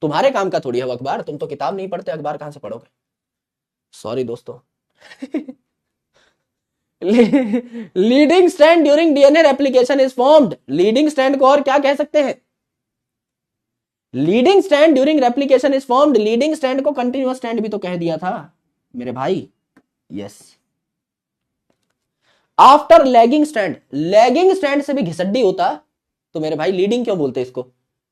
तुम्हारे काम का थोड़ी है वो अखबार, तुम तो किताब नहीं पढ़ते, अखबार कहां से पढ़ोगे? सॉरी दोस्तों। Leading strand during DNA replication is formed. Leading strand को और क्या कह सकते हैं? Leading strand during replication is formed. Leading strand को कंटिन्यूअस स्ट्रैंड भी तो कह दिया था मेरे भाई। Yes. After lagging strand, lagging strand से भी घिसड्डी होता तो मेरे भाई लीडिंग क्यों बोलते इसको?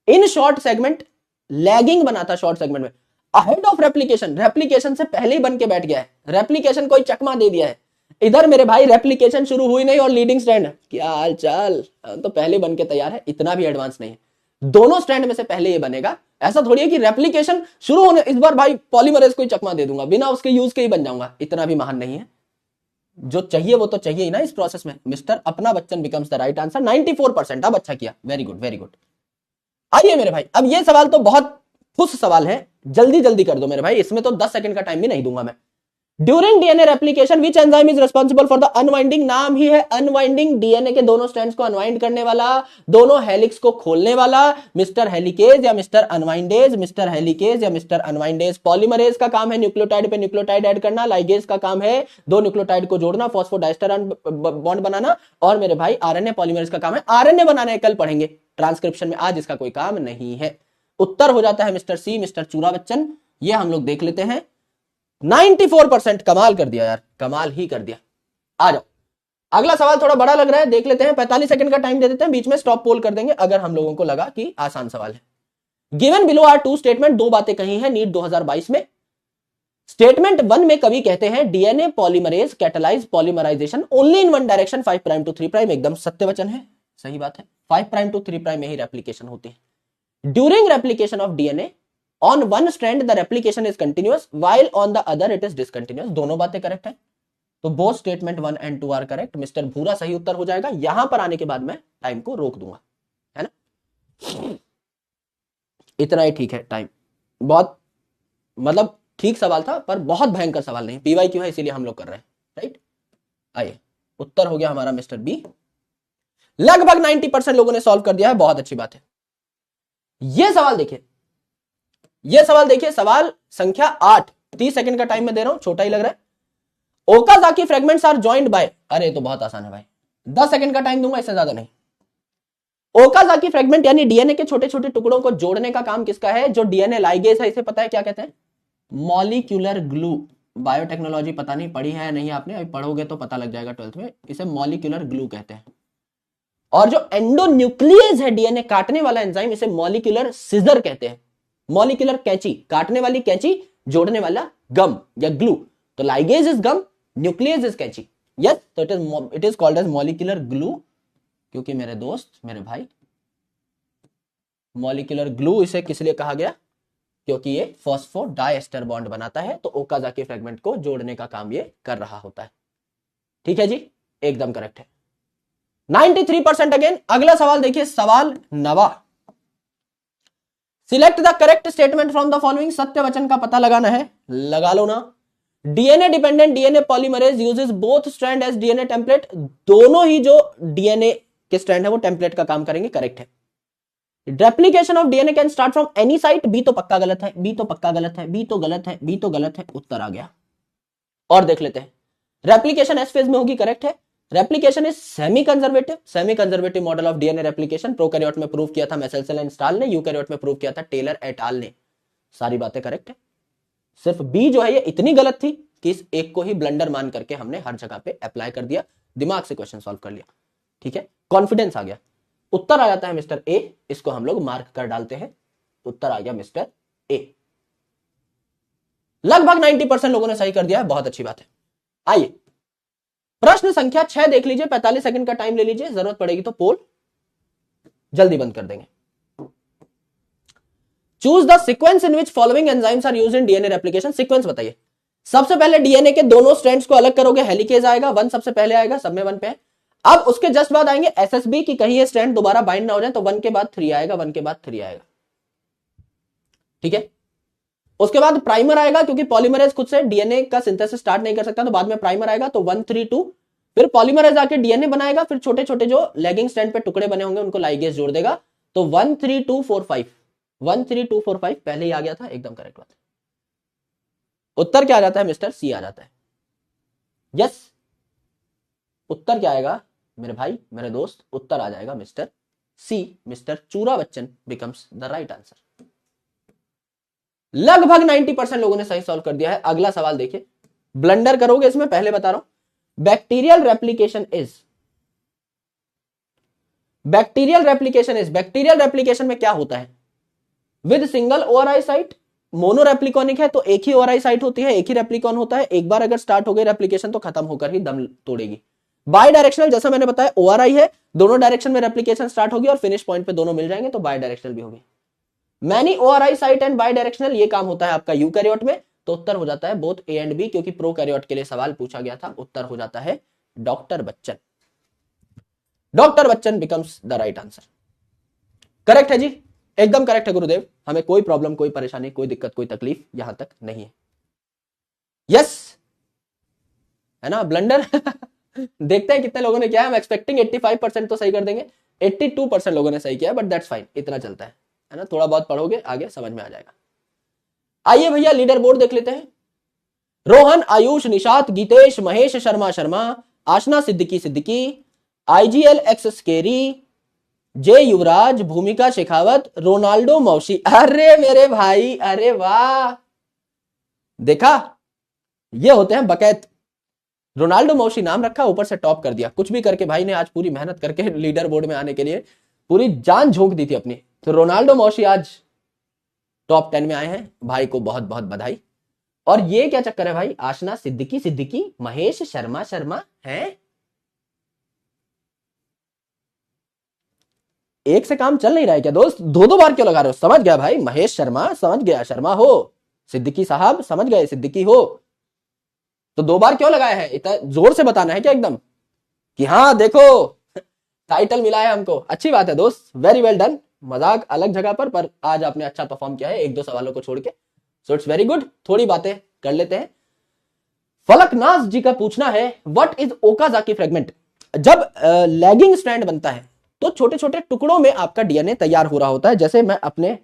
इन शॉर्ट सेगमेंट लैगिंग बनाता शॉर्ट सेगमेंट में। अहेड ऑफ रेप्लिकेशन, रेप्लिकेशन से पहले ही बन के बैठ गया है, रेप्लिकेशन कोई चकमा दे दिया है। इधर मेरे भाई रेप्लिकेशन शुरू हुई नहीं और लीडिंग स्ट्रैंड, क्या हाल चाल, तो पहले बन के तैयार है, इतना भी एडवांस नहीं है। दोनों स्ट्रैंड में से पहले ये बनेगा। ऐसा थोड़ी है कि रेप्लिकेशन शुरू होने इस बार भाई पॉलीमरेज को ही चकमा दे दूंगा, बिना उसके यूज के ही बन जाऊंगा, इतना भी महान नहीं है। जो चाहिए वो तो चाहिए ही ना इस प्रोसेस में। मिस्टर अपना Bachchan becomes the right answer. 94%, अब अच्छा किया, वेरी गुड वेरी गुड। आइए मेरे भाई, अब ये सवाल तो बहुत फुस सवाल है, जल्दी जल्दी कर दो मेरे भाई, इसमें तो 10 सेकंड का टाइम भी नहीं दूंगा मैं। During DNA replication which enzyme is responsible for the unwinding? नाम ही है अनवाइंडिंग, डीएनए के दोनों स्ट्रैंड्स को अनवाइंड करने वाला, दोनों हेलिक्स को खोलने वाला। मिस्टर हेलिकेज या मिस्टर अनवाइंडेज, मिस्टर हेलिकेज या मिस्टर अनवाइंडेज। पॉलीमरेज का काम है न्यूक्लियोटाइड पे न्यूक्लियोटाइड ऐड करना, लाइगेज का काम है दो न्यूक्लियोटाइड को जोड़ना, फॉस्फोडाइस्टर बॉन्ड बनाना, और मेरे भाई आरएनए पॉलीमरेज का काम है आरएनए बनाना है, कल पढ़ेंगे ट्रांसक्रिप्शन में, आज इसका कोई काम नहीं है। उत्तर हो जाता है मिस्टर सी, मिस्टर चूरा बच्चन। ये हम लोग देख लेते हैं। 94%, कमाल कर दिया यार, कमाल ही कर दिया। आ जाओ, अगला सवाल थोड़ा बड़ा लग रहा है, देख लेते हैं। 45 सेकंड का टाइम दे देते हैं, बीच में स्टॉप पोल कर देंगे अगर हम लोगों को लगा कि आसान सवाल है। Given below are two statement, दो बातें कही हैं नीट 2022 में। स्टेटमेंट 1 में कवि कहते हैं DNA polymerase catalyse polymerisation only in one direction 5 prime to 3 prime. एकदम सत्य वचन है, सही बात है, 5 प्राइम टू 3 प्राइम में ही रेप्लिकेशन होती है। During replication of DNA on one strand the replication is continuous while on the other it is discontinuous। दोनों बातें करेक्ट है, तो both statement 1 and 2 are correct. Mister Bhura सही उत्तर हो जाएगा। यहां पर आने के बाद मैं टाइम को रोक दूंगा, है ना, इतना ही ठीक है टाइम। बहुत मतलब ठीक सवाल था पर बहुत भयंकर सवाल नहीं, पीवाईक्यू है इसीलिए हम लोग कर रहे हैं, राइट। आइए, उत्तर हो गया हमारा मिस्टर बी। लगभग 90% लोगों ने सॉल्व कर दिया है, बहुत अच्छी बात है। यह सवाल देखिए, यह सवाल देखिए, सवाल संख्या 8। 30 सेकंड का टाइम मैं दे रहा हूं, छोटा ही लग रहा है। Okazaki fragments are joined by, अरे तो बहुत आसान है भाई, 10 सेकंड का टाइम दूंगा, इससे ज्यादा नहीं। ओकाजाकी फ्रेगमेंट यानी डीएनए के छोटे छोटे टुकड़ों को जोड़ने का काम किसका है? जो डीएनए लाइगेज है, इसे पता है क्या कहते हैं? Molecular glue. बायोटेक्नोलॉजी पता नहीं पढ़ी है नहीं आपने, अभी पढ़ोगे तो पता लग जाएगा 12th में। इसे मॉलिक्यूलर ग्लू कहते हैं। और जो एंडोन्यूक्लियस है, डीएनए काटने वाला एंजाइम, इसे मॉलिक्यूलर सिजर कहते हैं। मॉलिक्यूलर कैंची, काटने वाली कैंची, जोड़ने वाला गम या ग्लू। तो ligase is gum, nucleus is कैंची। यस, तो it is called as molecular glue, क्योंकि मेरे दोस्त, मेरे भाई, मॉलिक्यूलर ग्लू इसे किस लिए कहा गया? क्योंकि ये फॉस्फोडाइएस्टर बॉन्ड बनाता है, तो ओकाजाकी फ्रेगमेंट को जोड़ने का काम ये कर रहा होता है। ठीक है जी, एकदम करेक्ट है। 93% अगेन। अगला सवाल देखिए, सवाल 9। Select the correct statement from the following. सत्य वचन का पता लगाना है, लगा लो ना। DNA dependent DNA polymerase uses both strand as DNA template. दोनों ही जो डीएनए के स्ट्रैंड है वो टेम्पलेट का काम करेंगे, करेक्ट है। Replication of DNA can start from any site. B तो पक्का गलत है, बी तो पक्का गलत है, बी तो गलत है, बी तो गलत है, उत्तर आ गया। और देख लेते हैं, रेप्लीकेशन एस फेज में होगी, करेक्ट है। Replication is semi conservative model of DNA replication. Prokaryote में प्रूव किया था मेसेल्सन एंड स्टाल ने, यूकैरियोट में प्रूव किया था टेलर एट आल ने। सारी बातें करेक्ट है, सिर्फ बी जो है ये इतनी गलत थी कि इस एक को ही ब्लंडर मान करके हमने हर जगह पे अप्लाई कर दिया, दिमाग से क्वेश्चन सॉल्व कर लिया, ठीक है, कॉन्फिडेंस आ गया। उत्तर आ जाता है मिस्टर ए, इसको हम लोग मार्क कर डालते हैं, उत्तर आ गया मिस्टर ए। लगभग 90% लोगों ने सही कर दिया है, बहुत अच्छी बात है। आइए प्रश्न संख्या 6 देख लीजिए, 45 सेकंड का टाइम ले लीजिए, जरूरत पड़ेगी तो पोल जल्दी बंद कर देंगे। Choose the sequence in which following enzymes are used in DNA replication. Sequence बताइए। सबसे पहले डीएनए के दोनों स्ट्रैंड्स को अलग करोगे, हेलिकेज आएगा, 1 सबसे पहले आएगा, सब में 1 पे है। अब उसके जस्ट बाद आएंगे एसएसबी की कहीं ये स्ट्रैंड दोबारा बाइंड ना हो जाए, तो 1 के बाद 3 आएगा, 1 के बाद 3 आएगा, ठीक है। उसके बाद प्राइमर आएगा, क्योंकि पॉलीमरेज खुद से डीएनए का सिंथेसिस स्टार्ट नहीं कर सकता, तो बाद में प्राइमर आएगा, तो 1 3 2। फिर पॉलीमरेज आके डीएनए बनाएगा, फिर छोटे छोटे जो लैगिंग स्ट्रैंड पे टुकड़े बने होंगे उनको लाइगेज जोड़ देगा, तो 1 3 2 4 5, 1 3 2 4 5 पहले ही आ गया था, एकदम करेक्ट बात है। उत्तर क्या आ जाता है मिस्टर सी आ जाता है। यस, उत्तर क्या आएगा मेरे भाई मेरे दोस्त, उत्तर आ जाएगा मिस्टर सी, मिस्टर चूरा Bachchan becomes the right answer. लगभग 90% लोगों ने सही सॉल्व कर दिया है। अगला सवाल देखिए, ब्लंडर करोगे इसमें, पहले बता रहा हूं। बैक्टीरियल रेप्लिकेशन में क्या होता है? With single ORI site, mono repliconic है तो एक ही ओआरआई साइट होती है, एक ही रेप्लिकॉन होता है, एक बार अगर स्टार्ट हो गई रेप्लिकेशन तो खत्म होकर ही दम तोड़ेगी। बाई डायरेक्शनल, जैसा मैंने बताया ओआरआई है, दोनों डायरेक्शन में रेप्लिकेशन स्टार्ट होगी और फिनिश पॉइंट पे दोनों मिल जाएंगे, तो बाई डायरेक्शनल भी होगी। Many ORI site and by directional, ये काम होता है आपका यूकैरियोट में, तो उत्तर हो जाता है बोथ ए एंड बी, क्योंकि प्रोकैरियोट के लिए सवाल पूछा गया था। उत्तर हो जाता है doctor Bachchan. Doctor Bachchan becomes the right answer. Correct है जी, एकदम करेक्ट है गुरुदेव, हमें कोई प्रॉब्लम, कोई परेशानी, कोई दिक्कत, कोई तकलीफ यहां तक नहीं है। यस है ना ब्लंडर। देखते हैं कितने लोगों ने किया है। I'm एक्सपेक्टिंग 85% तो सही कर देंगे, 82% लोगों ने सही किया, बट दैट्स फाइन, इतना चलता है ना, थोड़ा बहुत पढ़ोगे आगे समझ में आ जाएगा। आइए भैया लीडर बोर्ड देख लेते हैं। रोहन, आयुष, निशात, गीतेश, महेश शर्मा, आशना सिद्दीकी, आईजीएल एक्स स्केरी, जे युवराज, भूमिका शेखावत, रोनाल्डो मौसी। अरे मेरे भाई, अरे वाह, देखा, ये होते हैं बकैत। रोनाल्डो मौसी नाम रखा, ऊपर से टॉप कर दिया। कुछ भी करके भाई ने आज पूरी मेहनत करके लीडर बोर्ड में आने के लिए पूरी जान झोंक दी थी अपनी, तो रोनाल्डो मौसी आज टॉप 10 में आए हैं, भाई को बहुत बहुत बधाई। और ये क्या चक्कर है भाई, आशना सिद्दीकी, महेश शर्मा है, एक से काम चल नहीं रहा है क्या दोस्त? 2 बार क्यों लगा रहे हो? समझ गया भाई, महेश शर्मा समझ गया, शर्मा हो, सिद्दीकी साहब समझ गए, सिद्दीकी हो, तो 2 बार क्यों लगाया है? इतना जोर से बताना है क्या एकदम कि हाँ देखो टाइटल मिला है हमको? अच्छी बात है दोस्त, वेरी वेल डन। मजाक अलग जगह पर आज आपने अच्छा परफॉर्म किया है, 1-2 सवालों को छोड़ के, सो इट्स वेरी गुड। थोड़ी बातें कर लेते हैं। फलकनाज जी का पूछना है, व्हाट इज ओकाजाकी फ्रेगमेंट? जब लैगिंग स्ट्रैंड बनता है तो छोटे छोटे टुकड़ों में आपका डीएनए तैयार हो रहा होता है। जैसे मैं अपने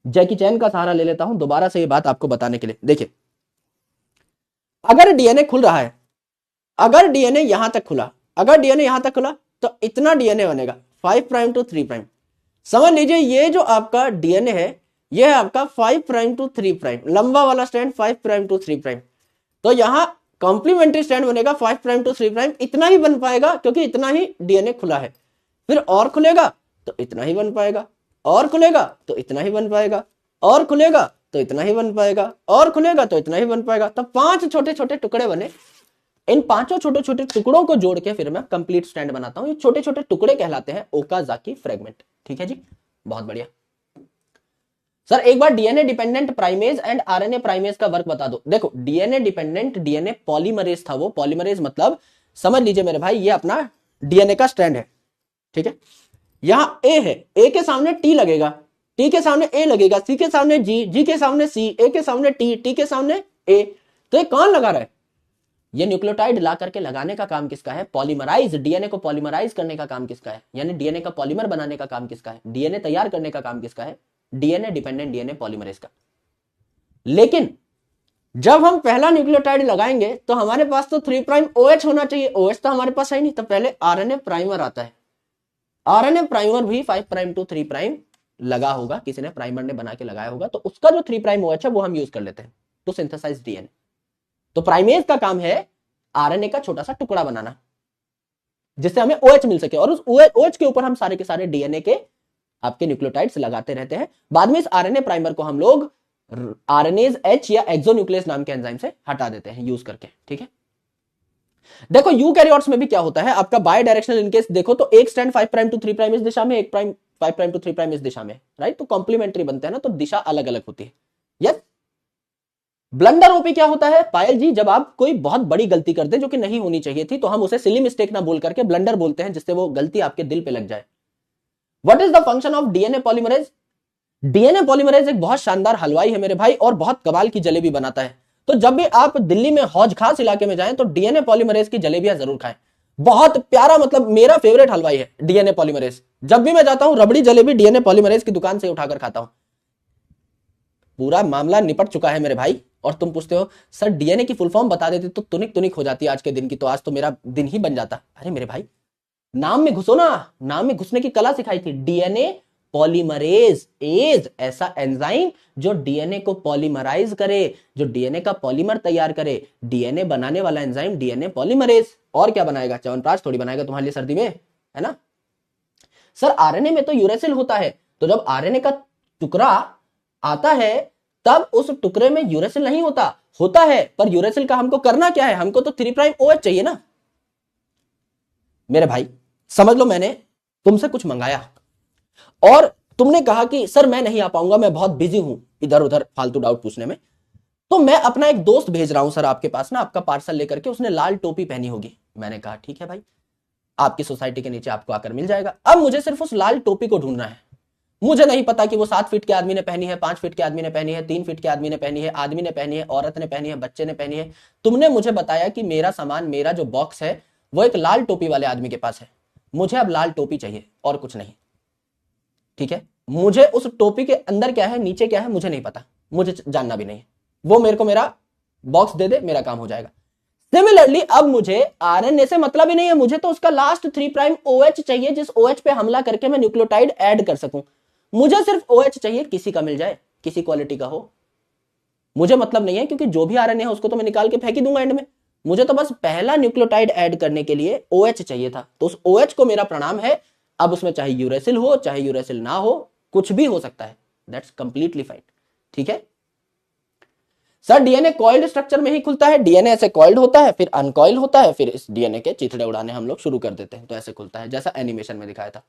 जैकी चैन का सहारा ले लेता हूं दोबारा से ये बात आपको बताने के लिए। देखिए, अगर डीएनए खुल रहा है, अगर डीएनए यहां तक खुला, तो इतना डीएनए बनेगा 5 प्राइम टू 3 प्राइम। समझ लीजिए ये जो आपका डीएनए है, ये है आपका 5 प्राइम टू 3 प्राइम, लंबा वाला स्ट्रैंड 5 प्राइम टू 3 प्राइम। तो यहां कॉम्प्लीमेंट्री स्ट्रैंड बनेगा 5 प्राइम टू 3 प्राइम, इतना ही बन पाएगा क्योंकि इतना ही डीएनए खुला है। फिर और खुलेगा तो इतना ही बन पाएगा, और खुलेगा तो इतना ही बन पाएगा, और खुलेगा तो इतना ही बन पाएगा, और खुलेगा तो इतना ही बन पाएगा। तो 5 छोटे छोटे टुकड़े बने, इन 5 छोटे छोटे टुकड़ों को जोड़ के फिर मैं कंप्लीट स्ट्रैंड बनाता हूं। ये छोटे छोटे टुकड़े कहलाते हैं ओकाजाकी फ्रेगमेंट। ठीक है जी, बहुत बढ़िया। सर एक बार DNA dependent primase and RNA primase का वर्क बता दो। देखो डीएनए डिपेंडेंट, डीएनए पॉलीमरेज था वो, पॉलीमरेज मतलब समझ लीजिए मेरे भाई, ये अपना डीएनए का स्ट्रैंड है, ठीक है। यहां ए है, ए के सामने टी लगेगा, टी के सामने ए लगेगा, सी के सामने जी, जी के सामने सी, ए के सामने टी, टी के सामने ए। तो ये कौन लगा रहा है? ये न्यूक्लियोटाइड ला करके लगाने का काम किसका है? पॉलीमराइज, डीएनए को पॉलीमराइज करने का काम किसका है? यानी डीएनए का पॉलीमर बनाने का काम किसका है? डीएनए तैयार करने का काम किसका है? डीएनए डिपेंडेंट डीएनए पॉलीमरेज का। लेकिन जब हम पहला न्यूक्लियोटाइड लगाएंगे तो हमारे पास तो 3 प्राइम OH होना चाहिए। OH तो हमारे पास है नहीं, तो पहले आरएनए प्राइमर आता है। आरएनए प्राइमर भी 5 प्राइम टू 3 प्राइम लगा होगा, किसी ने प्राइमर ने बना के लगाया होगा, तो उसका जो 3 प्राइम OH है वो हम यूज कर लेते हैं टू सिंथेसाइज डीएनए। तो प्राइमेज का काम है आरएनए का छोटा सा टुकड़ा बनाना जिससे हमें OH मिल सके, और उस OH के ऊपर हम सारे के सारे डीएनए के आपके न्यूक्लियोटाइड्स लगाते रहते हैं। बाद में इस आरएनए प्राइमर को हम लोग आरएनएज H या एक्सोन्यूक्लियस नाम के एंजाइम से हटा देते हैं यूज करके। ठीक है, देखो यूकैरियोट्स में भी क्या होता है, आपका बाय डायरेक्शनल इनकेस देखो तो एक स्ट्रैंड 5 प्राइम टू 3 प्राइम इस दिशा में, एक प्राइम 5 प्राइम टू 3 प्राइम इस दिशा में, राइट। तो कॉम्प्लीमेंट्री बनते हैं ना, तो दिशा अलग अलग होती है। यस, ब्लंडर ओपी क्या होता है पायल जी? जब आप कोई बहुत बड़ी गलती कर दे जो कि नहीं होनी चाहिए थी, तो हम उसे सिली मिस्टेक ना बोल करके ब्लंडर बोलते हैं, जिससे वो गलती आपके दिल पे लग जाए। What is the function of DNA polymerase? DNA polymerase एक बहुत शानदार हलवाई है मेरे भाई, और बहुत कमाल की जलेबी बनाता है। तो जब भी आप दिल्ली में हौज खास इलाके में जाएं तो डीएनए पॉलीमरेज की जलेबियां जरूर खाएं। बहुत प्यारा, मतलब मेरा फेवरेट हलवाई है डीएनए पॉलीमरेज। जब भी मैं जाता हूं रबड़ी जलेबी डीएनए पॉलीमरेज की दुकान से उठाकर खाता हूं। पूरा मामला निपट चुका है मेरे भाई। और तुम पूछते हो सर डीएनए की फुल फॉर्म बता देते तो तुनिक तुनिक हो जाती आज के दिन की, तो आज तो मेरा दिन ही बन जाता। अरे मेरे भाई नाम में घुसो ना, नाम में घुसने की कला सिखाई थी। डीएनए पॉलीमरेज एज, ऐसा एंजाइम जो डीएनए को पॉलीमराइज करे, जो डीएनए का पॉलीमर तैयार करे। डीएनए बनाने वाला एंजाइम डीएनए पॉलीमरेज। और क्या बनाएगा? च्यवनप्राश थोड़ी बनाएगा तुम्हारे लिए सर्दी में, है ना। सर आरएनए में तो यूरेसिल होता है, तो जब आरएनए का टुकड़ा आता है तब उस टुकड़े में यूरेसिल नहीं होता, होता है, पर यूरेसिल का हमको करना क्या है? हमको तो 3 प्राइम OH चाहिए ना मेरे भाई। समझ लो मैंने तुमसे कुछ मंगाया और तुमने कहा कि सर मैं नहीं आ पाऊंगा, मैं बहुत बिजी हूं इधर उधर फालतू डाउट पूछने में, तो मैं अपना एक दोस्त भेज रहा हूं सर आपके पास ना, आपका पार्सल लेकर के। उसने लाल टोपी पहनी होगी। मैंने कहा ठीक है भाई, आपकी सोसाइटी के नीचे आपको आकर मिल जाएगा। अब मुझे सिर्फ उस लाल टोपी को ढूंढना है। मुझे नहीं पता कि वो 7 फीट के आदमी ने पहनी है, 5 फीट के आदमी ने पहनी है, 3 फीट के आदमी ने पहनी है, आदमी ने पहनी है, औरत ने पहनी है, बच्चे ने पहनी है। तुमने मुझे बताया कि मेरा सामान, मेरा जो बॉक्स है वो एक लाल टोपी वाले आदमी के पास है। मुझे अब लाल टोपी चाहिए और कुछ नहीं। ठीक है, मुझे उस टोपी के अंदर क्या है, नीचे क्या है, मुझे नहीं पता, मुझे जानना भी नहीं है। वो मेरे को मेरा बॉक्स दे दे, मेरा काम हो जाएगा। सिमिलरली अब मुझे आरएनए से मतलब ही नहीं है, मुझे तो उसका लास्ट 3 प्राइम OH चाहिए, जिस OH पे हमला करके मैं न्यूक्लियोटाइड ऐड कर सकूं। मुझे सिर्फ OH चाहिए, किसी का मिल जाए, किसी क्वालिटी का हो, मुझे मतलब नहीं है, क्योंकि जो भी आरएनए है उसको तो मैं निकाल के फेंक ही दूंगा एंड में। मुझे तो बस पहला न्यूक्लियोटाइड ऐड करने के लिए OH चाहिए था, तो उस OH को मेरा प्रणाम है। अब उसमें चाहे यूरेसिल हो चाहे यूरेसिल ना हो, कुछ भी हो सकता है, दैट्स कंप्लीटली फाइन। ठीक है सर, डीएनए कॉइल्ड स्ट्रक्चर में ही खुलता है। डीएनए ऐसे कॉइल्ड होता है, फिर अनकॉइल होता है, फिर इस डीएनए के चिथड़े उड़ाने हम लोग शुरू कर देते हैं, तो ऐसे खुलता है जैसा एनिमेशन में दिखाया था।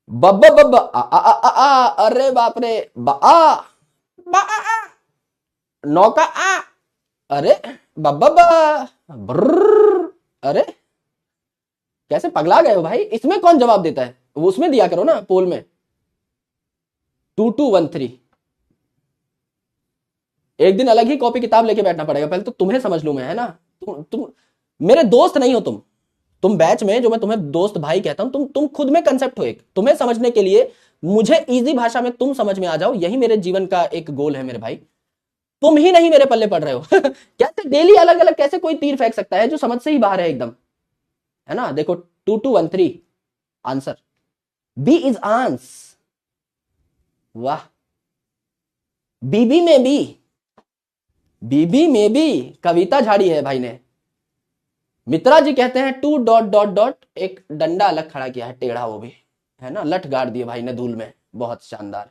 बब बब आ आ आ आ आ, अरे बाप रे, बा आ बा आ, नौका आ, अरे बब बब, अरे कैसे पगला गए हो भाई? इसमें कौन जवाब देता है? वो उसमें दिया करो ना, पोल में। 2213 एक दिन अलग ही कॉपी किताब लेके बैठना पड़ेगा, पहले तो तुम्हें समझ लूं मैं, है ना। तुम मेरे दोस्त नहीं हो, तुम बैच में जो मैं तुम्हें दोस्त भाई कहता हूं, तुम खुद में कंसेप्ट हो एक। तुम्हें समझने के लिए मुझे इजी भाषा में तुम समझ में आ जाओ, यही मेरे जीवन का एक गोल है मेरे भाई। तुम ही नहीं मेरे पल्ले पड़ रहे हो। कैसे डेली अलग अलग कैसे कोई तीर फेंक सकता है जो समझ से ही बाहर है एकदम, है ना। देखो 2213 आंसर, बी इज आंस। वाह, बीबी में भी कविता झाड़ी है भाई ने। मित्रा जी कहते हैं 2 डॉट डॉट डॉट, एक डंडा अलग खड़ा किया है टेढ़ा, वो भी है ना, लठ गाड़ दिए भाई ने धूल में, बहुत शानदार।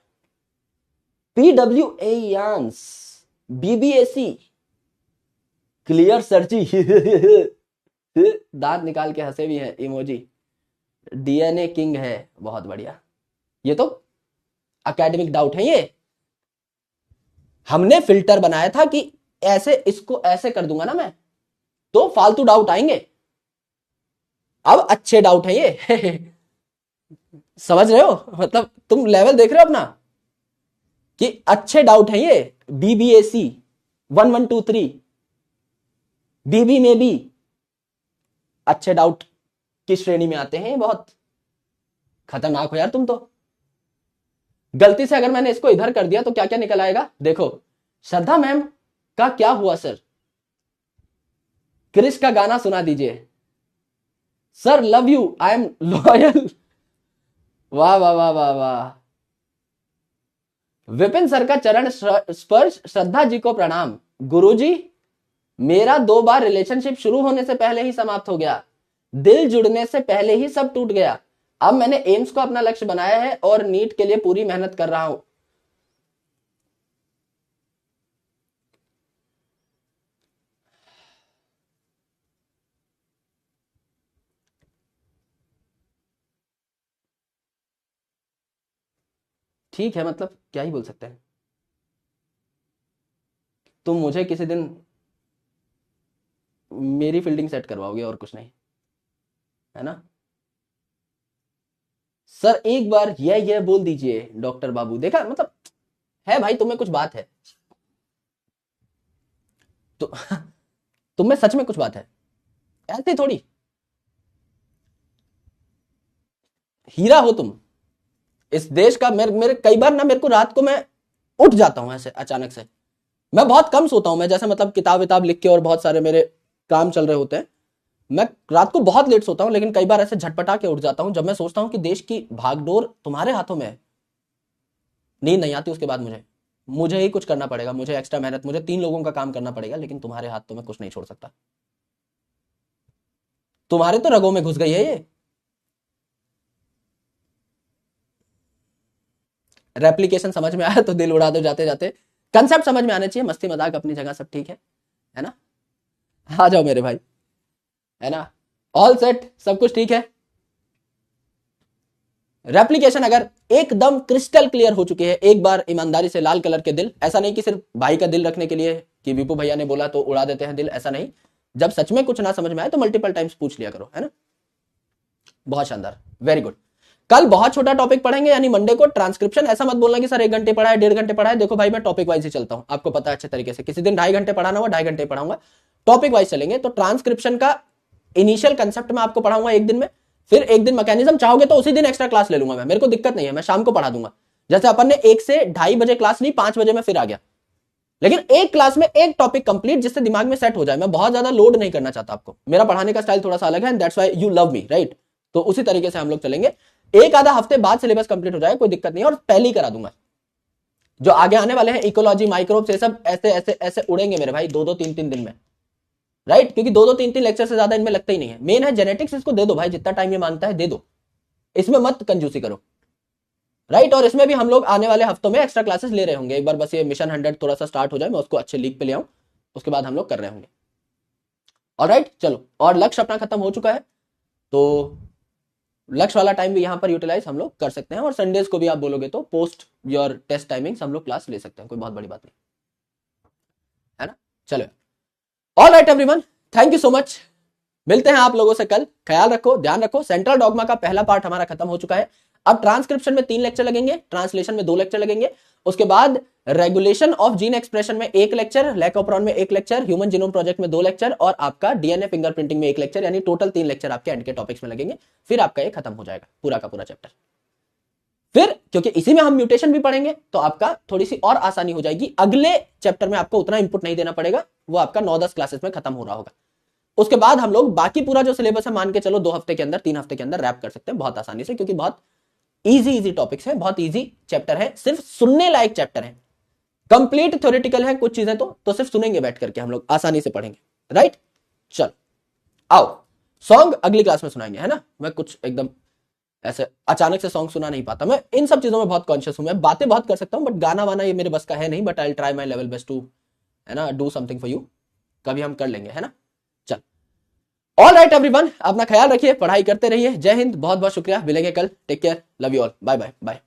PWA यान्स, BBAC क्लियर सर्ची, दांत निकाल के हंसे भी है इमोजी। डीएनए किंग है, बहुत बढ़िया। ये तो एकेडमिक डाउट है, ये हमने फिल्टर बनाया था कि ऐसे इसको ऐसे कर दूंगा ना मैं, तो फालतू डाउट आएंगे। अब अच्छे डाउट है ये। समझ रहे हो, मतलब तुम लेवल देख रहे हो अपना कि अच्छे डाउट है ये। BBAC 1123 बीबी में भी अच्छे डाउट की श्रेणी में आते हैं। बहुत खतरनाक हो यार तुम तो। गलती से अगर मैंने इसको इधर कर दिया तो क्या क्या निकल आएगा देखो। श्रद्धा मैम का क्या हुआ सर? क्रिश का गाना सुना दीजिए sir. Love you I am loyal. वाह वाह वाह वाह वाह। विपिन सर का चरण स्पर्श, श्रद्धा जी को प्रणाम। गुरुजी मेरा 2 बार रिलेशनशिप शुरू होने से पहले ही समाप्त हो गया, दिल जुड़ने से पहले ही सब टूट गया। अब मैंने एम्स को अपना लक्ष्य बनाया है और नीट के लिए पूरी मेहनत कर रहा हूं। ठीक है, मतलब क्या ही बोल सकते हैं। तुम मुझे किसी दिन मेरी फील्डिंग सेट करवाओगे और कुछ नहीं, है ना सर? एक बार यह बोल दीजिए डॉक्टर बाबू। देखा, मतलब है भाई, तुम्हें कुछ बात है तो तुम्हें सच में कुछ बात है, ऐसे थोड़ी। हीरा हो तुम इस देश का। मेरे कई बार ना, मेरे को रात को मैं उठ जाता हूं ऐसे अचानक से। मैं बहुत कम सोता हूं, मैं जैसे मतलब किताब विताब लिख के और बहुत सारे मेरे काम चल रहे होते हैं, मैं रात को बहुत लेट सोता हूं। लेकिन कई बार ऐसे झटपटा के उठ जाता हूं जब मैं सोचता हूं कि देश की भागदौड़ तुम्हारे हाथों में है। नींद नहीं आती उसके बाद मुझे ही कुछ करना पड़ेगा, मुझे एक्स्ट्रा मेहनत, मुझे 3 लोगों का काम करना पड़ेगा, लेकिन तुम्हारे हाथ तो मैं कुछ नहीं छोड़ सकता। तुम्हारे तो रगों में घुस गई है ये। रेप्लीकेशन समझ में आया तो दिल उड़ा दो जाते जाते। कंसेप्ट समझ में आने चाहिए, मस्ती मजाक अपनी जगह सब ठीक है ना? आ जाओ मेरे भाई, है ना? ऑल सेट, सब कुछ ठीक है। रेप्लीकेशन अगर एकदम क्रिस्टल क्लियर हो चुकी है, एक बार ईमानदारी से लाल कलर के दिल, ऐसा नहीं कि सिर्फ भाई का दिल रखने के लिए कि विपू भैया ने बोला तो उड़ा देते हैं दिल, ऐसा नहीं। जब सच में कुछ ना समझ में आए तो मल्टीपल टाइम्स पूछ लिया करो, है ना? बहुत शानदार, वेरी गुड। कल बहुत छोटा टॉपिक पढ़ेंगे, यानी मंडे को ट्रांसक्रिप्शन। ऐसा मत बोलना कि सर 1 घंटे पढ़ा है, 1.5 घंटे पढ़ा है। देखो भाई, मैं टॉपिक वाइज ही चलता हूं, आपको पता है अच्छे तरीके से। किसी दिन 2.5 घंटे पढ़ाना हुआ 2.5 घंटे पढ़ाऊंगा, टॉपिक वाइज चलेंगे। तो ट्रांसक्रिप्शन का इनिशियल कंसेप्ट मैं आपको पढ़ाऊंगा 1 दिन में, फिर 1 दिन मैकेनिज्म। चाहोगे तो उसी दिन एक्स्ट्रा क्लास ले लूंगा मैं, मेरे को दिक्कत नहीं है, मैं शाम को पढ़ा दूंगा। जैसे अपन ने 1 से 2:30 बजे क्लास ली, 5 बजे में फिर आ गया। लेकिन एक क्लास में एक टॉपिक कंप्लीट, जिससे दिमाग में सेट हो जाए। मैं बहुत ज्यादा लोड नहीं करना चाहता आपको, मेरा पढ़ाने का स्टाइल थोड़ा सा अलग है, and that's why you love me, right? तो उसी तरीके से हम लोग चलेंगे। एक आधा हफ्ते बाद सिलेबस कंप्लीट हो जाएगा, कोई दिक्कत नहीं है, और पहले ही करा दूंगा। जो आगे आने वाले हैं इकोलॉजी, माइक्रोब्स, ये सब ऐसे ऐसे ऐसे उड़ेंगे मेरे भाई 2-2 3-3 दिन में, राइट? क्योंकि 2-2 3-3 लेक्चर से ज्यादा इनमें लगता ही नहीं है। मेन है जेनेटिक्स, इसको दे दो भाई, जितना टाइम ये मांगता है दे दो, इसमें मत कंजूसी करो, राइट? और इसमें भी हम लोग आने वाले हफ्तों में एक्स्ट्रा क्लासेस ले रहे होंगे। एक बार बस ये मिशन 100 थोड़ा सा स्टार्ट हो जाए, मैं उसको अच्छे लीक पे ले आऊं, उसके बाद हम लोग कर रहे होंगे। ऑलराइट, चलो। और लक्ष्य अपना खत्म हो चुका है, तो लक्ष्य वाला टाइम भी यहाँ पर यूटिलाइज हम लोग कर सकते हैं। और संडेज को भी आप बोलोगे तो पोस्ट योर टेस्ट टाइमिंग्स हम लोग क्लास ले सकते हैं, कोई बहुत बड़ी बात नहीं, है ना? चलो, alright everyone, thank you so much. मिलते हैं आप लोगों से कल। ख्याल रखो, ध्यान रखो। सेंट्रल डॉगमा का पहला पार्ट हमारा खत्म हो चुका है। अब ट्रांसक्रिप्शन में 3 लेक्चर लगेंगे, ट्रांसलेशन में 2 लेक्चर लगेंगे, उसके बाद रेगुलेशन ऑफ जीन एक्सप्रेशन में 1 लेक्चर, लैकोप्रॉन में 1 लेक्चर, ह्यूमन जीनोम प्रोजेक्ट में 2 लेक्चर, और आपका डीएनए फिंगरप्रिंटिंग में 1 लेक्चर, यानी टोटल 3 लेक्चर आपके एंड के टॉपिक्स में लगेंगे। फिर आपका ये खत्म हो जाएगा पूरा का पूरा चैप्टर। फिर क्योंकि इसी में हम म्यूटेशन भी पढ़ेंगे, तो आपका थोड़ी सी और आसानी हो जाएगी। अगले चैप्टर में आपको उतना इंपुट नहीं देना पड़ेगा, वो आपका 9-10 क्लासेस में खत्म हो रहा होगा। उसके बाद हम लोग बाकी पूरा जो सिलेबस है, मान के चलो 2 हफ्ते के अंदर, 3 हफ्ते के अंदर रैप कर सकते हैं बहुत आसानी से, क्योंकि बहुत इजी टॉपिक्स है, बहुत इजी चैप्टर है, सिर्फ सुनने लायक चैप्टर है। कंप्लीट थ्योरेटिकल है कुछ चीजें, तो सिर्फ सुनेंगे बैठ करके, हम लोग आसानी से पढ़ेंगे, राइट? चल आओ, सॉन्ग अगली क्लास में सुनाएंगे, है ना? मैं कुछ एकदम ऐसे अचानक से सॉन्ग सुना नहीं पाता, मैं इन सब चीजों में बहुत कॉन्शियस हूं। मैं बातें बहुत कर सकता हूं, बट गाना वाना ये मेरे बस का है नहीं। But I will try my level best to, है ना, डू समथिंग फॉर यू। कभी हम कर लेंगे, है ना? चल, ऑल राइट एवरीवन, अपना ख्याल रखिए, पढ़ाई करते रहिए। जय हिंद, बहुत बहुत शुक्रिया। मिलेंगे कल, take care, love you all, bye bye bye.